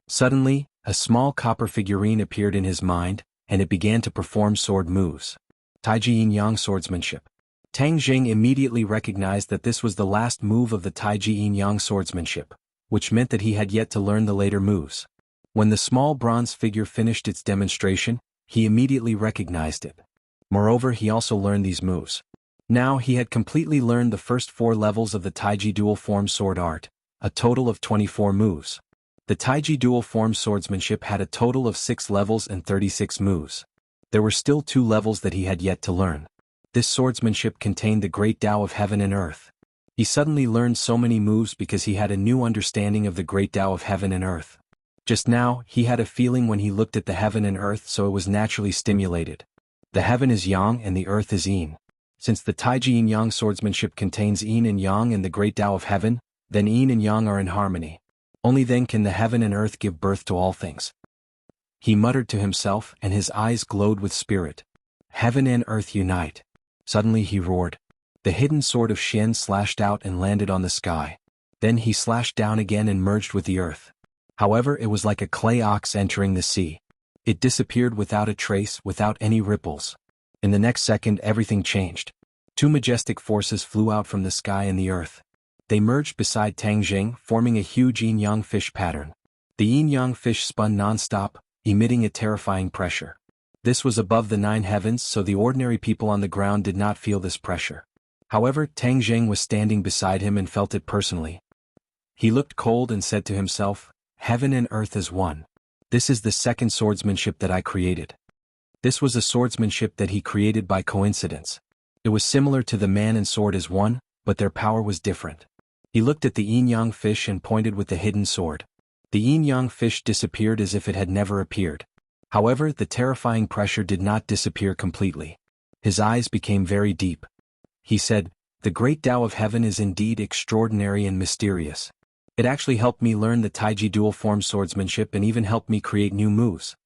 Suddenly, a small copper figurine appeared in his mind, and it began to perform sword moves. Taiji Yin-Yang swordsmanship. Tang Jing immediately recognized that this was the last move of the Taiji Yin-Yang swordsmanship, which meant that he had yet to learn the later moves. When the small bronze figure finished its demonstration, he immediately recognized it. Moreover, he also learned these moves. Now he had completely learned the first 4 levels of the Taiji dual form sword art, a total of 24 moves. The Taiji dual form swordsmanship had a total of 6 levels and 36 moves. There were still 2 levels that he had yet to learn. This swordsmanship contained the great Tao of heaven and earth. He suddenly learned so many moves because he had a new understanding of the great Tao of heaven and earth. Just now, he had a feeling when he looked at the heaven and earth, so it was naturally stimulated. The heaven is yang and the earth is yin. Since the Taiji Yin-Yang swordsmanship contains yin and yang and the great Tao of heaven, then yin and yang are in harmony. Only then can the heaven and earth give birth to all things. He muttered to himself, and his eyes glowed with spirit. Heaven and earth unite. Suddenly he roared. The hidden sword of Xian slashed out and landed on the sky. Then he slashed down again and merged with the earth. However, it was like a clay ox entering the sea. It disappeared without a trace, without any ripples. In the next second, everything changed. 2 majestic forces flew out from the sky and the earth. They merged beside Tang Jing, forming a huge yin-yang fish pattern. The yin-yang fish spun non-stop, emitting a terrifying pressure. This was above the 9 heavens, so the ordinary people on the ground did not feel this pressure. However, Tang Jing was standing beside him and felt it personally. He looked cold and said to himself, "Heaven and earth is one. This is the second swordsmanship that I created." This was a swordsmanship that he created by coincidence. It was similar to the man and sword as one, but their power was different. He looked at the yin-yang fish and pointed with the hidden sword. The yin-yang fish disappeared as if it had never appeared. However, the terrifying pressure did not disappear completely. His eyes became very deep. He said, "The great Tao of heaven is indeed extraordinary and mysterious. It actually helped me learn the Taiji dual form swordsmanship and even helped me create new moves."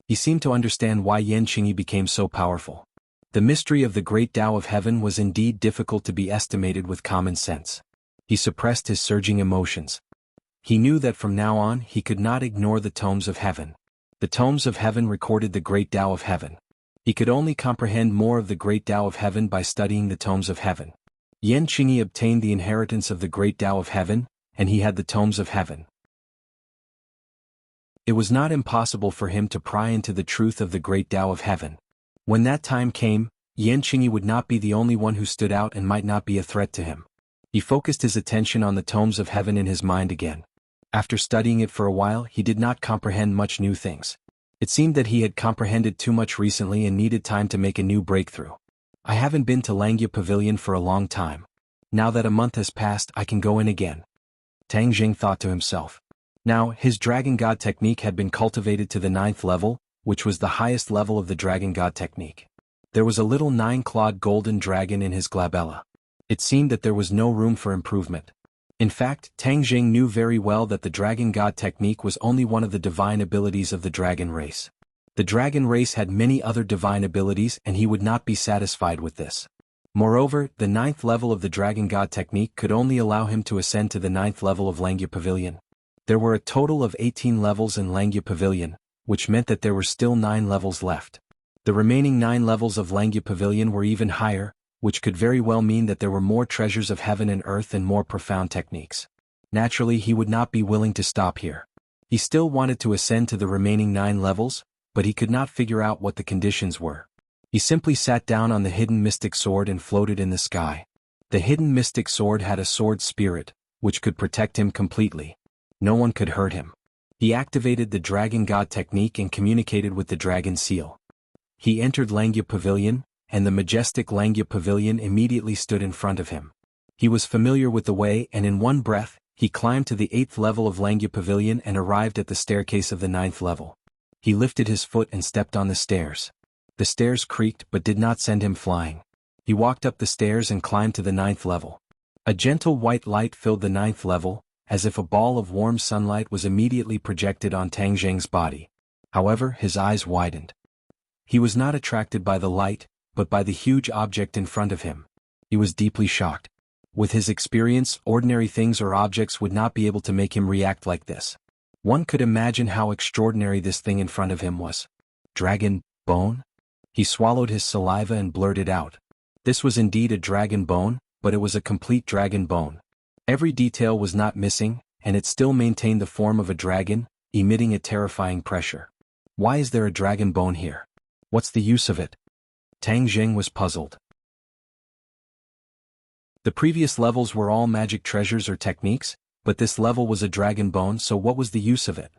He seemed to understand why Yan Qingyi became so powerful. The mystery of the great Tao of heaven was indeed difficult to be estimated with common sense. He suppressed his surging emotions. He knew that from now on he could not ignore the tomes of heaven. The tomes of heaven recorded the great Tao of heaven. He could only comprehend more of the great Tao of heaven by studying the tomes of heaven. Yan Qingyi obtained the inheritance of the great Tao of heaven, and he had the tomes of heaven. It was not impossible for him to pry into the truth of the great Tao of heaven. When that time came, Yan Qingyi would not be the only one who stood out and might not be a threat to him. He focused his attention on the tomes of heaven in his mind again. After studying it for a while, he did not comprehend much new things. It seemed that he had comprehended too much recently and needed time to make a new breakthrough. I haven't been to Langya Pavilion for a long time. Now that a month has passed, I can go in again. Tang Jing thought to himself. Now, his Dragon God technique had been cultivated to the 9th level, which was the highest level of the Dragon God technique. There was a little 9-clawed golden dragon in his glabella. It seemed that there was no room for improvement. In fact, Tang Jing knew very well that the Dragon God technique was only one of the divine abilities of the dragon race. The dragon race had many other divine abilities and he would not be satisfied with this. Moreover, the 9th level of the Dragon God technique could only allow him to ascend to the 9th level of Langya Pavilion. There were a total of 18 levels in Langya Pavilion, which meant that there were still 9 levels left. The remaining 9 levels of Langya Pavilion were even higher, which could very well mean that there were more treasures of heaven and earth and more profound techniques. Naturally, he would not be willing to stop here. He still wanted to ascend to the remaining 9 levels, but he could not figure out what the conditions were. He simply sat down on the hidden mystic sword and floated in the sky. The hidden mystic sword had a sword spirit, which could protect him completely. No one could hurt him. He activated the Dragon God technique and communicated with the Dragon Seal. He entered Langya Pavilion, and the majestic Langya Pavilion immediately stood in front of him. He was familiar with the way, and in one breath, he climbed to the 8th level of Langya Pavilion and arrived at the staircase of the 9th level. He lifted his foot and stepped on the stairs. The stairs creaked but did not send him flying. He walked up the stairs and climbed to the 9th level. A gentle white light filled the 9th level, as if a ball of warm sunlight was immediately projected on Tang Zheng's body. However, his eyes widened. He was not attracted by the light, but by the huge object in front of him. He was deeply shocked. With his experience, ordinary things or objects would not be able to make him react like this. One could imagine how extraordinary this thing in front of him was. Dragon bone? He swallowed his saliva and blurted out. This was indeed a dragon bone, but it was a complete dragon bone. Every detail was not missing, and it still maintained the form of a dragon, emitting a terrifying pressure. Why is there a dragon bone here? What's the use of it? Tang Zheng was puzzled. The previous levels were all magic treasures or techniques, but this level was a dragon bone, so what was the use of it?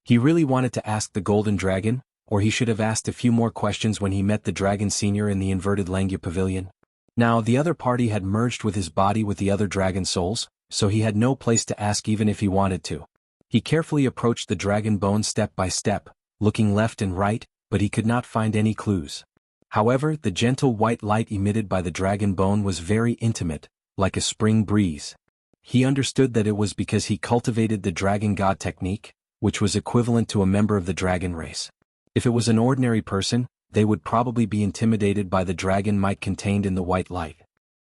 He really wanted to ask the Golden Dragon, or he should have asked a few more questions when he met the Dragon Senior in the inverted Langya Pavilion. Now the other party had merged with his body with the other dragon souls, so he had no place to ask even if he wanted to. He carefully approached the dragon bone step by step, looking left and right, but he could not find any clues. However, the gentle white light emitted by the dragon bone was very intimate, like a spring breeze. He understood that it was because he cultivated the Dragon God technique, which was equivalent to a member of the dragon race. If it was an ordinary person, they would probably be intimidated by the dragon might contained in the white light.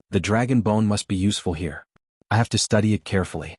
The dragon bone must be useful here. I have to study it carefully.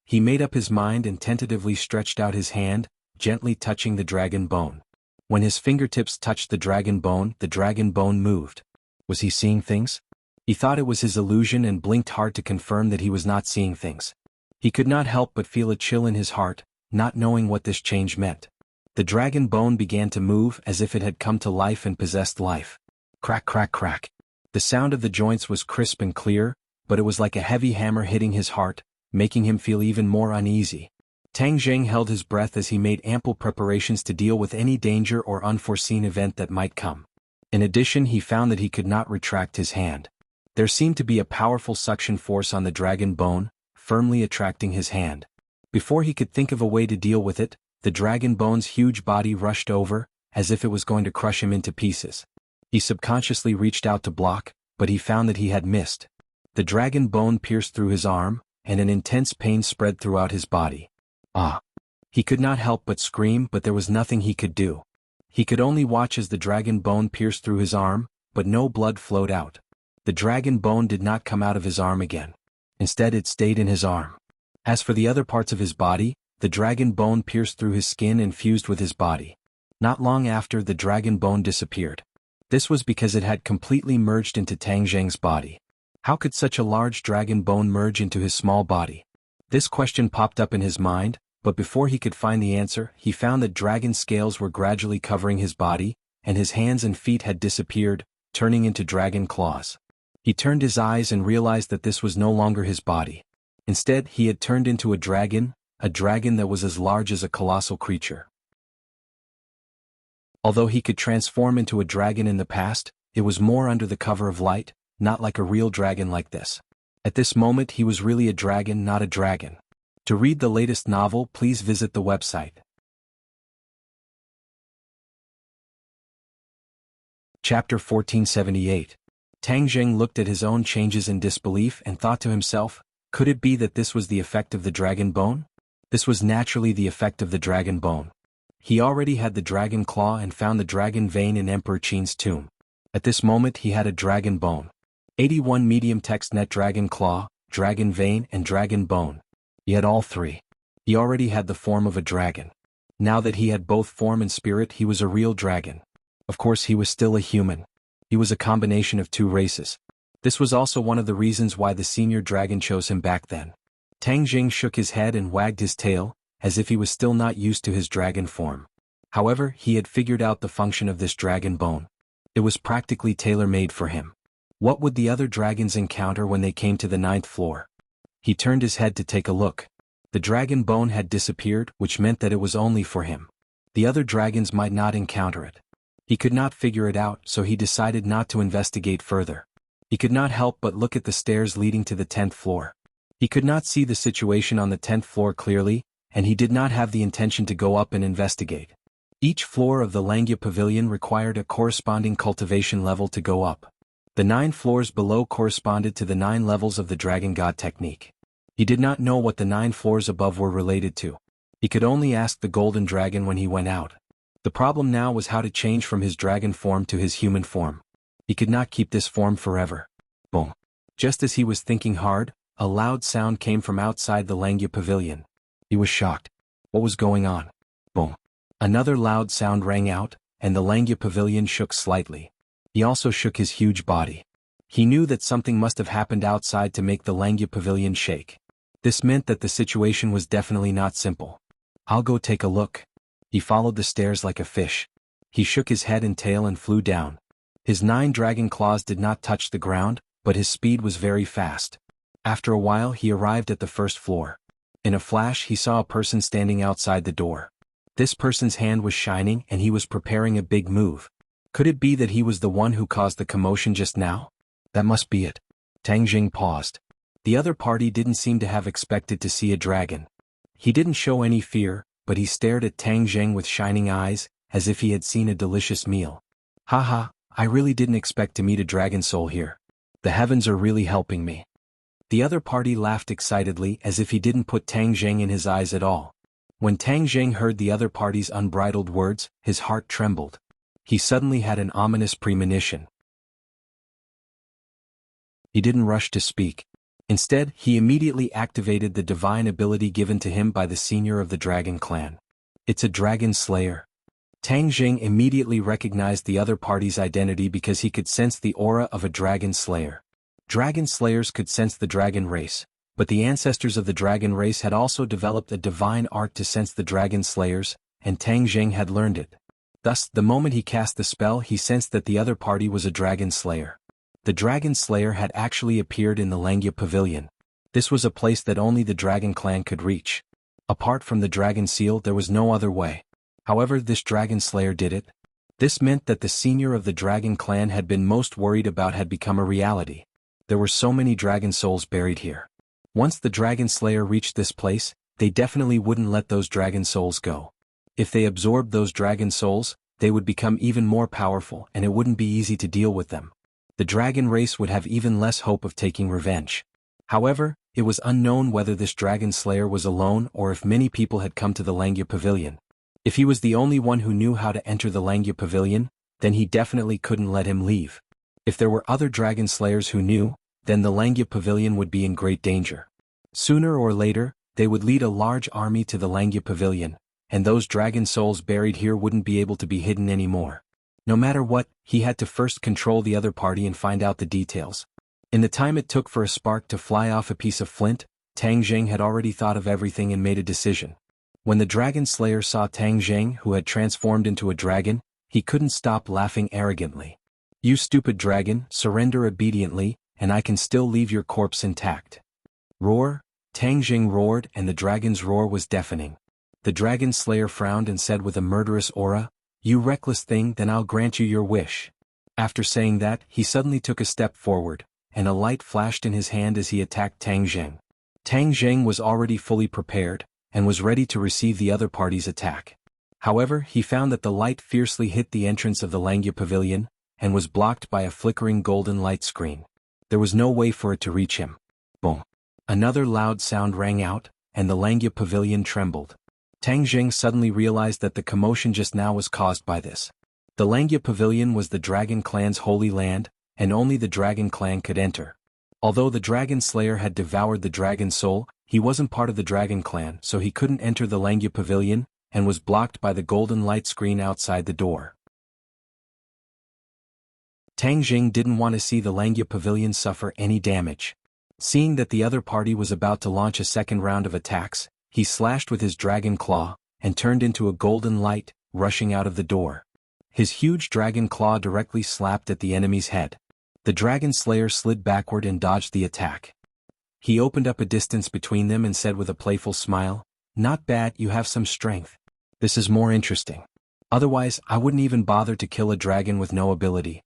He made up his mind and tentatively stretched out his hand, gently touching the dragon bone. When his fingertips touched the dragon bone moved. Was he seeing things? He thought it was his illusion and blinked hard to confirm that he was not seeing things. He could not help but feel a chill in his heart, not knowing what this change meant. The dragon bone began to move as if it had come to life and possessed life. Crack, crack, crack. The sound of the joints was crisp and clear, but it was like a heavy hammer hitting his heart, making him feel even more uneasy. Tang Zheng held his breath as he made ample preparations to deal with any danger or unforeseen event that might come. In addition, he found that he could not retract his hand. There seemed to be a powerful suction force on the dragon bone, firmly attracting his hand. Before he could think of a way to deal with it, the dragon bone's huge body rushed over, as if it was going to crush him into pieces. He subconsciously reached out to block, but he found that he had missed. The dragon bone pierced through his arm, and an intense pain spread throughout his body. Ah! He could not help but scream, but there was nothing he could do. He could only watch as the dragon bone pierced through his arm, but no blood flowed out. The dragon bone did not come out of his arm again. Instead, it stayed in his arm. As for the other parts of his body, the dragon bone pierced through his skin and fused with his body. Not long after, the dragon bone disappeared. This was because it had completely merged into Tang Zheng's body. How could such a large dragon bone merge into his small body? This question popped up in his mind, but before he could find the answer, he found that dragon scales were gradually covering his body, and his hands and feet had disappeared, turning into dragon claws. He turned his eyes and realized that this was no longer his body. Instead, he had turned into a dragon that was as large as a colossal creature. Although he could transform into a dragon in the past, it was more under the cover of light, not like a real dragon like this. At this moment he was really a dragon, not a dragon. To read the latest novel, please visit the website. Chapter 1478. Tang Zheng looked at his own changes in disbelief and thought to himself, could it be that this was the effect of the dragon bone? This was naturally the effect of the dragon bone. He already had the dragon claw and found the dragon vein in Emperor Qin's tomb. At this moment he had a dragon bone. 81 medium text net dragon claw, dragon vein and dragon bone. He had all three. He already had the form of a dragon. Now that he had both form and spirit, he was a real dragon. Of course, he was still a human. He was a combination of two races. This was also one of the reasons why the senior dragon chose him back then. Tang Zheng shook his head and wagged his tail, as if he was still not used to his dragon form. However, he had figured out the function of this dragon bone. It was practically tailor-made for him. What would the other dragons encounter when they came to the 9th floor? He turned his head to take a look. The dragon bone had disappeared, which meant that it was only for him. The other dragons might not encounter it. He could not figure it out, so he decided not to investigate further. He could not help but look at the stairs leading to the 10th floor. He could not see the situation on the 10th floor clearly, and he did not have the intention to go up and investigate. Each floor of the Langya Pavilion required a corresponding cultivation level to go up. The 9 floors below corresponded to the 9 levels of the Dragon God technique. He did not know what the 9 floors above were related to. He could only ask the Golden Dragon when he went out. The problem now was how to change from his dragon form to his human form. He could not keep this form forever. Boom. Just as he was thinking hard, a loud sound came from outside the Langya Pavilion. He was shocked. What was going on? Boom. Another loud sound rang out, and the Langya Pavilion shook slightly. He also shook his huge body. He knew that something must have happened outside to make the Langya Pavilion shake. This meant that the situation was definitely not simple. I'll go take a look. He followed the stairs like a fish. He shook his head and tail and flew down. His 9 dragon claws did not touch the ground, but his speed was very fast. After a while he arrived at the 1st floor. In a flash he saw a person standing outside the door. This person's hand was shining and he was preparing a big move. Could it be that he was the one who caused the commotion just now? That must be it. Tang Jing paused. The other party didn't seem to have expected to see a dragon. He didn't show any fear, but he stared at Tang Jing with shining eyes, as if he had seen a delicious meal. Haha, I really didn't expect to meet a dragon soul here. The heavens are really helping me. The other party laughed excitedly as if he didn't put Tang Jing in his eyes at all. When Tang Jing heard the other party's unbridled words, his heart trembled. He suddenly had an ominous premonition. He didn't rush to speak. Instead, he immediately activated the divine ability given to him by the senior of the dragon clan. It's a dragon slayer. Tang Jing immediately recognized the other party's identity because he could sense the aura of a dragon slayer. Dragon slayers could sense the dragon race, but the ancestors of the dragon race had also developed a divine art to sense the dragon slayers, and Tang Jing had learned it. Thus, the moment he cast the spell, he sensed that the other party was a dragon slayer. The dragon slayer had actually appeared in the Langya Pavilion. This was a place that only the dragon clan could reach. Apart from the dragon seal, there was no other way. However, this dragon slayer did it. This meant that the senior of the dragon clan had been most worried about had become a reality. There were so many dragon souls buried here. Once the dragon slayer reached this place, they definitely wouldn't let those dragon souls go. If they absorbed those dragon souls, they would become even more powerful and it wouldn't be easy to deal with them. The dragon race would have even less hope of taking revenge. However, it was unknown whether this dragon slayer was alone or if many people had come to the Langya Pavilion. If he was the only one who knew how to enter the Langya Pavilion, then he definitely couldn't let him leave. If there were other dragon slayers who knew, then the Langya Pavilion would be in great danger. Sooner or later, they would lead a large army to the Langya Pavilion, and those dragon souls buried here wouldn't be able to be hidden anymore. No matter what, he had to first control the other party and find out the details. In the time it took for a spark to fly off a piece of flint, Tang Jing had already thought of everything and made a decision. When the dragon slayer saw Tang Jing, who had transformed into a dragon, he couldn't stop laughing arrogantly. "You stupid dragon, surrender obediently, and I can still leave your corpse intact." Roar! Tang Jing roared and the dragon's roar was deafening. The dragon slayer frowned and said with a murderous aura, "You reckless thing, then I'll grant you your wish." After saying that, he suddenly took a step forward, and a light flashed in his hand as he attacked Tang Jing. Tang Jing was already fully prepared, and was ready to receive the other party's attack. However, he found that the light fiercely hit the entrance of the Langya Pavilion, and was blocked by a flickering golden light screen. There was no way for it to reach him. Boom! Another loud sound rang out, and the Langya Pavilion trembled. Tang Jing suddenly realized that the commotion just now was caused by this. The Langya Pavilion was the Dragon Clan's holy land, and only the Dragon Clan could enter. Although the Dragon Slayer had devoured the Dragon Soul, he wasn't part of the Dragon Clan, so he couldn't enter the Langya Pavilion, and was blocked by the golden light screen outside the door. Tang Jing didn't want to see the Langya Pavilion suffer any damage. Seeing that the other party was about to launch a second round of attacks, he slashed with his dragon claw, and turned into a golden light, rushing out of the door. His huge dragon claw directly slapped at the enemy's head. The dragon slayer slid backward and dodged the attack. He opened up a distance between them and said with a playful smile, "Not bad, you have some strength. This is more interesting. Otherwise, I wouldn't even bother to kill a dragon with no ability."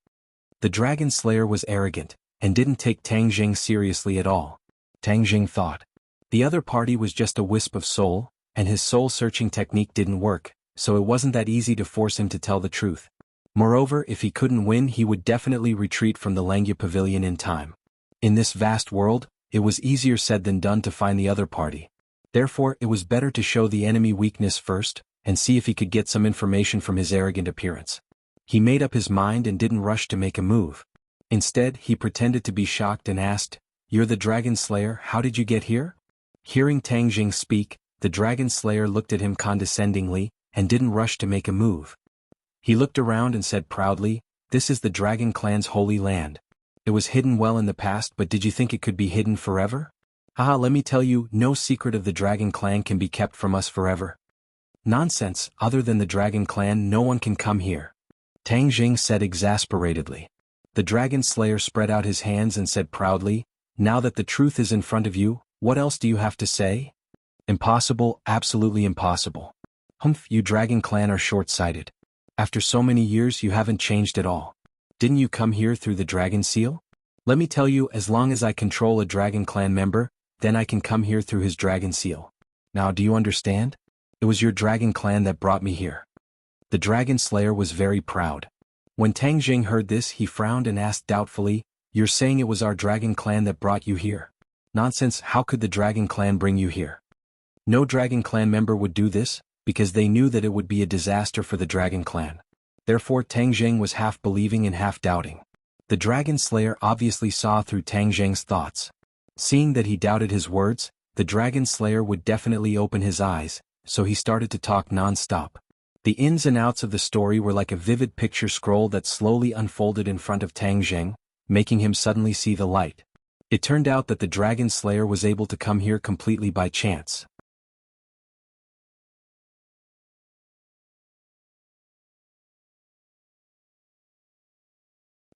The dragon slayer was arrogant, and didn't take Tang Jing seriously at all. Tang Jing thought. The other party was just a wisp of soul, and his soul-searching technique didn't work, so it wasn't that easy to force him to tell the truth. Moreover, if he couldn't win, he would definitely retreat from the Langya Pavilion in time. In this vast world, it was easier said than done to find the other party. Therefore, it was better to show the enemy weakness first, and see if he could get some information from his arrogant appearance. He made up his mind and didn't rush to make a move. Instead, he pretended to be shocked and asked, "You're the Dragon Slayer, how did you get here?" Hearing Tang Jing speak, the Dragon Slayer looked at him condescendingly, and didn't rush to make a move. He looked around and said proudly, "This is the Dragon Clan's holy land. It was hidden well in the past, but did you think it could be hidden forever? Ah, let me tell you, no secret of the Dragon Clan can be kept from us forever. Nonsense, other than the Dragon Clan no one can come here." Tang Jing said exasperatedly. The Dragon Slayer spread out his hands and said proudly, "Now that the truth is in front of you, what else do you have to say? Impossible, absolutely impossible. Humph, you Dragon Clan are short-sighted. After so many years you haven't changed at all. Didn't you come here through the Dragon Seal? Let me tell you, as long as I control a Dragon Clan member, then I can come here through his Dragon Seal. Now do you understand? It was your Dragon Clan that brought me here." The Dragon Slayer was very proud. When Tang Jing heard this, he frowned and asked doubtfully, "You're saying it was our Dragon Clan that brought you here?" "Nonsense, how could the Dragon Clan bring you here? No Dragon Clan member would do this, because they knew that it would be a disaster for the Dragon Clan." Therefore Tang Jing was half believing and half doubting. The Dragon Slayer obviously saw through Tang Jing's thoughts. Seeing that he doubted his words, the Dragon Slayer would definitely open his eyes, so he started to talk non-stop. The ins and outs of the story were like a vivid picture scroll that slowly unfolded in front of Tang Jing, making him suddenly see the light. It turned out that the Dragon Slayer was able to come here completely by chance.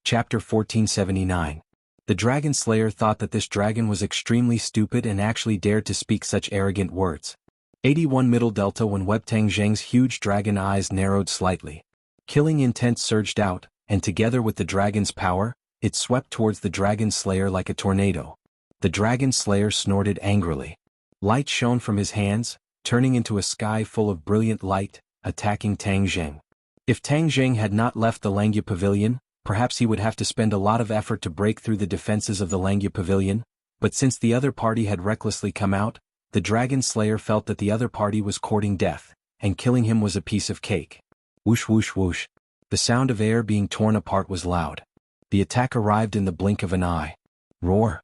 Chapter 1479. The Dragon Slayer thought that this dragon was extremely stupid and actually dared to speak such arrogant words. 81 Middle Delta. When Tang Jing's huge dragon eyes narrowed slightly. Killing intent surged out, and together with the dragon's power, it swept towards the Dragon Slayer like a tornado. The Dragon Slayer snorted angrily. Light shone from his hands, turning into a sky full of brilliant light, attacking Tang Jing. If Tang Jing had not left the Langya Pavilion, perhaps he would have to spend a lot of effort to break through the defenses of the Langya Pavilion, but since the other party had recklessly come out, the Dragon Slayer felt that the other party was courting death, and killing him was a piece of cake. Whoosh whoosh whoosh. The sound of air being torn apart was loud. The attack arrived in the blink of an eye. Roar.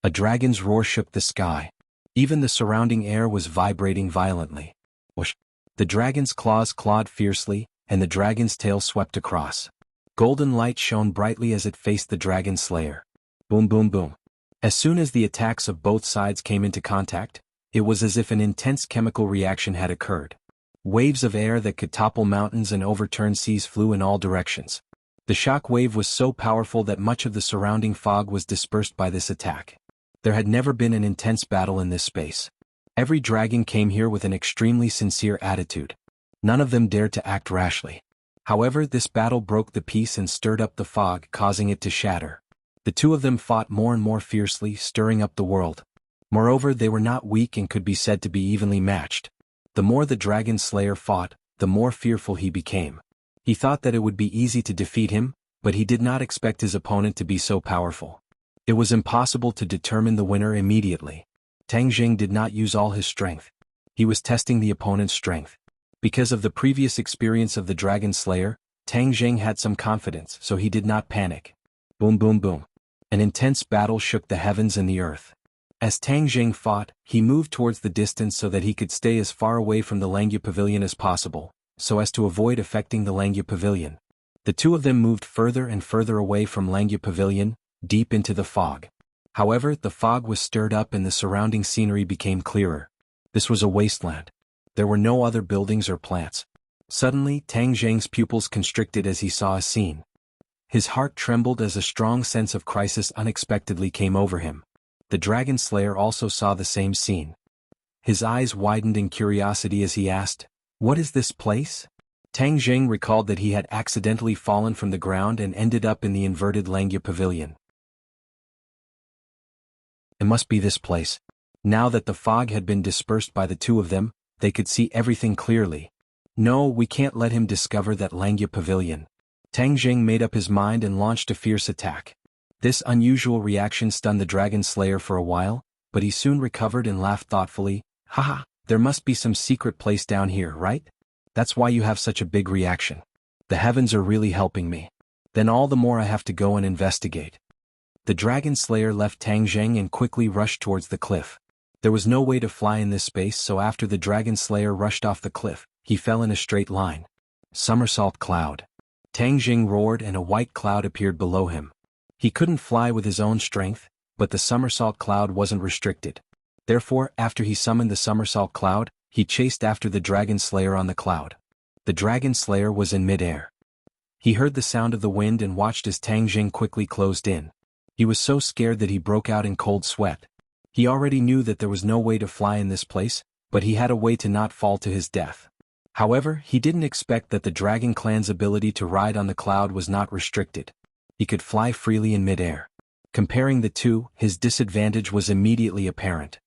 A dragon's roar shook the sky. Even the surrounding air was vibrating violently. Whoosh. The dragon's claws clawed fiercely, and the dragon's tail swept across. Golden light shone brightly as it faced the Dragon Slayer. Boom boom boom. As soon as the attacks of both sides came into contact, it was as if an intense chemical reaction had occurred. Waves of air that could topple mountains and overturn seas flew in all directions. The shock wave was so powerful that much of the surrounding fog was dispersed by this attack. There had never been an intense battle in this space. Every dragon came here with an extremely sincere attitude. None of them dared to act rashly. However, this battle broke the peace and stirred up the fog, causing it to shatter. The two of them fought more and more fiercely, stirring up the world. Moreover, they were not weak and could be said to be evenly matched. The more the Dragon Slayer fought, the more fearful he became. He thought that it would be easy to defeat him, but he did not expect his opponent to be so powerful. It was impossible to determine the winner immediately. Tang Jing did not use all his strength. He was testing the opponent's strength. Because of the previous experience of the Dragon Slayer, Tang Jing had some confidence, so he did not panic. Boom boom boom. An intense battle shook the heavens and the earth. As Tang Jing fought, he moved towards the distance so that he could stay as far away from the Langya Pavilion as possible, so as to avoid affecting the Langya Pavilion. The two of them moved further and further away from Langya Pavilion, deep into the fog. However, the fog was stirred up and the surrounding scenery became clearer. This was a wasteland. There were no other buildings or plants. Suddenly, Tang Jing's pupils constricted as he saw a scene. His heart trembled as a strong sense of crisis unexpectedly came over him. The Dragon Slayer also saw the same scene. His eyes widened in curiosity as he asked, "What is this place?" Tang Jing recalled that he had accidentally fallen from the ground and ended up in the inverted Langya Pavilion. It must be this place. Now that the fog had been dispersed by the two of them, they could see everything clearly. No, we can't let him discover that Langya Pavilion. Tang Jing made up his mind and launched a fierce attack. This unusual reaction stunned the Dragon Slayer for a while, but he soon recovered and laughed thoughtfully. "Haha, there must be some secret place down here, right? That's why you have such a big reaction. The heavens are really helping me. Then all the more I have to go and investigate." The Dragon Slayer left Tang Jing and quickly rushed towards the cliff. There was no way to fly in this space, so after the Dragon Slayer rushed off the cliff, he fell in a straight line. Somersault cloud. Tang Jing roared and a white cloud appeared below him. He couldn't fly with his own strength, but the somersault cloud wasn't restricted. Therefore, after he summoned the somersault cloud, he chased after the Dragon Slayer on the cloud. The Dragon Slayer was in mid-air. He heard the sound of the wind and watched as Tang Jing quickly closed in. He was so scared that he broke out in cold sweat. He already knew that there was no way to fly in this place, but he had a way to not fall to his death. However, he didn't expect that the Dragon Clan's ability to ride on the cloud was not restricted. He could fly freely in mid-air. Comparing the two, his disadvantage was immediately apparent.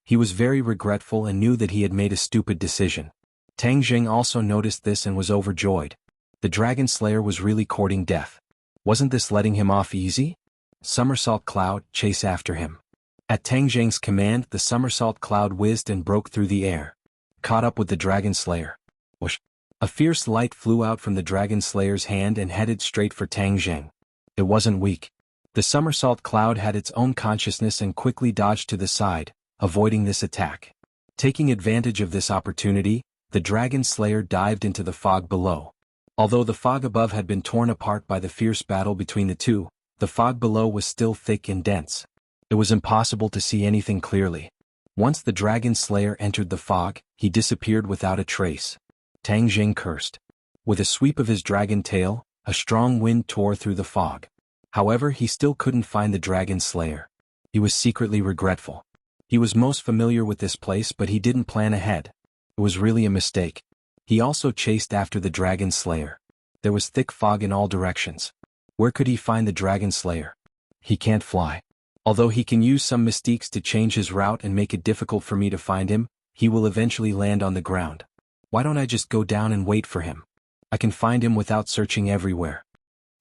He was very regretful and knew that he had made a stupid decision. Tang Jing also noticed this and was overjoyed. The Dragon Slayer was really courting death. Wasn't this letting him off easy? Somersault cloud, chase after him. At Tang Jing's command, the somersault cloud whizzed and broke through the air. Caught up with the Dragon Slayer. Whoosh! A fierce light flew out from the Dragon Slayer's hand and headed straight for Tang Jing. It wasn't weak. The somersault cloud had its own consciousness and quickly dodged to the side, avoiding this attack. Taking advantage of this opportunity, the Dragon Slayer dived into the fog below. Although the fog above had been torn apart by the fierce battle between the two, the fog below was still thick and dense. It was impossible to see anything clearly. Once the Dragon Slayer entered the fog, he disappeared without a trace. Tang Jing cursed. With a sweep of his dragon tail, a strong wind tore through the fog. However, he still couldn't find the Dragon Slayer. He was secretly regretful. He was most familiar with this place, but he didn't plan ahead. It was really a mistake. He also chased after the Dragon Slayer. There was thick fog in all directions. Where could he find the Dragon Slayer? He can't fly. Although he can use some mystiques to change his route and make it difficult for me to find him, he will eventually land on the ground. Why don't I just go down and wait for him? I can find him without searching everywhere.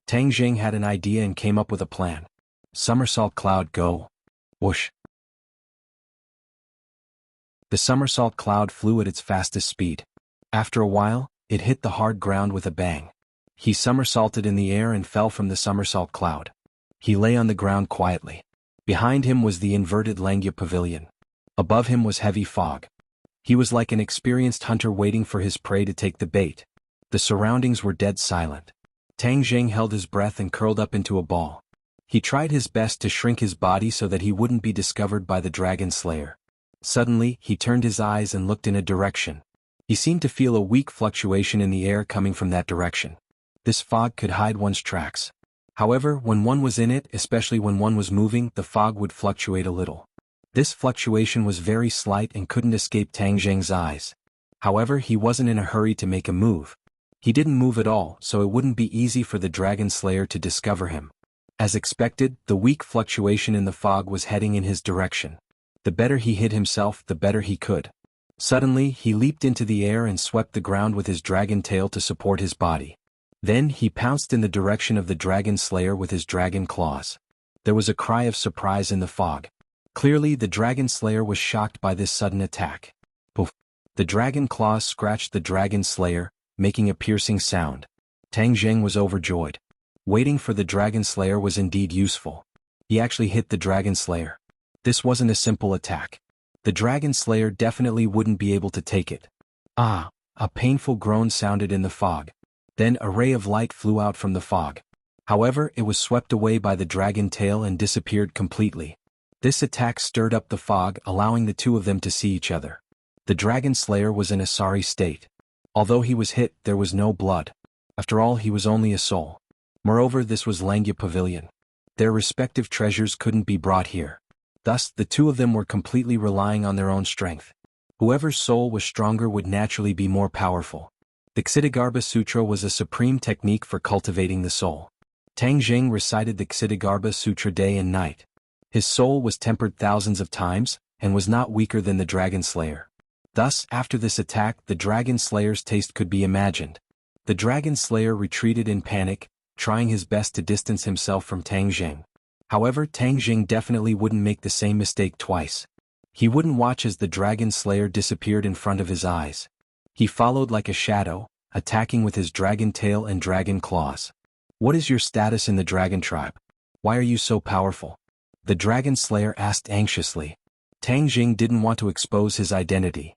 Tang Jing had an idea and came up with a plan. Somersault cloud, go. Whoosh. The somersault cloud flew at its fastest speed. After a while, it hit the hard ground with a bang. He somersaulted in the air and fell from the somersault cloud. He lay on the ground quietly. Behind him was the inverted Langya Pavilion. Above him was heavy fog. He was like an experienced hunter waiting for his prey to take the bait. The surroundings were dead silent. Tang Jing held his breath and curled up into a ball. He tried his best to shrink his body so that he wouldn't be discovered by the Dragon Slayer. Suddenly, he turned his eyes and looked in a direction. He seemed to feel a weak fluctuation in the air coming from that direction. This fog could hide one's tracks. However, when one was in it, especially when one was moving, the fog would fluctuate a little. This fluctuation was very slight and couldn't escape Tang Jing's eyes. However, he wasn't in a hurry to make a move. He didn't move at all, so it wouldn't be easy for the Dragon Slayer to discover him. As expected, the weak fluctuation in the fog was heading in his direction. The better he hid himself, the better he could. Suddenly, he leaped into the air and swept the ground with his dragon tail to support his body. Then he pounced in the direction of the Dragon Slayer with his dragon claws. There was a cry of surprise in the fog. Clearly, the Dragon Slayer was shocked by this sudden attack. Poof! The dragon claws scratched the Dragon Slayer, making a piercing sound. Tang Jing was overjoyed. Waiting for the Dragon Slayer was indeed useful. He actually hit the Dragon Slayer. This wasn't a simple attack. The Dragon Slayer definitely wouldn't be able to take it. Ah! A painful groan sounded in the fog. Then a ray of light flew out from the fog. However, it was swept away by the dragon tail and disappeared completely. This attack stirred up the fog, allowing the two of them to see each other. The Dragon Slayer was in a sorry state. Although he was hit, there was no blood. After all, he was only a soul. Moreover, this was Langya Pavilion. Their respective treasures couldn't be brought here. Thus, the two of them were completely relying on their own strength. Whoever's soul was stronger would naturally be more powerful. The Ksitigarbha Sutra was a supreme technique for cultivating the soul. Tang Jing recited the Ksitigarbha Sutra day and night. His soul was tempered thousands of times, and was not weaker than the Dragon Slayer. Thus, after this attack, the Dragon Slayer's taste could be imagined. The Dragon Slayer retreated in panic, trying his best to distance himself from Tang Jing. However, Tang Jing definitely wouldn't make the same mistake twice. He wouldn't watch as the Dragon Slayer disappeared in front of his eyes. He followed like a shadow, attacking with his dragon tail and dragon claws. "What is your status in the dragon tribe? Why are you so powerful?" the Dragon Slayer asked anxiously. Tang Jing didn't want to expose his identity.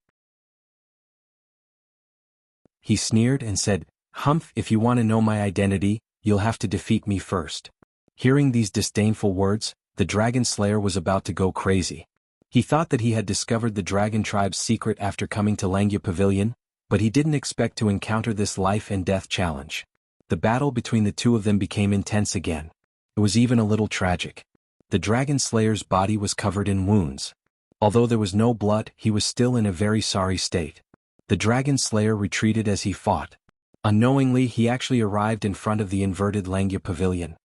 He sneered and said, "Humph, if you want to know my identity, you'll have to defeat me first." Hearing these disdainful words, the Dragon Slayer was about to go crazy. He thought that he had discovered the Dragon Tribe's secret after coming to Langya Pavilion, but he didn't expect to encounter this life and death challenge. The battle between the two of them became intense again. It was even a little tragic. The Dragon Slayer's body was covered in wounds. Although there was no blood, he was still in a very sorry state. The Dragon Slayer retreated as he fought. Unknowingly, he actually arrived in front of the inverted Langya Pavilion.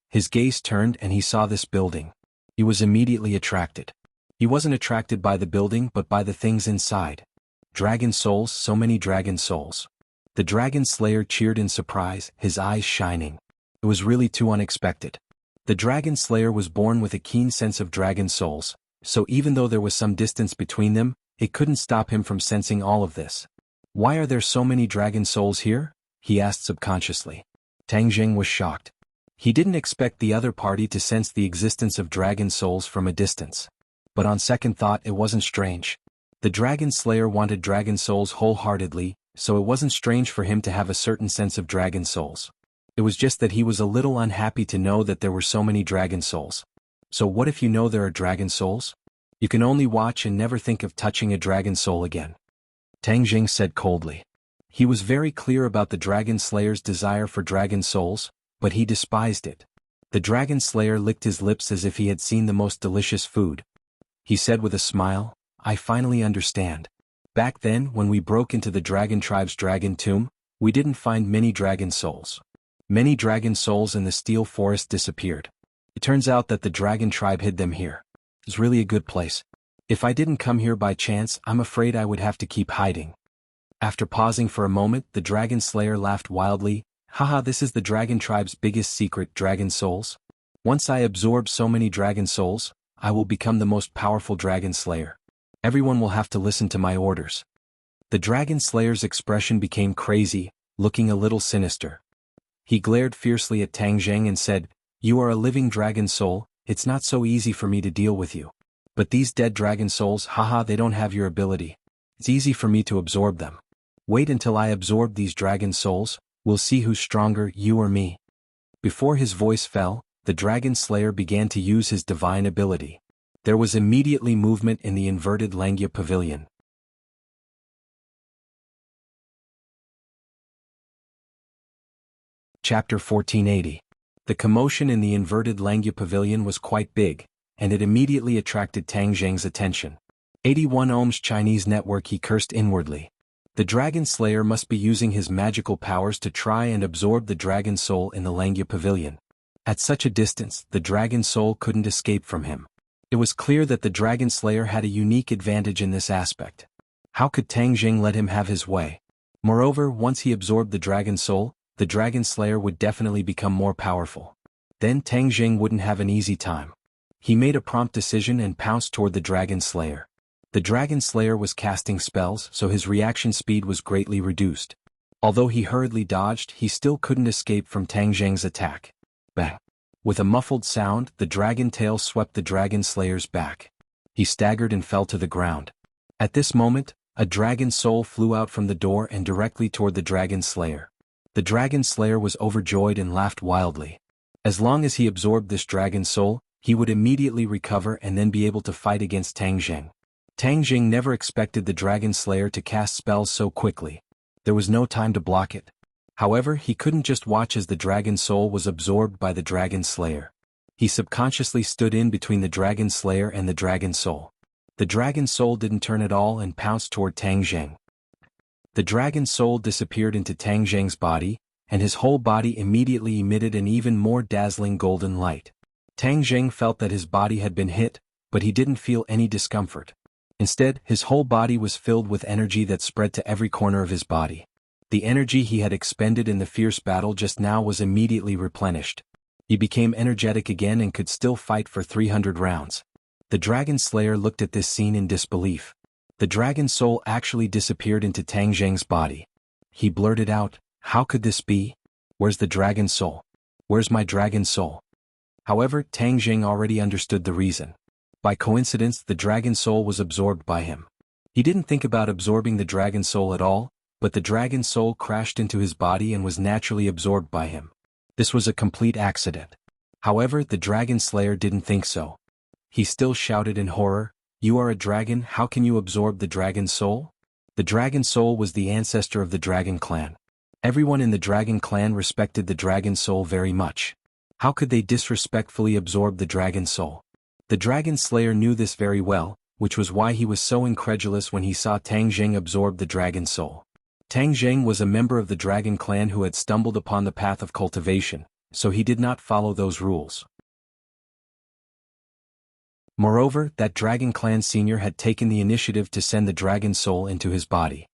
His gaze turned and he saw this building. He was immediately attracted. He wasn't attracted by the building but by the things inside. Dragon souls, so many dragon souls. The Dragon Slayer cheered in surprise, his eyes shining. It was really too unexpected. The Dragon Slayer was born with a keen sense of dragon souls, so even though there was some distance between them, it couldn't stop him from sensing all of this. "Why are there so many dragon souls here?" he asked subconsciously. Tang Jing was shocked. He didn't expect the other party to sense the existence of dragon souls from a distance. But on second thought, it wasn't strange. The Dragon Slayer wanted dragon souls wholeheartedly, so it wasn't strange for him to have a certain sense of dragon souls. It was just that he was a little unhappy to know that there were so many dragon souls. So what if you know there are dragon souls? You can only watch and never think of touching a dragon soul again. Tang Jing said coldly. He was very clear about the Dragon Slayer's desire for dragon souls, but he despised it. The Dragon Slayer licked his lips as if he had seen the most delicious food. He said with a smile, "I finally understand. Back then, when we broke into the Dragon Tribe's dragon tomb, we didn't find many dragon souls. Many dragon souls in the steel forest disappeared. It turns out that the Dragon Tribe hid them here. It's really a good place. If I didn't come here by chance, I'm afraid I would have to keep hiding." After pausing for a moment, the Dragon Slayer laughed wildly. "Haha, this is the Dragon Tribe's biggest secret, dragon souls. Once I absorb so many dragon souls, I will become the most powerful Dragon Slayer. Everyone will have to listen to my orders." The Dragon Slayer's expression became crazy, looking a little sinister. He glared fiercely at Tang Jing and said, "You are a living dragon soul, it's not so easy for me to deal with you. But these dead dragon souls, haha, they don't have your ability. It's easy for me to absorb them. Wait until I absorb these dragon souls, we'll see who's stronger, you or me." Before his voice fell, the Dragon Slayer began to use his divine ability. There was immediately movement in the inverted Langya Pavilion. Chapter 1480. The commotion in the inverted Langya Pavilion was quite big, and it immediately attracted Tang Jing's attention. 81 ohms Chinese network, he cursed inwardly. The Dragon Slayer must be using his magical powers to try and absorb the dragon soul in the Langya Pavilion. At such a distance, the dragon soul couldn't escape from him. It was clear that the Dragon Slayer had a unique advantage in this aspect. How could Tang Jing let him have his way? Moreover, once he absorbed the dragon soul, the Dragon Slayer would definitely become more powerful. Then Tang Jing wouldn't have an easy time. He made a prompt decision and pounced toward the Dragon Slayer. The Dragon Slayer was casting spells, so his reaction speed was greatly reduced. Although he hurriedly dodged, he still couldn't escape from Tang Jing's attack. Bang! With a muffled sound, the dragon tail swept the Dragon Slayer's back. He staggered and fell to the ground. At this moment, a dragon soul flew out from the door and directly toward the Dragon Slayer. The Dragon Slayer was overjoyed and laughed wildly. As long as he absorbed this dragon soul, he would immediately recover and then be able to fight against Tang Jing. Tang Jing never expected the Dragon Slayer to cast spells so quickly. There was no time to block it. However, he couldn't just watch as the dragon soul was absorbed by the Dragon Slayer. He subconsciously stood in between the dragon slayer and the dragon soul. The dragon soul didn't turn at all and pounced toward Tang Zheng. The dragon soul disappeared into Tang Zheng's body, and his whole body immediately emitted an even more dazzling golden light. Tang Zheng felt that his body had been hit, but he didn't feel any discomfort. Instead, his whole body was filled with energy that spread to every corner of his body. The energy he had expended in the fierce battle just now was immediately replenished. He became energetic again and could still fight for 300 rounds. The dragon slayer looked at this scene in disbelief. The dragon soul actually disappeared into Tang Zheng's body. He blurted out, "How could this be? Where's the dragon soul? Where's my dragon soul?" However, Tang Zheng already understood the reason. By coincidence, the dragon soul was absorbed by him. He didn't think about absorbing the dragon soul at all, but the dragon soul crashed into his body and was naturally absorbed by him. This was a complete accident. However, the dragon slayer didn't think so. He still shouted in horror, "You are a dragon, how can you absorb the dragon soul?" The dragon soul was the ancestor of the dragon clan. Everyone in the dragon clan respected the dragon soul very much. How could they disrespectfully absorb the dragon soul? The dragon slayer knew this very well, which was why he was so incredulous when he saw Tang Zheng absorb the dragon soul. Tang Zheng was a member of the dragon clan who had stumbled upon the path of cultivation, so he did not follow those rules. Moreover, that dragon clan senior had taken the initiative to send the dragon soul into his body.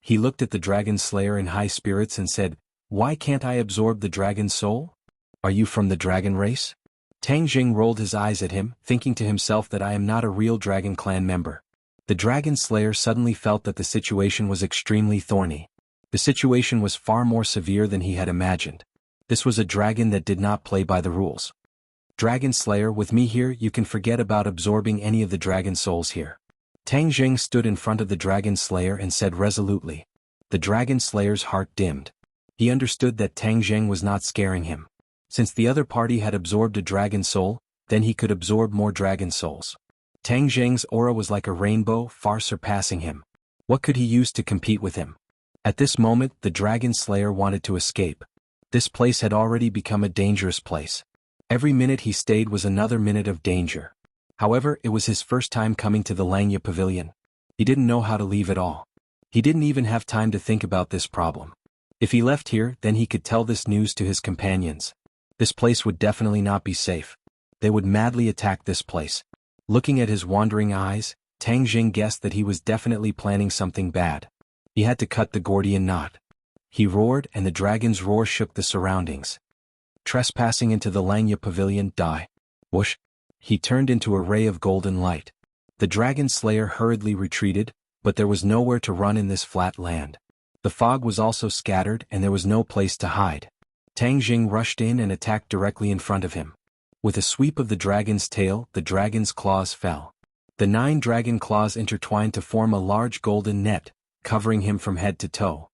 He looked at the dragon slayer in high spirits and said, "Why can't I absorb the dragon soul? Are you from the dragon race?" Tang Zheng rolled his eyes at him, thinking to himself that I am not a real dragon clan member. The dragon slayer suddenly felt that the situation was extremely thorny. The situation was far more severe than he had imagined. This was a dragon that did not play by the rules. "Dragon slayer, with me here you can forget about absorbing any of the dragon souls here." Tang Zheng stood in front of the dragon slayer and said resolutely. The dragon slayer's heart dimmed. He understood that Tang Zheng was not scaring him. Since the other party had absorbed a dragon soul, then he could absorb more dragon souls. Tang Zheng's aura was like a rainbow, far surpassing him. What could he use to compete with him? At this moment, the dragon slayer wanted to escape. This place had already become a dangerous place. Every minute he stayed was another minute of danger. However, it was his first time coming to the Langya Pavilion. He didn't know how to leave at all. He didn't even have time to think about this problem. If he left here, then he could tell this news to his companions. This place would definitely not be safe. They would madly attack this place. Looking at his wandering eyes, Tang Zheng guessed that he was definitely planning something bad. He had to cut the Gordian knot. He roared, and the dragon's roar shook the surroundings. Trespassing into the Langya Pavilion, die. Whoosh! He turned into a ray of golden light. The dragon slayer hurriedly retreated, but there was nowhere to run in this flat land. The fog was also scattered and there was no place to hide. Tang Zheng rushed in and attacked directly in front of him. With a sweep of the dragon's tail, the dragon's claws fell. The 9 dragon claws intertwined to form a large golden net, covering him from head to toe.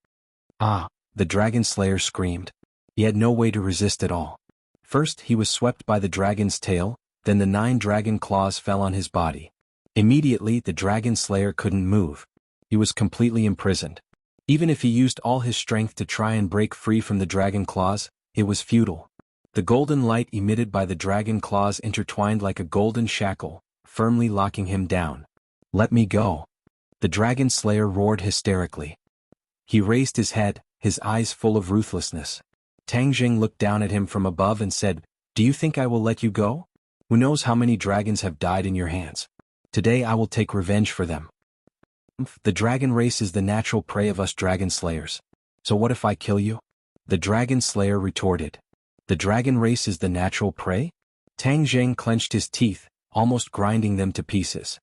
"Ah!" the dragon slayer screamed. He had no way to resist at all. First he was swept by the dragon's tail, then the 9 dragon claws fell on his body. Immediately the dragon slayer couldn't move. He was completely imprisoned. Even if he used all his strength to try and break free from the dragon claws, it was futile. The golden light emitted by the dragon claws intertwined like a golden shackle, firmly locking him down. "Let me go!" The dragon slayer roared hysterically. He raised his head, his eyes full of ruthlessness. Tang Zheng looked down at him from above and said, "Do you think I will let you go? Who knows how many dragons have died in your hands? Today I will take revenge for them." "The dragon race is the natural prey of us dragon slayers. So what if I kill you?" the dragon slayer retorted. "The dragon race is the natural prey?" Tang Zheng clenched his teeth, almost grinding them to pieces.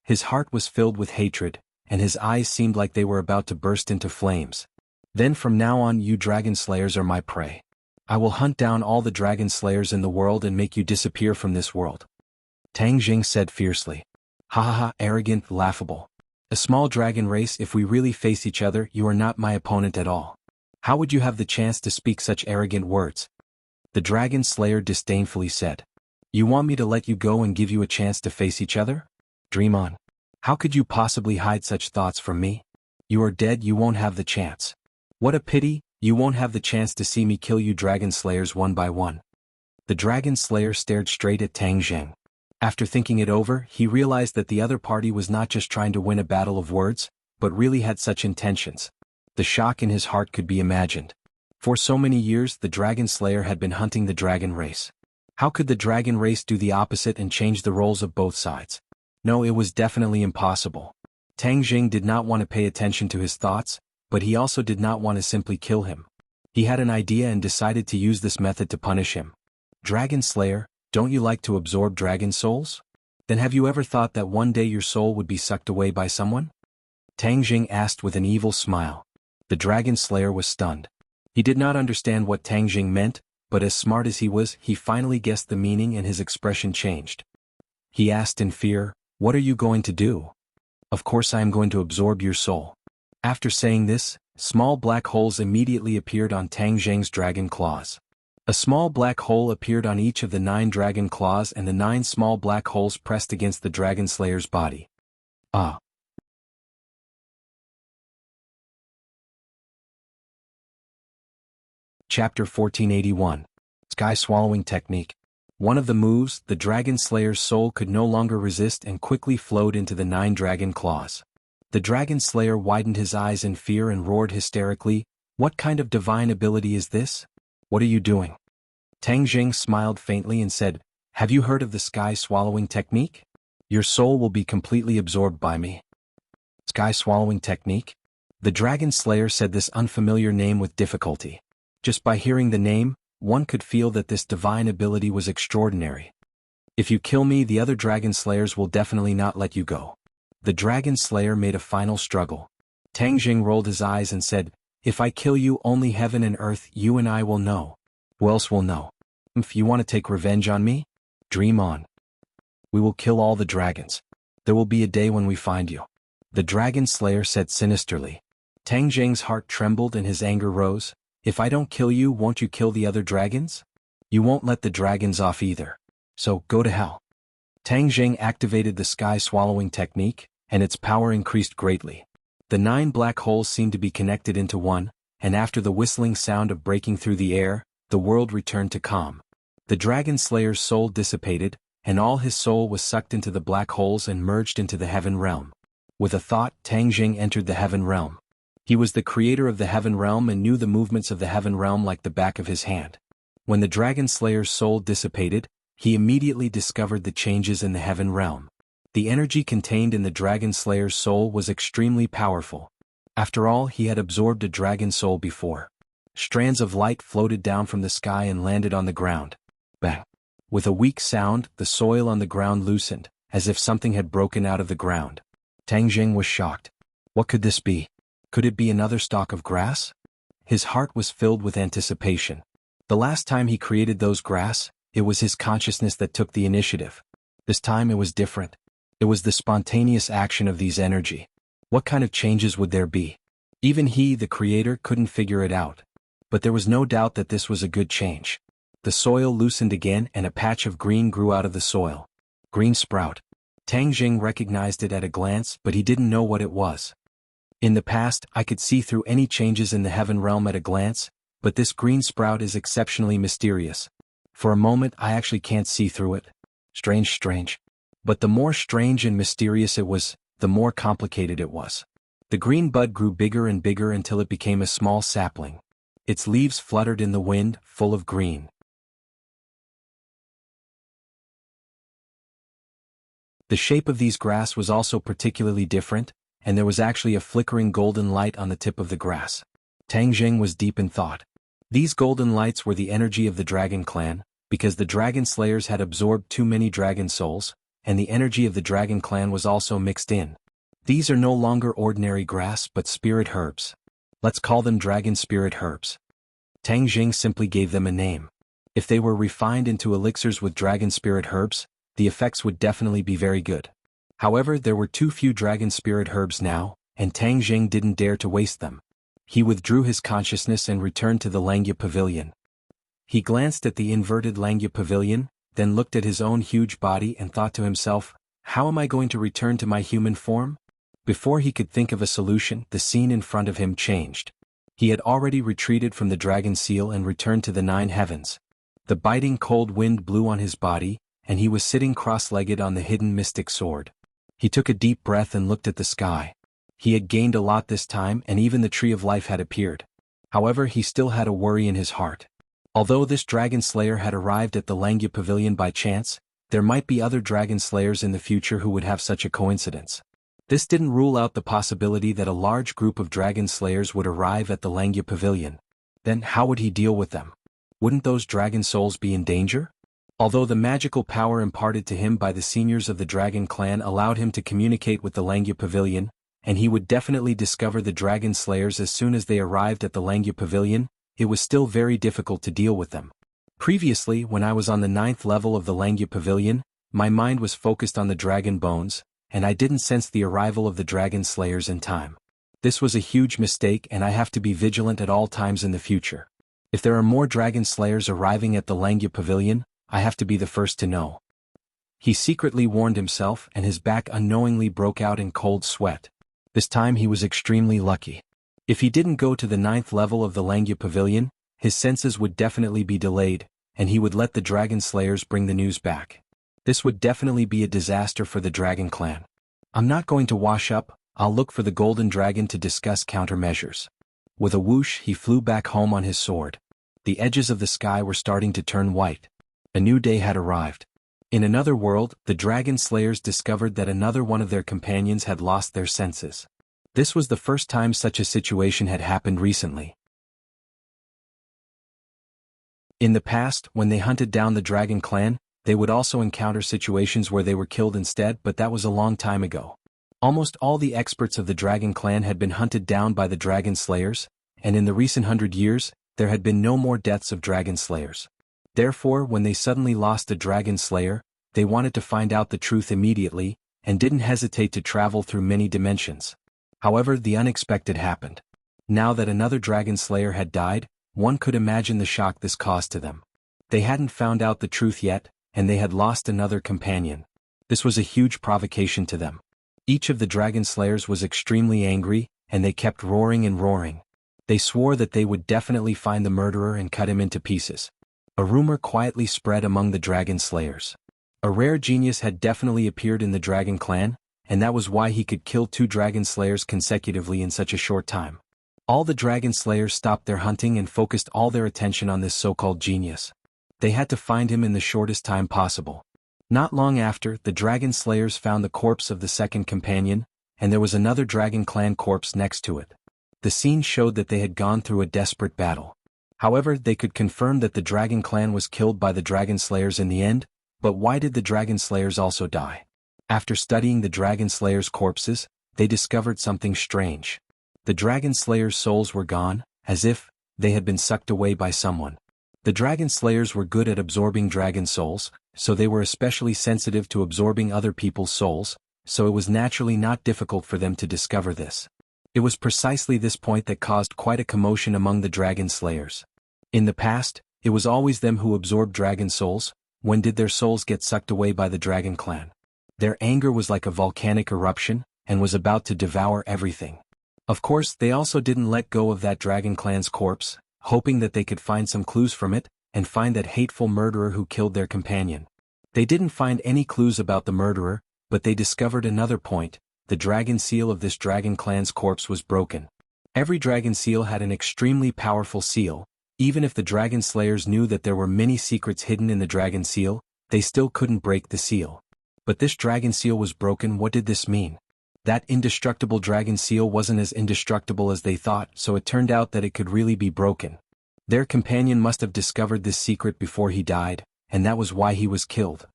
His heart was filled with hatred, and his eyes seemed like they were about to burst into flames. "Then from now on you dragon slayers are my prey. I will hunt down all the dragon slayers in the world and make you disappear from this world," Tang Zheng said fiercely. "Ha ha ha, arrogant, laughable. A small dragon race, if we really face each other you are not my opponent at all. How would you have the chance to speak such arrogant words?" the dragon slayer disdainfully said. "You want me to let you go and give you a chance to face each other? Dream on. How could you possibly hide such thoughts from me? You are dead, you won't have the chance. What a pity, You won't have the chance to see me kill you dragon slayers one by one. The dragon slayer stared straight at Tang Zheng. After thinking it over, he realized that the other party was not just trying to win a battle of words, but really had such intentions. The shock in his heart could be imagined. For so many years the dragon slayer had been hunting the dragon race. How could the dragon race do the opposite and change the roles of both sides? No, it was definitely impossible. Tang Jing did not want to pay attention to his thoughts, but he also did not want to simply kill him. He had an idea and decided to use this method to punish him. Dragon Slayer, don't you like to absorb dragon souls? Then have you ever thought that one day your soul would be sucked away by someone? Tang Jing asked with an evil smile. The dragon slayer was stunned. He did not understand what Tang Jing meant, but as smart as he was, he finally guessed the meaning and his expression changed. He asked in fear, "What are you going to do?" "Of course I am going to absorb your soul." After saying this, small black holes immediately appeared on Tang Jing's dragon claws. A small black hole appeared on each of the 9 dragon claws and the 9 small black holes pressed against the dragon slayer's body. Ah! Chapter 1481. Sky-Swallowing Technique. One of the moves, the dragon slayer's soul could no longer resist and quickly flowed into the 9 dragon claws. The dragon slayer widened his eyes in fear and roared hysterically, "What kind of divine ability is this? What are you doing?" Tang Jing smiled faintly and said, "Have you heard of the sky-swallowing technique? Your soul will be completely absorbed by me." Sky-swallowing technique? The dragon slayer said this unfamiliar name with difficulty. Just by hearing the name, one could feel that this divine ability was extraordinary. "If you kill me, the other dragon slayers will definitely not let you go." The dragon slayer made a final struggle. Tang Jing rolled his eyes and said, "If I kill you, only heaven and earth, you and I will know. Who else will know? If you want to take revenge on me, dream on. We will kill all the dragons. There will be a day when we find you." The dragon slayer said sinisterly. Tang Jing's heart trembled and his anger rose. "If I don't kill you, won't you kill the other dragons? You won't let the dragons off either. So go to hell." Tang Jing activated the sky-swallowing technique, and its power increased greatly. The 9 black holes seemed to be connected into one, and after the whistling sound of breaking through the air, the world returned to calm. The dragon slayer's soul dissipated, and all his soul was sucked into the black holes and merged into the heaven realm. With a thought, Tang Jing entered the heaven realm. He was the creator of the heaven realm and knew the movements of the heaven realm like the back of his hand. When the dragon slayer's soul dissipated, he immediately discovered the changes in the heaven realm. The energy contained in the dragon slayer's soul was extremely powerful. After all, he had absorbed a dragon soul before. Strands of light floated down from the sky and landed on the ground. Bang! With a weak sound, the soil on the ground loosened, as if something had broken out of the ground. Tang Jing was shocked. What could this be? Could it be another stalk of grass? His heart was filled with anticipation. The last time he created those grass, it was his consciousness that took the initiative. This time it was different. It was the spontaneous action of these energy. What kind of changes would there be? Even he, the creator, couldn't figure it out. But there was no doubt that this was a good change. The soil loosened again and a patch of green grew out of the soil. Green sprout. Tang Jing recognized it at a glance, but he didn't know what it was. In the past, I could see through any changes in the heaven realm at a glance, but this green sprout is exceptionally mysterious. For a moment, I actually can't see through it. Strange. But the more strange and mysterious it was, the more complicated it was. The green bud grew bigger and bigger until it became a small sapling. Its leaves fluttered in the wind, full of green. The shape of these grass was also particularly different, and there was actually a flickering golden light on the tip of the grass. Tang Jing was deep in thought. These golden lights were the energy of the dragon clan, because the dragon slayers had absorbed too many dragon souls, and the energy of the dragon clan was also mixed in. These are no longer ordinary grass but spirit herbs. Let's call them dragon spirit herbs. Tang Jing simply gave them a name. If they were refined into elixirs with dragon spirit herbs, the effects would definitely be very good. However, there were too few dragon spirit herbs now, and Tang Jing didn't dare to waste them. He withdrew his consciousness and returned to the Langya Pavilion. He glanced at the inverted Langya Pavilion, then looked at his own huge body and thought to himself, "How am I going to return to my human form?" Before he could think of a solution, the scene in front of him changed. He had already retreated from the dragon seal and returned to the 9 heavens. The biting cold wind blew on his body, and he was sitting cross-legged on the hidden mystic sword. He took a deep breath and looked at the sky. He had gained a lot this time, and even the tree of life had appeared. However, he still had a worry in his heart. Although this dragon slayer had arrived at the Langya Pavilion by chance, there might be other dragon slayers in the future who would have such a coincidence. This didn't rule out the possibility that a large group of dragon slayers would arrive at the Langya Pavilion. Then how would he deal with them? Wouldn't those dragon souls be in danger? Although the magical power imparted to him by the seniors of the dragon clan allowed him to communicate with the Langya Pavilion, and he would definitely discover the dragon slayers as soon as they arrived at the Langya Pavilion, it was still very difficult to deal with them. Previously, when I was on the 9th level of the Langya Pavilion, my mind was focused on the dragon bones, and I didn't sense the arrival of the dragon slayers in time. This was a huge mistake, and I have to be vigilant at all times in the future. If there are more dragon slayers arriving at the Langya Pavilion, I have to be the first to know. He secretly warned himself, and his back unknowingly broke out in cold sweat. This time he was extremely lucky. If he didn't go to the 9th level of the Langya Pavilion, his senses would definitely be delayed, and he would let the dragon slayers bring the news back. This would definitely be a disaster for the dragon clan. I'm not going to wash up, I'll look for the golden dragon to discuss countermeasures. With a whoosh, he flew back home on his sword. The edges of the sky were starting to turn white. A new day had arrived. In another world, the dragon slayers discovered that another one of their companions had lost their senses. This was the first time such a situation had happened recently. In the past, when they hunted down the dragon clan, they would also encounter situations where they were killed instead, but that was a long time ago. Almost all the experts of the dragon clan had been hunted down by the dragon slayers, and in the recent 100 years, there had been no more deaths of dragon slayers. Therefore, when they suddenly lost a dragon slayer, they wanted to find out the truth immediately, and didn't hesitate to travel through many dimensions. However, the unexpected happened. Now that another dragon slayer had died, one could imagine the shock this caused to them. They hadn't found out the truth yet, and they had lost another companion. This was a huge provocation to them. Each of the dragon slayers was extremely angry, and they kept roaring and roaring. They swore that they would definitely find the murderer and cut him into pieces. A rumor quietly spread among the dragon slayers. A rare genius had definitely appeared in the dragon clan, and that was why he could kill 2 dragon slayers consecutively in such a short time. All the dragon slayers stopped their hunting and focused all their attention on this so-called genius. They had to find him in the shortest time possible. Not long after, the dragon slayers found the corpse of the second companion, and there was another dragon clan corpse next to it. The scene showed that they had gone through a desperate battle. However, they could confirm that the dragon clan was killed by the dragon slayers in the end, but why did the dragon slayers also die? After studying the dragon slayers' corpses, they discovered something strange. The dragon slayers' souls were gone, as if they had been sucked away by someone. The dragon slayers were good at absorbing dragon souls, so they were especially sensitive to absorbing other people's souls, so it was naturally not difficult for them to discover this. It was precisely this point that caused quite a commotion among the dragon slayers. In the past, it was always them who absorbed dragon souls. When did their souls get sucked away by the dragon clan? Their anger was like a volcanic eruption, and was about to devour everything. Of course, they also didn't let go of that dragon clan's corpse, hoping that they could find some clues from it, and find that hateful murderer who killed their companion. They didn't find any clues about the murderer, but they discovered another point: the dragon seal of this dragon clan's corpse was broken. Every dragon seal had an extremely powerful seal. Even if the dragon slayers knew that there were many secrets hidden in the dragon seal, they still couldn't break the seal. But this dragon seal was broken. What did this mean? That indestructible dragon seal wasn't as indestructible as they thought, so it turned out that it could really be broken. Their companion must have discovered this secret before he died, and that was why he was killed.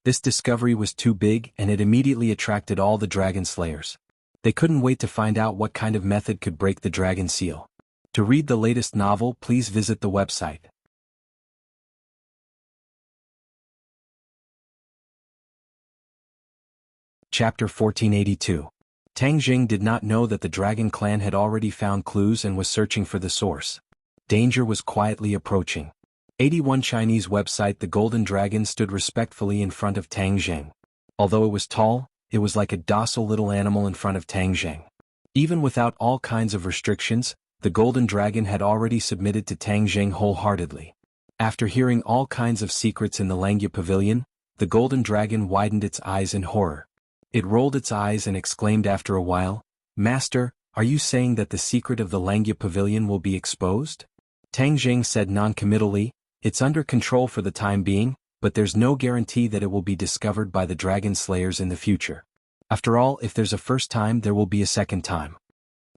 This discovery was too big, and it immediately attracted all the dragon slayers. They couldn't wait to find out what kind of method could break the dragon seal. To read the latest novel, please visit the website. Chapter 1482. Tang Jing did not know that the dragon clan had already found clues and was searching for the source. Danger was quietly approaching. 81 Chinese website. The golden dragon stood respectfully in front of Tang Jing. Although it was tall, it was like a docile little animal in front of Tang Jing. Even without all kinds of restrictions, the Golden Dragon had already submitted to Tang Jing wholeheartedly. After hearing all kinds of secrets in the Langya Pavilion, the Golden Dragon widened its eyes in horror. It rolled its eyes and exclaimed after a while, "Master, are you saying that the secret of the Langya Pavilion will be exposed?" Tang Jing said noncommittally, "It's under control for the time being, but there's no guarantee that it will be discovered by the Dragon Slayers in the future. After all, if there's a first time, there will be a second time."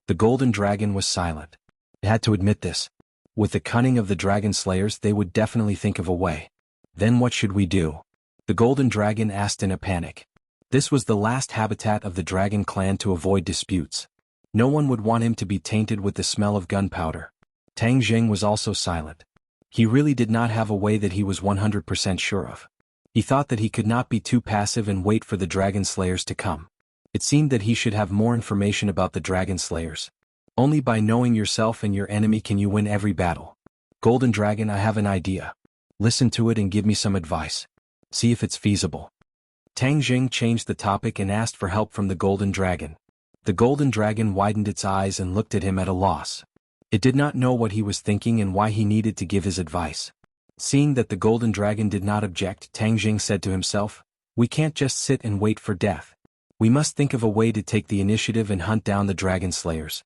The Golden Dragon was silent. It had to admit this. With the cunning of the Dragon Slayers, they would definitely think of a way. Then what should we do? The Golden Dragon asked in a panic. This was the last habitat of the Dragon Clan to avoid disputes. No one would want him to be tainted with the smell of gunpowder. Tang Jing was also silent. He really did not have a way that he was 100% sure of. He thought that he could not be too passive and wait for the Dragon Slayers to come. It seemed that he should have more information about the Dragon Slayers. Only by knowing yourself and your enemy can you win every battle. Golden Dragon, I have an idea. Listen to it and give me some advice. See if it's feasible. Tang Jing changed the topic and asked for help from the Golden Dragon. The Golden Dragon widened its eyes and looked at him at a loss. It did not know what he was thinking and why he needed to give his advice. Seeing that the Golden Dragon did not object, Tang Jing said to himself, "We can't just sit and wait for death. We must think of a way to take the initiative and hunt down the Dragon Slayers."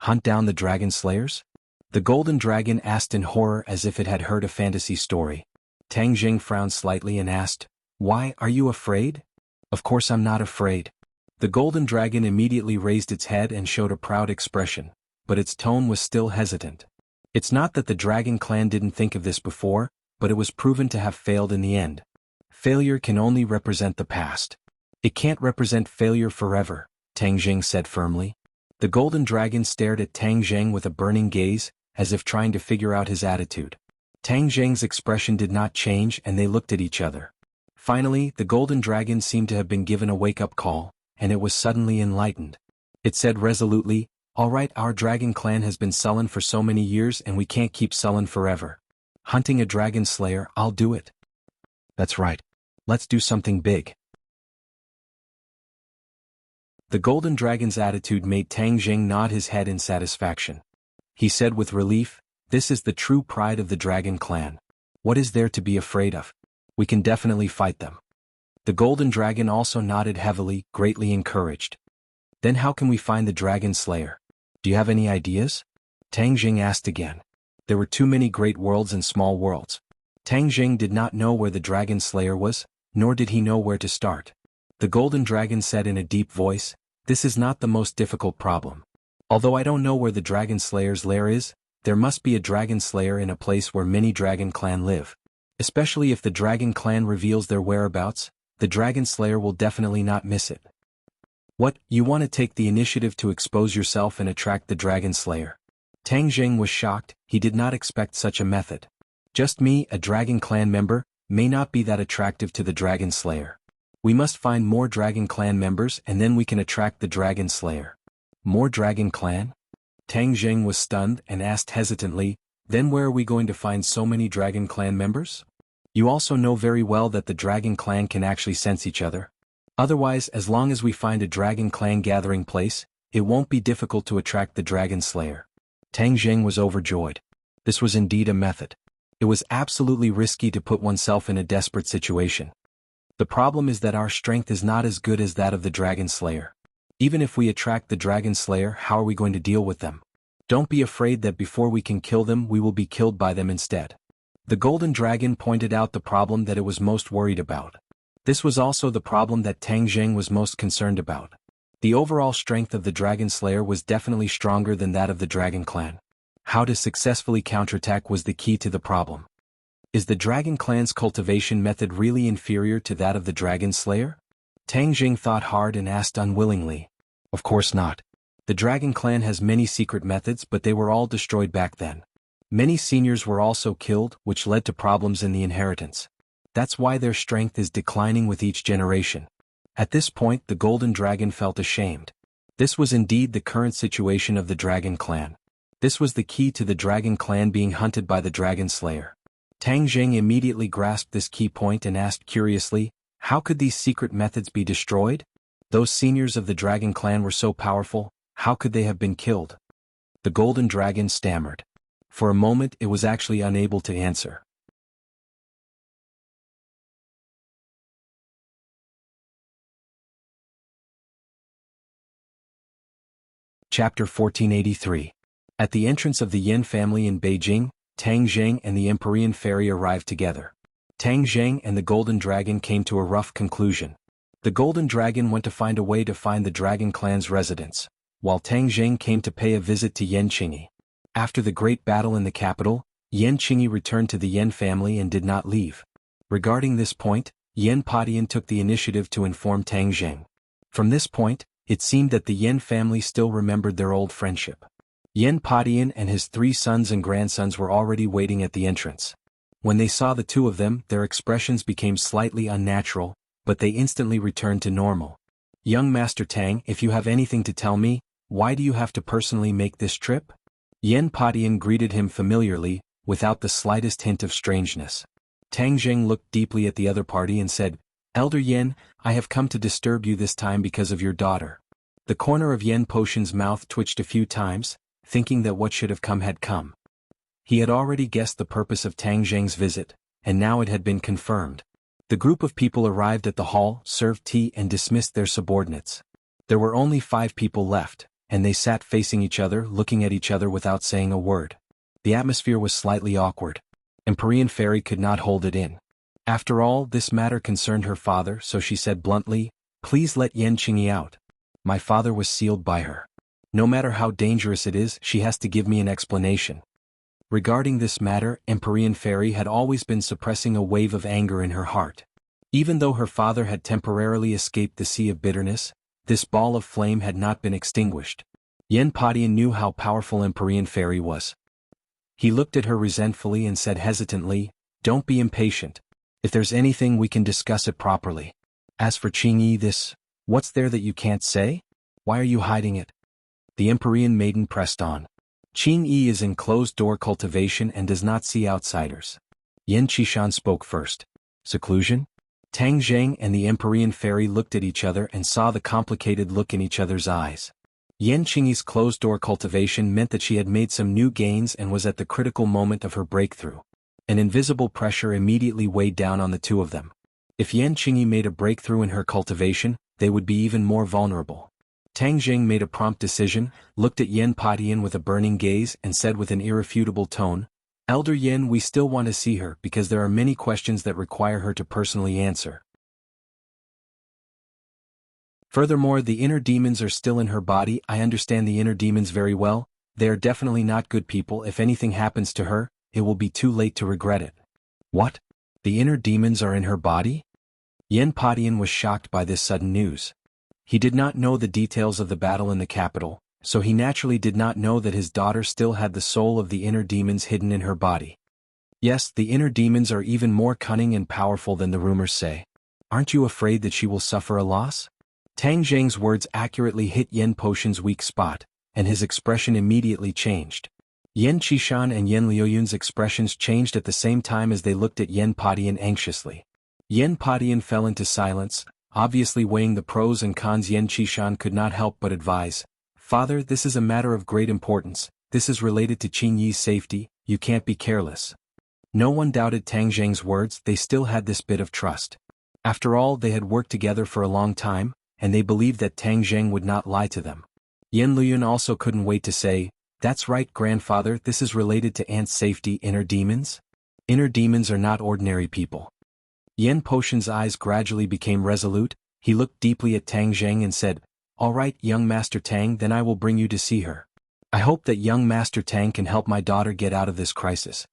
Hunt down the Dragon Slayers? The Golden Dragon asked in horror as if it had heard a fantasy story. Tang Jing frowned slightly and asked, "Why, are you afraid?" "Of course I'm not afraid." The Golden Dragon immediately raised its head and showed a proud expression, but its tone was still hesitant. It's not that the Dragon Clan didn't think of this before, but it was proven to have failed in the end. Failure can only represent the past. It can't represent failure forever, Tang Jing said firmly. The Golden Dragon stared at Tang Jing with a burning gaze, as if trying to figure out his attitude. Tang Jing's expression did not change and they looked at each other. Finally, the Golden Dragon seemed to have been given a wake-up call, and it was suddenly enlightened. It said resolutely, "All right, our Dragon Clan has been sullen for so many years and we can't keep sullen forever. Hunting a Dragon Slayer, I'll do it." "That's right. Let's do something big." The Golden Dragon's attitude made Tang Jing nod his head in satisfaction. He said with relief, "This is the true pride of the Dragon Clan. What is there to be afraid of? We can definitely fight them." The Golden Dragon also nodded heavily, greatly encouraged. "Then how can we find the Dragon Slayer? Do you have any ideas?" Tang Jing asked again. There were too many great worlds and small worlds. Tang Jing did not know where the Dragon Slayer was, nor did he know where to start. The Golden Dragon said in a deep voice, "This is not the most difficult problem. Although I don't know where the Dragon Slayer's lair is, there must be a Dragon Slayer in a place where many Dragon Clan live. Especially if the Dragon Clan reveals their whereabouts, the Dragon Slayer will definitely not miss it." "What, you want to take the initiative to expose yourself and attract the Dragon Slayer?" Tang Jing was shocked, he did not expect such a method. "Just me, a Dragon Clan member, may not be that attractive to the Dragon Slayer. We must find more Dragon Clan members and then we can attract the Dragon Slayer." "More Dragon Clan?" Tang Jing was stunned and asked hesitantly, "Then where are we going to find so many Dragon Clan members?" "You also know very well that the Dragon Clan can actually sense each other. Otherwise, as long as we find a Dragon Clan gathering place, it won't be difficult to attract the Dragon Slayer." Tang Jing was overjoyed. This was indeed a method. It was absolutely risky to put oneself in a desperate situation. "The problem is that our strength is not as good as that of the Dragon Slayer. Even if we attract the Dragon Slayer, how are we going to deal with them? Don't be afraid that before we can kill them we will be killed by them instead." The Golden Dragon pointed out the problem that it was most worried about. This was also the problem that Tang Jing was most concerned about. The overall strength of the Dragon Slayer was definitely stronger than that of the Dragon Clan. How to successfully counterattack was the key to the problem. Is the Dragon Clan's cultivation method really inferior to that of the Dragon Slayer? Tang Jing thought hard and asked unwillingly. Of course not. The Dragon Clan has many secret methods, but they were all destroyed back then. Many seniors were also killed, which led to problems in the inheritance. That's why their strength is declining with each generation. At this point the Golden Dragon felt ashamed. This was indeed the current situation of the Dragon Clan. This was the key to the Dragon Clan being hunted by the Dragon Slayer. Tang Jing immediately grasped this key point and asked curiously, how could these secret methods be destroyed? Those seniors of the Dragon Clan were so powerful, How could they have been killed? The golden dragon stammered. For a moment it was actually unable to answer. Chapter 1483. At the entrance of the Yin family in Beijing, Tang Zheng and the Empyrean fairy arrived together. Tang Zheng and the golden dragon came to a rough conclusion. The golden dragon went to find a way to find the dragon clan's residence, while Tang Zheng came to pay a visit to Yan Qingyi. After the great battle in the capital, Yan Qingyi returned to the Yan family and did not leave. Regarding this point, Yan Padian took the initiative to inform Tang Zheng. From this point, it seemed that the Yan family still remembered their old friendship. Yan Padian and his 3 sons and grandsons were already waiting at the entrance. When they saw the two of them, their expressions became slightly unnatural, but they instantly returned to normal. "Young Master Tang, if you have anything to tell me, why do you have to personally make this trip?" Yan Padian greeted him familiarly, without the slightest hint of strangeness. Tang Zheng looked deeply at the other party and said, "Elder Yan, I have come to disturb you this time because of your daughter." The corner of Yan Potion's mouth twitched a few times, thinking that what should have come had come. He had already guessed the purpose of Tang Zheng's visit, and now it had been confirmed. The group of people arrived at the hall, served tea and dismissed their subordinates. There were only 5 people left, and they sat facing each other, looking at each other without saying a word. The atmosphere was slightly awkward. Empyrean Fairy could not hold it in. After all, this matter concerned her father, so she said bluntly, "Please let Yan Qingyi out. My father was sealed by her. No matter how dangerous it is, she has to give me an explanation." Regarding this matter, Empyrean Fairy had always been suppressing a wave of anger in her heart. Even though her father had temporarily escaped the sea of bitterness, this ball of flame had not been extinguished. Yan Padian knew how powerful Empyrean Fairy was. He looked at her resentfully and said hesitantly, "Don't be impatient. If there's anything we can discuss it properly. As for Qingyi, what's there that you can't say? Why are you hiding it?" The Empyrean maiden pressed on. "Qingyi is in closed-door cultivation and does not see outsiders." Yan Qishan spoke first. "Seclusion?" Tang Zheng and the Empyrean Fairy looked at each other and saw the complicated look in each other's eyes. Yan Qingyi's closed-door cultivation meant that she had made some new gains and was at the critical moment of her breakthrough. An invisible pressure immediately weighed down on the two of them. If Yan Qingyi made a breakthrough in her cultivation, they would be even more vulnerable. Tang Zheng made a prompt decision, looked at Yan Padian with a burning gaze and said with an irrefutable tone, "Elder Yan, we still want to see her because there are many questions that require her to personally answer. Furthermore, the inner demons are still in her body. I understand the inner demons very well. They are definitely not good people. If anything happens to her, it will be too late to regret it." "What? The inner demons are in her body?" Yan Padian was shocked by this sudden news. He did not know the details of the battle in the capital, so he naturally did not know that his daughter still had the soul of the inner demons hidden in her body. "Yes, the inner demons are even more cunning and powerful than the rumors say. Aren't you afraid that she will suffer a loss?" Tang Zheng's words accurately hit Yan Potion's weak spot, and his expression immediately changed. Yan Qishan and Yan Liuyun's expressions changed at the same time as they looked at Yan Padian anxiously. Yan Padian fell into silence, obviously weighing the pros and cons. Yan Qishan could not help but advise, "Father, this is a matter of great importance. This is related to Qingyi's safety. You can't be careless." No one doubted Tang Zheng's words. They still had this bit of trust. After all, they had worked together for a long time, and they believed that Tang Zheng would not lie to them. Yan Liyun also couldn't wait to say, "That's right, grandfather, this is related to Aunt's safety." "Inner demons? Inner demons are not ordinary people." Yan Potion's eyes gradually became resolute. He looked deeply at Tang Zheng and said, "All right, young Master Tang, then I will bring you to see her. I hope that young Master Tang can help my daughter get out of this crisis."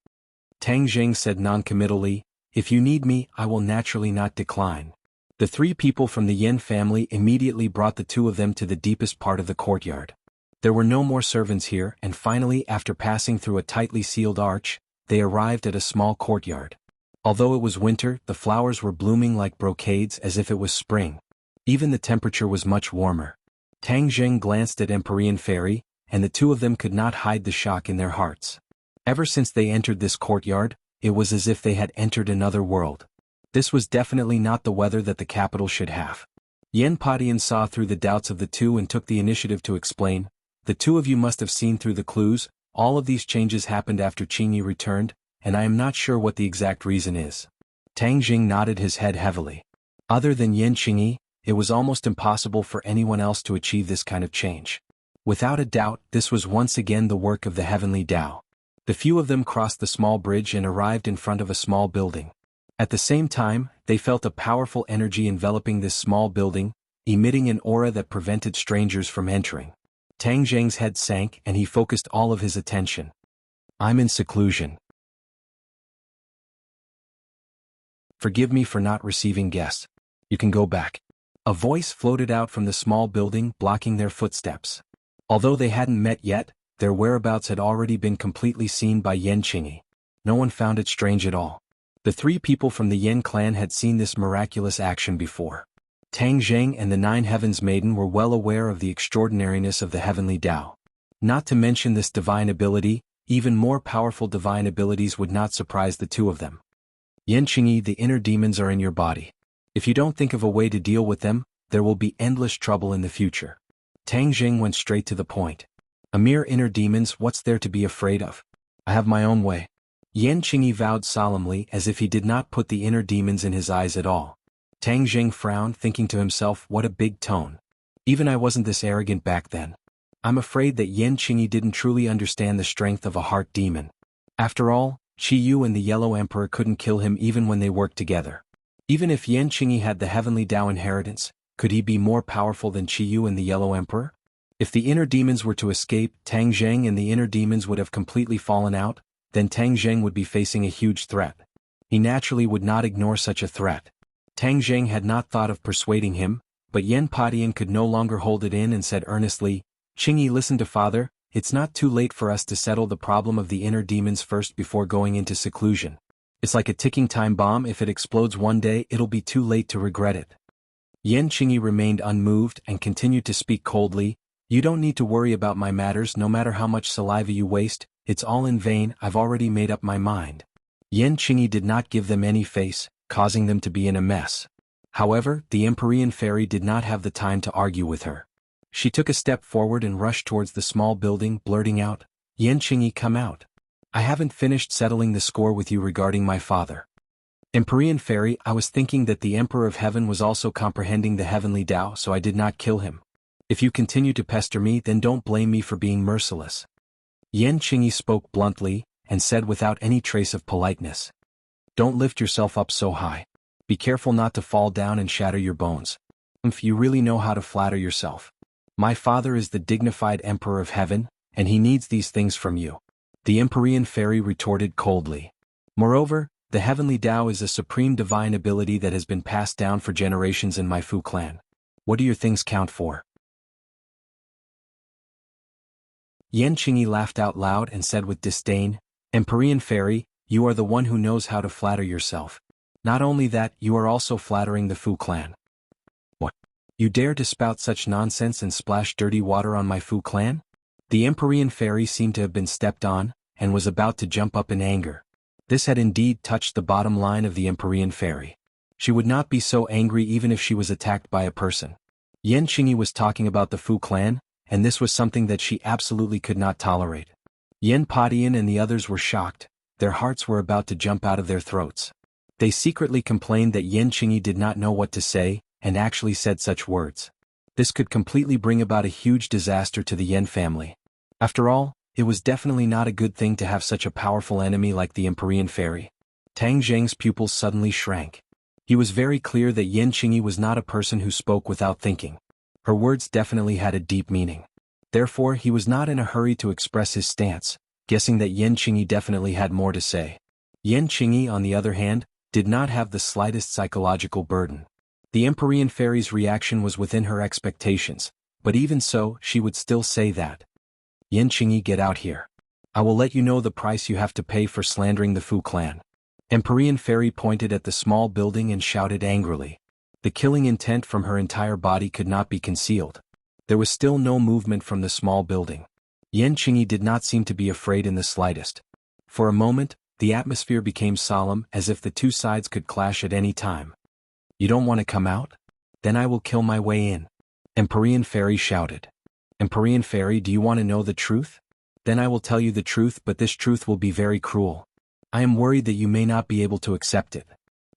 Tang Zheng said noncommittally, "If you need me, I will naturally not decline." The 3 people from the Yan family immediately brought the 2 of them to the deepest part of the courtyard. There were no more servants here, and finally, after passing through a tightly sealed arch, they arrived at a small courtyard. Although it was winter, the flowers were blooming like brocades as if it was spring. Even the temperature was much warmer. Tang Zheng glanced at Empyrean Fairy, and the 2 of them could not hide the shock in their hearts. Ever since they entered this courtyard, it was as if they had entered another world. This was definitely not the weather that the capital should have. Yen Padian saw through the doubts of the two and took the initiative to explain. The two of you must have seen through the clues. All of these changes happened after Qingyi returned, and I am not sure what the exact reason is. Tang Jing nodded his head heavily. Other than Yen Qingyi, it was almost impossible for anyone else to achieve this kind of change. Without a doubt, this was once again the work of the Heavenly Tao. The few of them crossed the small bridge and arrived in front of a small building. At the same time, they felt a powerful energy enveloping this small building, emitting an aura that prevented strangers from entering. Tang Zheng's head sank and he focused all of his attention. I'm in seclusion. Forgive me for not receiving guests. You can go back. A voice floated out from the small building, blocking their footsteps. Although they hadn't met yet, their whereabouts had already been completely seen by Yen Qingyi. No one found it strange at all. The three people from the Yen clan had seen this miraculous action before. Tang Zheng and the Nine Heavens Maiden were well aware of the extraordinariness of the Heavenly Tao. Not to mention this divine ability, even more powerful divine abilities would not surprise the two of them. Yen Qingyi, the inner demons are in your body. If you don't think of a way to deal with them, there will be endless trouble in the future. Tang Zheng went straight to the point. A mere inner demons, what's there to be afraid of? I have my own way. Yen Qingyi vowed solemnly as if he did not put the inner demons in his eyes at all. Tang Zheng frowned, thinking to himself, what a big tone. Even I wasn't this arrogant back then. I'm afraid that Yen Qingyi didn't truly understand the strength of a heart demon. After all, Qi Yu and the Yellow Emperor couldn't kill him even when they worked together. Even if Yen Qingyi had the Heavenly Tao inheritance, could he be more powerful than Qi Yu and the Yellow Emperor? If the inner demons were to escape, Tang Zheng and the inner demons would have completely fallen out, then Tang Zheng would be facing a huge threat. He naturally would not ignore such a threat. Tang Zheng had not thought of persuading him, but Yen Padian could no longer hold it in and said earnestly, Qingyi, listen to father, it's not too late for us to settle the problem of the inner demons first before going into seclusion. It's like a ticking time bomb, if it explodes one day it'll be too late to regret it. Yen Qingyi remained unmoved and continued to speak coldly, you don't need to worry about my matters no matter how much saliva you waste, it's all in vain, I've already made up my mind. Yen Qingyi did not give them any face, causing them to be in a mess. However, the Empyrean fairy did not have the time to argue with her. She took a step forward and rushed towards the small building, blurting out, Yen Qingyi, come out. I haven't finished settling the score with you regarding my father. Empyrean fairy, I was thinking that the Emperor of Heaven was also comprehending the Heavenly Tao, so I did not kill him. If you continue to pester me, then don't blame me for being merciless. Yen Qingyi spoke bluntly, and said without any trace of politeness. Don't lift yourself up so high. Be careful not to fall down and shatter your bones. If you really know how to flatter yourself. My father is the dignified Emperor of Heaven, and he needs these things from you. The Empyrean fairy retorted coldly. Moreover, the Heavenly Tao is a supreme divine ability that has been passed down for generations in my Fu clan. What do your things count for? Yen Qingyi laughed out loud and said with disdain, Empyrean fairy, you are the one who knows how to flatter yourself. Not only that, you are also flattering the Fu clan. What? You dare to spout such nonsense and splash dirty water on my Fu clan? The Empyrean fairy seemed to have been stepped on, and was about to jump up in anger. This had indeed touched the bottom line of the Empyrean fairy. She would not be so angry even if she was attacked by a person. Yen Qingyi was talking about the Fu clan, and this was something that she absolutely could not tolerate. Yen Padian and the others were shocked, their hearts were about to jump out of their throats. They secretly complained that Yen Qingyi did not know what to say, and actually said such words. This could completely bring about a huge disaster to the Yen family. After all, it was definitely not a good thing to have such a powerful enemy like the Empyrean fairy. Tang Zheng's pupils suddenly shrank. He was very clear that Yen Qingyi was not a person who spoke without thinking. Her words definitely had a deep meaning. Therefore, he was not in a hurry to express his stance, guessing that Yen Qingyi definitely had more to say. Yen Qingyi, on the other hand, did not have the slightest psychological burden. The Empyrean fairy's reaction was within her expectations, but even so, she would still say that. Yen Qingyi, get out here. I will let you know the price you have to pay for slandering the Fu clan. Empyrean fairy pointed at the small building and shouted angrily. The killing intent from her entire body could not be concealed. There was still no movement from the small building. Yen Qingyi did not seem to be afraid in the slightest. For a moment, the atmosphere became solemn as if the two sides could clash at any time. You don't want to come out? Then I will kill my way in. Empyrean Fairy shouted. Empyrean Fairy, do you want to know the truth? Then I will tell you the truth, but this truth will be very cruel. I am worried that you may not be able to accept it.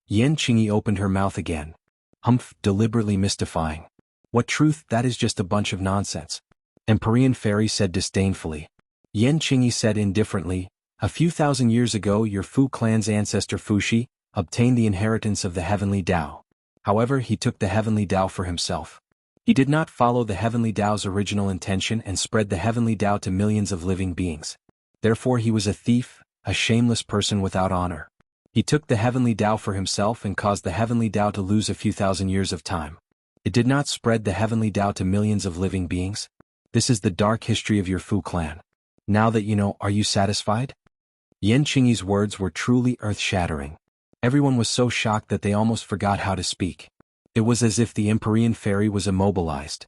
Yan Qingyi opened her mouth again. Humph, deliberately mystifying. What truth? That is just a bunch of nonsense. Empyrean Fairy said disdainfully. Yan Qingyi said indifferently, a few thousand years ago your Fu clan's ancestor Fuxi obtained the inheritance of the heavenly Tao. However, he took the heavenly Tao for himself. He did not follow the heavenly Tao's original intention and spread the heavenly Tao to millions of living beings. Therefore he was a thief, a shameless person without honor. He took the heavenly Tao for himself and caused the heavenly Tao to lose a few thousand years of time. It did not spread the heavenly Tao to millions of living beings. This is the dark history of your Fu clan. Now that you know, are you satisfied? Yan Qingyi's words were truly earth-shattering. Everyone was so shocked that they almost forgot how to speak. It was as if the Empyrean Fairy was immobilized.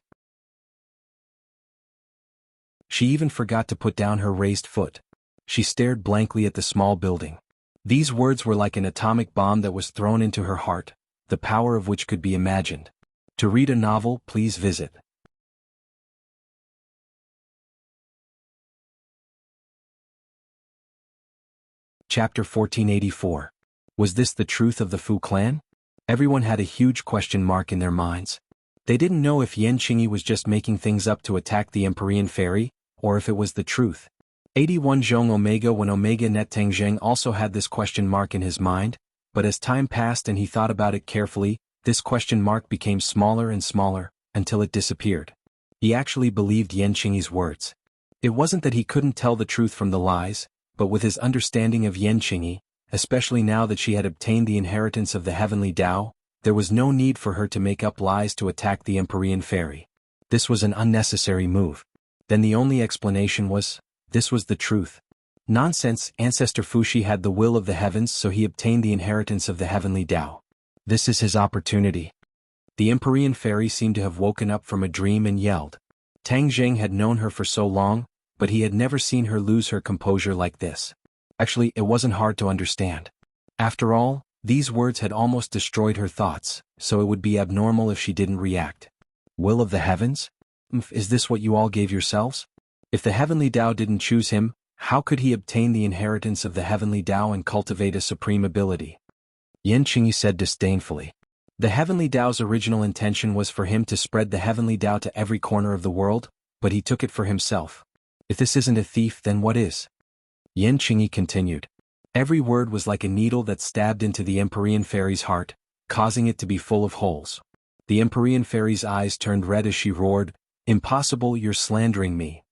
She even forgot to put down her raised foot. She stared blankly at the small building. These words were like an atomic bomb that was thrown into her heart, the power of which could be imagined. To read a novel, please visit Chapter 1484. Was this the truth of the Fu clan? Everyone had a huge question mark in their minds. They didn't know if Yan Qingyi was just making things up to attack the Empyrean Fairy, or if it was the truth. 81 Zhong Omega. When Omega Net Zheng also had this question mark in his mind, but as time passed and he thought about it carefully, this question mark became smaller and smaller, until it disappeared. He actually believed Yan Qingyi's words. It wasn't that he couldn't tell the truth from the lies, but with his understanding of Yan Qingyi, especially now that she had obtained the inheritance of the heavenly Tao, there was no need for her to make up lies to attack the Empyrean Fairy. This was an unnecessary move. Then the only explanation was, this was the truth. Nonsense, Ancestor Fuxi had the will of the heavens, so he obtained the inheritance of the heavenly Tao. This is his opportunity. The Empyrean Fairy seemed to have woken up from a dream and yelled. Tang Zheng had known her for so long, but he had never seen her lose her composure like this. Actually, it wasn't hard to understand. After all, these words had almost destroyed her thoughts, so it would be abnormal if she didn't react. Will of the heavens? Is this what you all gave yourselves? If the heavenly Tao didn't choose him, how could he obtain the inheritance of the heavenly Tao and cultivate a supreme ability? Yan Qingyi said disdainfully. The heavenly Tao's original intention was for him to spread the heavenly Tao to every corner of the world, but he took it for himself. If this isn't a thief, then what is? Yan Qingyi continued. Every word was like a needle that stabbed into the Empyrean Fairy's heart, causing it to be full of holes. The Empyrean Fairy's eyes turned red as she roared, Impossible, you're slandering me.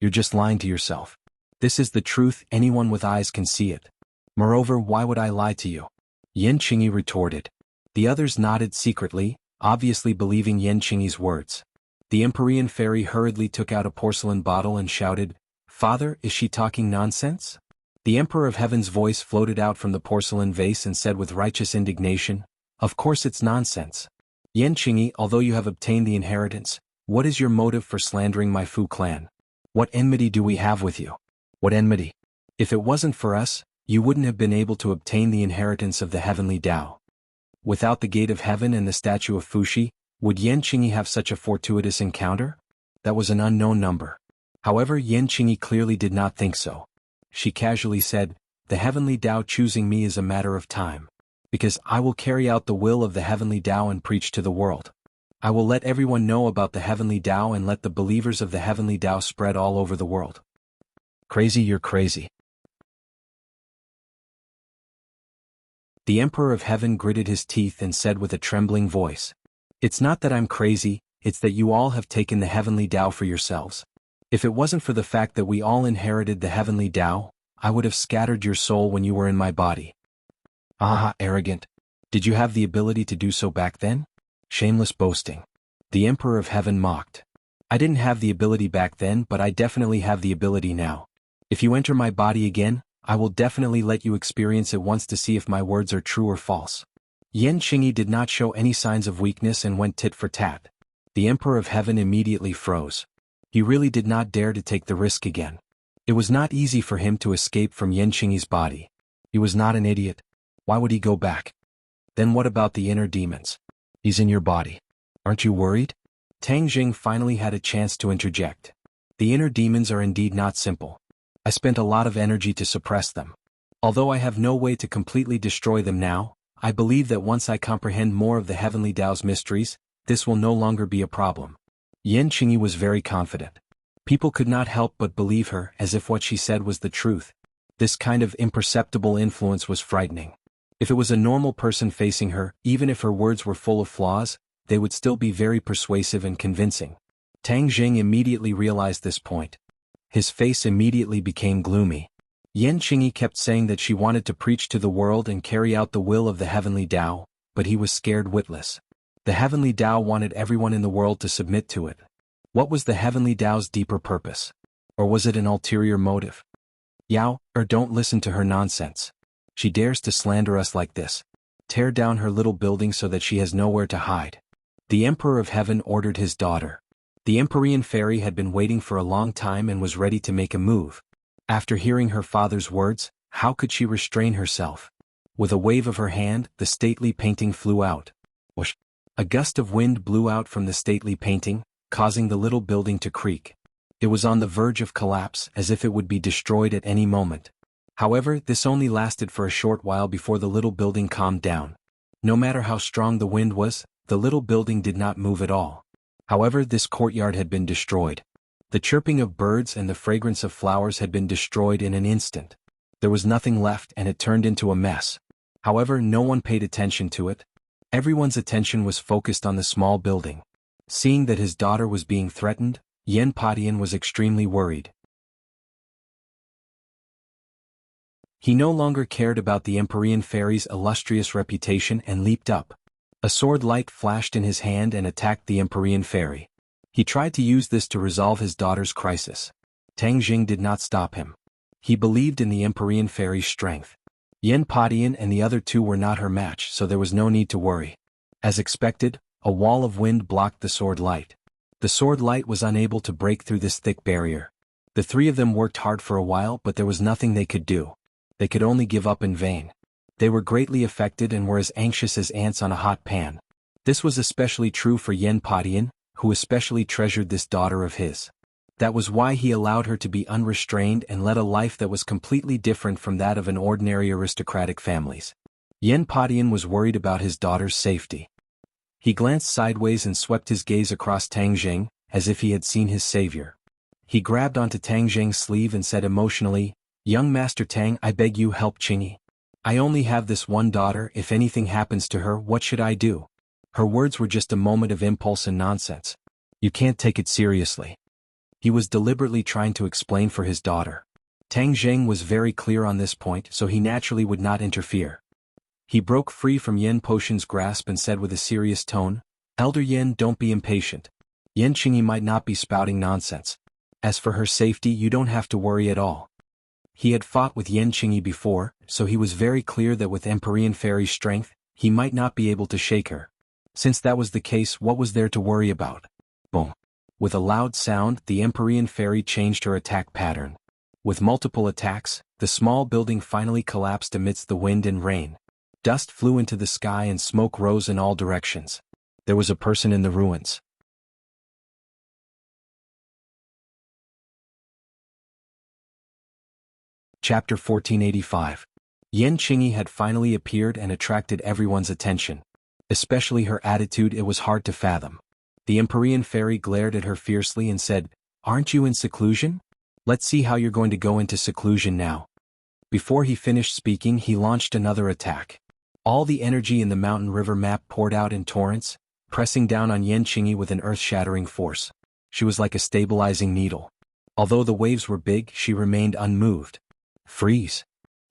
You're just lying to yourself. This is the truth, anyone with eyes can see it. Moreover, why would I lie to you? Yan Qingyi retorted. The others nodded secretly, obviously believing Yan Qingyi's words. The Empyrean Fairy hurriedly took out a porcelain bottle and shouted, Father, is she talking nonsense? The Emperor of Heaven's voice floated out from the porcelain vase and said with righteous indignation, Of course it's nonsense. Yan Qingyi, although you have obtained the inheritance, what is your motive for slandering my Fu clan? What enmity do we have with you? What enmity? If it wasn't for us, you wouldn't have been able to obtain the inheritance of the heavenly Tao. Without the gate of heaven and the statue of Fuxi, would Yan Qingyi have such a fortuitous encounter? That was an unknown number. However, Yan Qingyi clearly did not think so. She casually said, The heavenly Tao choosing me is a matter of time. Because I will carry out the will of the heavenly Tao and preach to the world. I will let everyone know about the heavenly Tao and let the believers of the heavenly Tao spread all over the world. Crazy, you're crazy. The Emperor of Heaven gritted his teeth and said with a trembling voice, It's not that I'm crazy, it's that you all have taken the heavenly Tao for yourselves. If it wasn't for the fact that we all inherited the heavenly Tao, I would have scattered your soul when you were in my body. Ah, arrogant. Did you have the ability to do so back then? Shameless boasting. The Emperor of Heaven mocked. I didn't have the ability back then, but I definitely have the ability now. If you enter my body again, I will definitely let you experience it once to see if my words are true or false. Yan Qingyi did not show any signs of weakness and went tit for tat. The Emperor of Heaven immediately froze. He really did not dare to take the risk again. It was not easy for him to escape from Yan Qingyi's body. He was not an idiot. Why would he go back? Then what about the inner demons? He's in your body. Aren't you worried? Tang Jing finally had a chance to interject. The inner demons are indeed not simple. I spent a lot of energy to suppress them. Although I have no way to completely destroy them now, I believe that once I comprehend more of the heavenly Tao's mysteries, this will no longer be a problem. Yan Qingyi was very confident. People could not help but believe her, as if what she said was the truth. This kind of imperceptible influence was frightening. If it was a normal person facing her, even if her words were full of flaws, they would still be very persuasive and convincing. Tang Jing immediately realized this point. His face immediately became gloomy. Yan Qingyi kept saying that she wanted to preach to the world and carry out the will of the heavenly Tao, but he was scared witless. The heavenly Tao wanted everyone in the world to submit to it. What was the heavenly Tao's deeper purpose? Or was it an ulterior motive? Don't listen to her nonsense. She dares to slander us like this. Tear down her little building so that she has nowhere to hide. The Emperor of Heaven ordered his daughter. The Empyrean fairy had been waiting for a long time and was ready to make a move. After hearing her father's words, how could she restrain herself? With a wave of her hand, the stately painting flew out. Whoosh! A gust of wind blew out from the stately painting, causing the little building to creak. It was on the verge of collapse, as if it would be destroyed at any moment. However, this only lasted for a short while before the little building calmed down. No matter how strong the wind was, the little building did not move at all. However, this courtyard had been destroyed. The chirping of birds and the fragrance of flowers had been destroyed in an instant. There was nothing left and it turned into a mess. However, no one paid attention to it. Everyone's attention was focused on the small building. Seeing that his daughter was being threatened, Yan Padian was extremely worried. He no longer cared about the Empyrean fairy's illustrious reputation and leaped up. A sword light flashed in his hand and attacked the Empyrean fairy. He tried to use this to resolve his daughter's crisis. Tang Jing did not stop him. He believed in the Empyrean fairy's strength. Yan Padian and the other two were not her match, so there was no need to worry. As expected, a wall of wind blocked the sword light. The sword light was unable to break through this thick barrier. The three of them worked hard for a while, but there was nothing they could do. They could only give up in vain. They were greatly affected and were as anxious as ants on a hot pan. This was especially true for Yan Padian, who especially treasured this daughter of his. That was why he allowed her to be unrestrained and led a life that was completely different from that of an ordinary aristocratic families. Yan Padian was worried about his daughter's safety. He glanced sideways and swept his gaze across Tang Jing, as if he had seen his savior. He grabbed onto Tang Jing's sleeve and said emotionally, "Young Master Tang, I beg you help Qingyi. I only have this one daughter. If anything happens to her, what should I do?" Her words were just a moment of impulse and nonsense. You can't take it seriously. He was deliberately trying to explain for his daughter. Tang Jing was very clear on this point, so he naturally would not interfere. He broke free from Yan Potion's grasp and said with a serious tone, "Elder Yan, don't be impatient. Yan Qingyi might not be spouting nonsense. As for her safety, you don't have to worry at all." He had fought with Yan Qingyi before, so he was very clear that with Empyrean fairy's strength, he might not be able to shake her. Since that was the case, what was there to worry about? Boom. With a loud sound, the Empyrean fairy changed her attack pattern. With multiple attacks, the small building finally collapsed amidst the wind and rain. Dust flew into the sky and smoke rose in all directions. There was a person in the ruins. Chapter 1485. Yan Qingyi had finally appeared and attracted everyone's attention. Especially her attitude, it was hard to fathom. The Empyrean fairy glared at her fiercely and said, "Aren't you in seclusion? Let's see how you're going to go into seclusion now." Before he finished speaking, he launched another attack. All the energy in the mountain river map poured out in torrents, pressing down on Yan Qingyi with an earth-shattering force. She was like a stabilizing needle. Although the waves were big, she remained unmoved. "Freeze."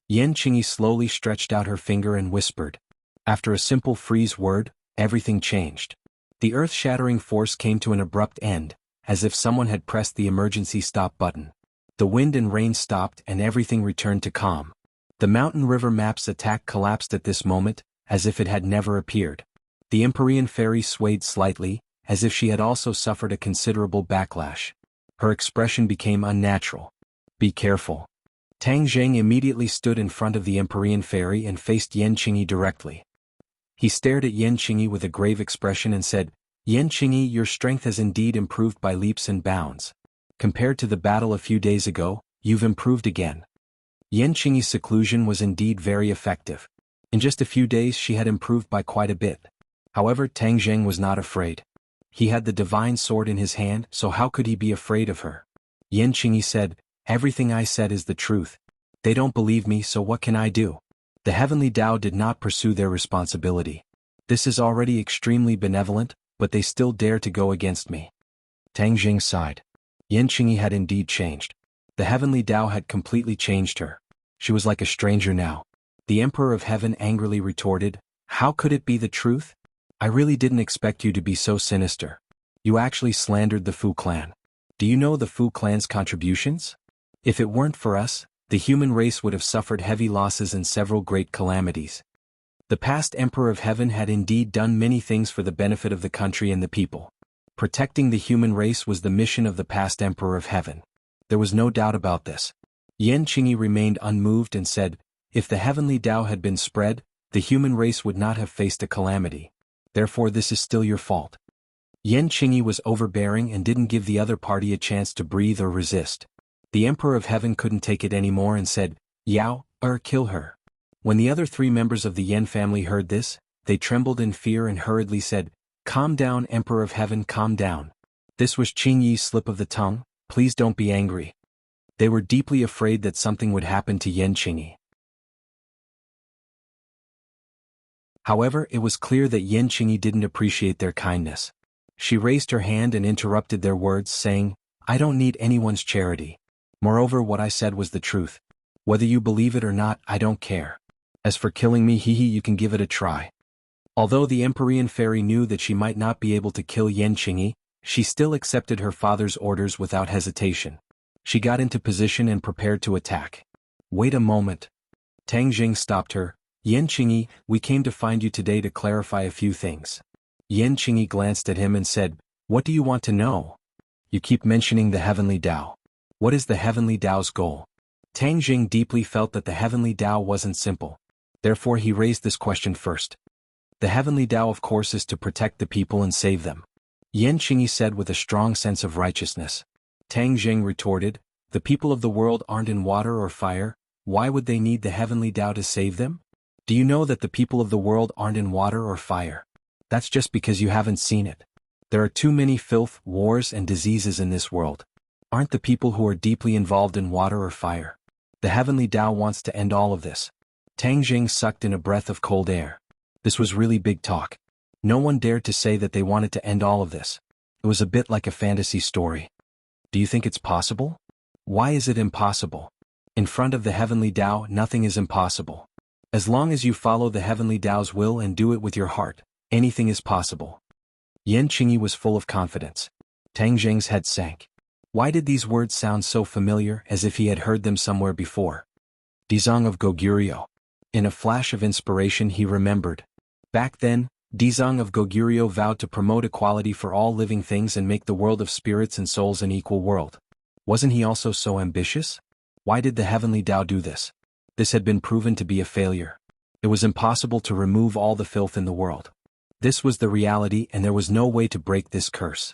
Yan Qingyi slowly stretched out her finger and whispered. After a simple freeze word, everything changed. The earth-shattering force came to an abrupt end, as if someone had pressed the emergency stop button. The wind and rain stopped and everything returned to calm. The mountain river map's attack collapsed at this moment, as if it had never appeared. The Empyrean fairy swayed slightly, as if she had also suffered a considerable backlash. Her expression became unnatural. "Be careful." Tang Jing immediately stood in front of the Empyrean fairy and faced Yan Qingyi directly. He stared at Yan Qingyi with a grave expression and said, Yan Qingyi, your strength has indeed improved by leaps and bounds. Compared to the battle a few days ago, you've improved again. Yan Qingyi's seclusion was indeed very effective. In just a few days she had improved by quite a bit. However, Tang Zheng was not afraid. He had the divine sword in his hand, so how could he be afraid of her? Yan Qingyi said, "Everything I said is the truth. They don't believe me, so what can I do?" The heavenly Tao did not pursue their responsibility. This is already extremely benevolent, but they still dare to go against me. Tang Zheng sighed. Yan Qingyi had indeed changed. The heavenly Tao had completely changed her. She was like a stranger now. The Emperor of Heaven angrily retorted, "How could it be the truth? I really didn't expect you to be so sinister. You actually slandered the Fu clan. Do you know the Fu clan's contributions? If it weren't for us, the human race would have suffered heavy losses and several great calamities. The past Emperor of Heaven had indeed done many things for the benefit of the country and the people. Protecting the human race was the mission of the past Emperor of Heaven. There was no doubt about this." Yan Qingyi remained unmoved and said, "If the heavenly Tao had been spread, the human race would not have faced a calamity. Therefore this is still your fault." Yan Qingyi was overbearing and didn't give the other party a chance to breathe or resist. The Emperor of Heaven couldn't take it anymore and said, "Yao, kill her." When the other 3 members of the Yan family heard this, they trembled in fear and hurriedly said, "Calm down, Emperor of Heaven, calm down. This was Qingyi's slip of the tongue, please don't be angry." They were deeply afraid that something would happen to Yan Qingyi. However, it was clear that Yan Qingyi didn't appreciate their kindness. She raised her hand and interrupted their words, saying, "I don't need anyone's charity. Moreover, what I said was the truth. Whether you believe it or not, I don't care. As for killing me, you can give it a try." Although the Empyrean fairy knew that she might not be able to kill Yan Qingyi, she still accepted her father's orders without hesitation. She got into position and prepared to attack. "Wait a moment." Tang Zheng stopped her. "Yan Qingyi, we came to find you today to clarify a few things." Yan Qingyi glanced at him and said, "What do you want to know? You keep mentioning the heavenly Tao. What is the heavenly Tao's goal?" Tang Zheng deeply felt that the heavenly Tao wasn't simple. Therefore he raised this question first. "The heavenly Tao of course is to protect the people and save them," Yan Qingyi said with a strong sense of righteousness. Tang Zheng retorted, "The people of the world aren't in water or fire, why would they need the heavenly Tao to save them? Do you know that the people of the world aren't in water or fire? That's just because you haven't seen it. There are too many filth, wars and diseases in this world. Aren't the people who are deeply involved in water or fire? The heavenly Tao wants to end all of this." Tang Zheng sucked in a breath of cold air. This was really big talk. No one dared to say that they wanted to end all of this. It was a bit like a fantasy story. Do you think it's possible? Why is it impossible? In front of the heavenly Tao, nothing is impossible. As long as you follow the heavenly Tao's will and do it with your heart, anything is possible. Yan Qingyi was full of confidence. Tang Zheng's head sank. Why did these words sound so familiar, as if he had heard them somewhere before? Dizong of Goguryeo. In a flash of inspiration he remembered. Back then, Dizong of Goguryeo vowed to promote equality for all living things and make the world of spirits and souls an equal world. Wasn't he also so ambitious? Why did the heavenly Tao do this? This had been proven to be a failure. It was impossible to remove all the filth in the world. This was the reality and there was no way to break this curse.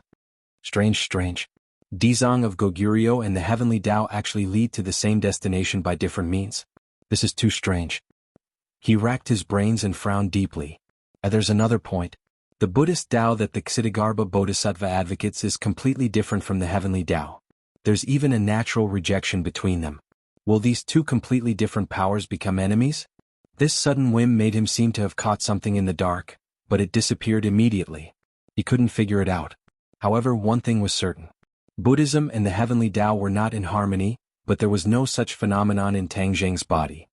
Strange. Dizong of Goguryeo and the heavenly Tao actually lead to the same destination by different means. This is too strange. He racked his brains and frowned deeply. There's another point. The Buddhist Tao that the Ksitigarbha Bodhisattva advocates is completely different from the heavenly Tao. There's even a natural rejection between them. Will these two completely different powers become enemies? This sudden whim made him seem to have caught something in the dark, but it disappeared immediately. He couldn't figure it out. However, one thing was certain. Buddhism and the heavenly Tao were not in harmony, but there was no such phenomenon in Tang Zheng's body.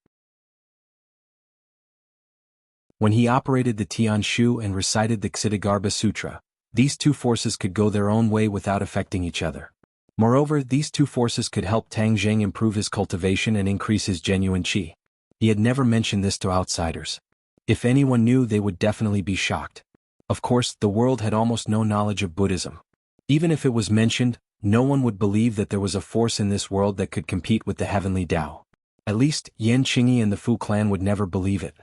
When he operated the Tian Shu and recited the Ksitigarbha Sutra, these two forces could go their own way without affecting each other. Moreover, these two forces could help Tang Zheng improve his cultivation and increase his genuine qi. He had never mentioned this to outsiders. If anyone knew, they would definitely be shocked. Of course, the world had almost no knowledge of Buddhism. Even if it was mentioned, no one would believe that there was a force in this world that could compete with the heavenly Tao. At least, Yan Qingyi and the Fu clan would never believe it.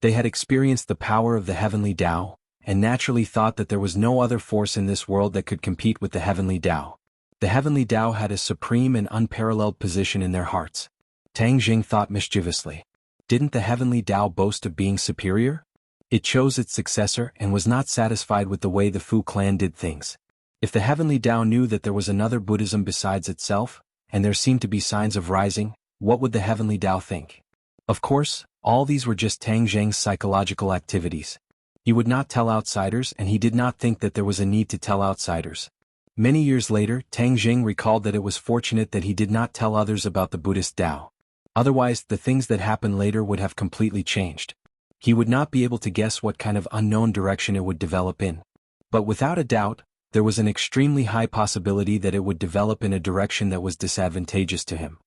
They had experienced the power of the heavenly Tao, and naturally thought that there was no other force in this world that could compete with the heavenly Tao. The heavenly Tao had a supreme and unparalleled position in their hearts. Tang Jing thought mischievously. Didn't the heavenly Tao boast of being superior? It chose its successor and was not satisfied with the way the Fu clan did things. If the heavenly Tao knew that there was another Buddhism besides itself, and there seemed to be signs of rising, what would the heavenly Tao think? Of course, all these were just Tang Jing's psychological activities. He would not tell outsiders, and he did not think that there was a need to tell outsiders. Many years later, Tang Jing recalled that it was fortunate that he did not tell others about the Buddhist Tao. Otherwise, the things that happened later would have completely changed. He would not be able to guess what kind of unknown direction it would develop in. But without a doubt, there was an extremely high possibility that it would develop in a direction that was disadvantageous to him.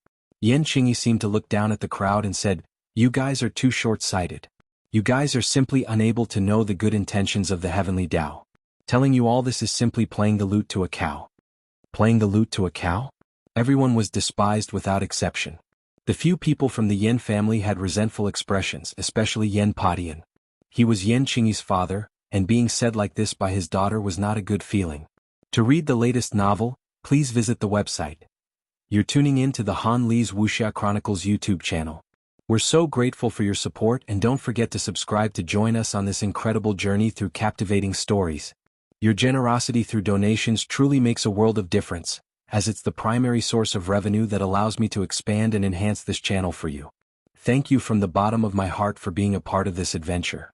Yan Qingyi seemed to look down at the crowd and said, "You guys are too short-sighted. You guys are simply unable to know the good intentions of the heavenly Tao. Telling you all this is simply playing the lute to a cow." Playing the lute to a cow? Everyone was despised without exception. The few people from the Yan family had resentful expressions, especially Yan Padian. He was Yan Qingyi's father, and being said like this by his daughter was not a good feeling. To read the latest novel, please visit the website. You're tuning in to the Han Li's Wuxia Chronicles YouTube channel. We're so grateful for your support, and don't forget to subscribe to join us on this incredible journey through captivating stories. Your generosity through donations truly makes a world of difference, as it's the primary source of revenue that allows me to expand and enhance this channel for you. Thank you from the bottom of my heart for being a part of this adventure.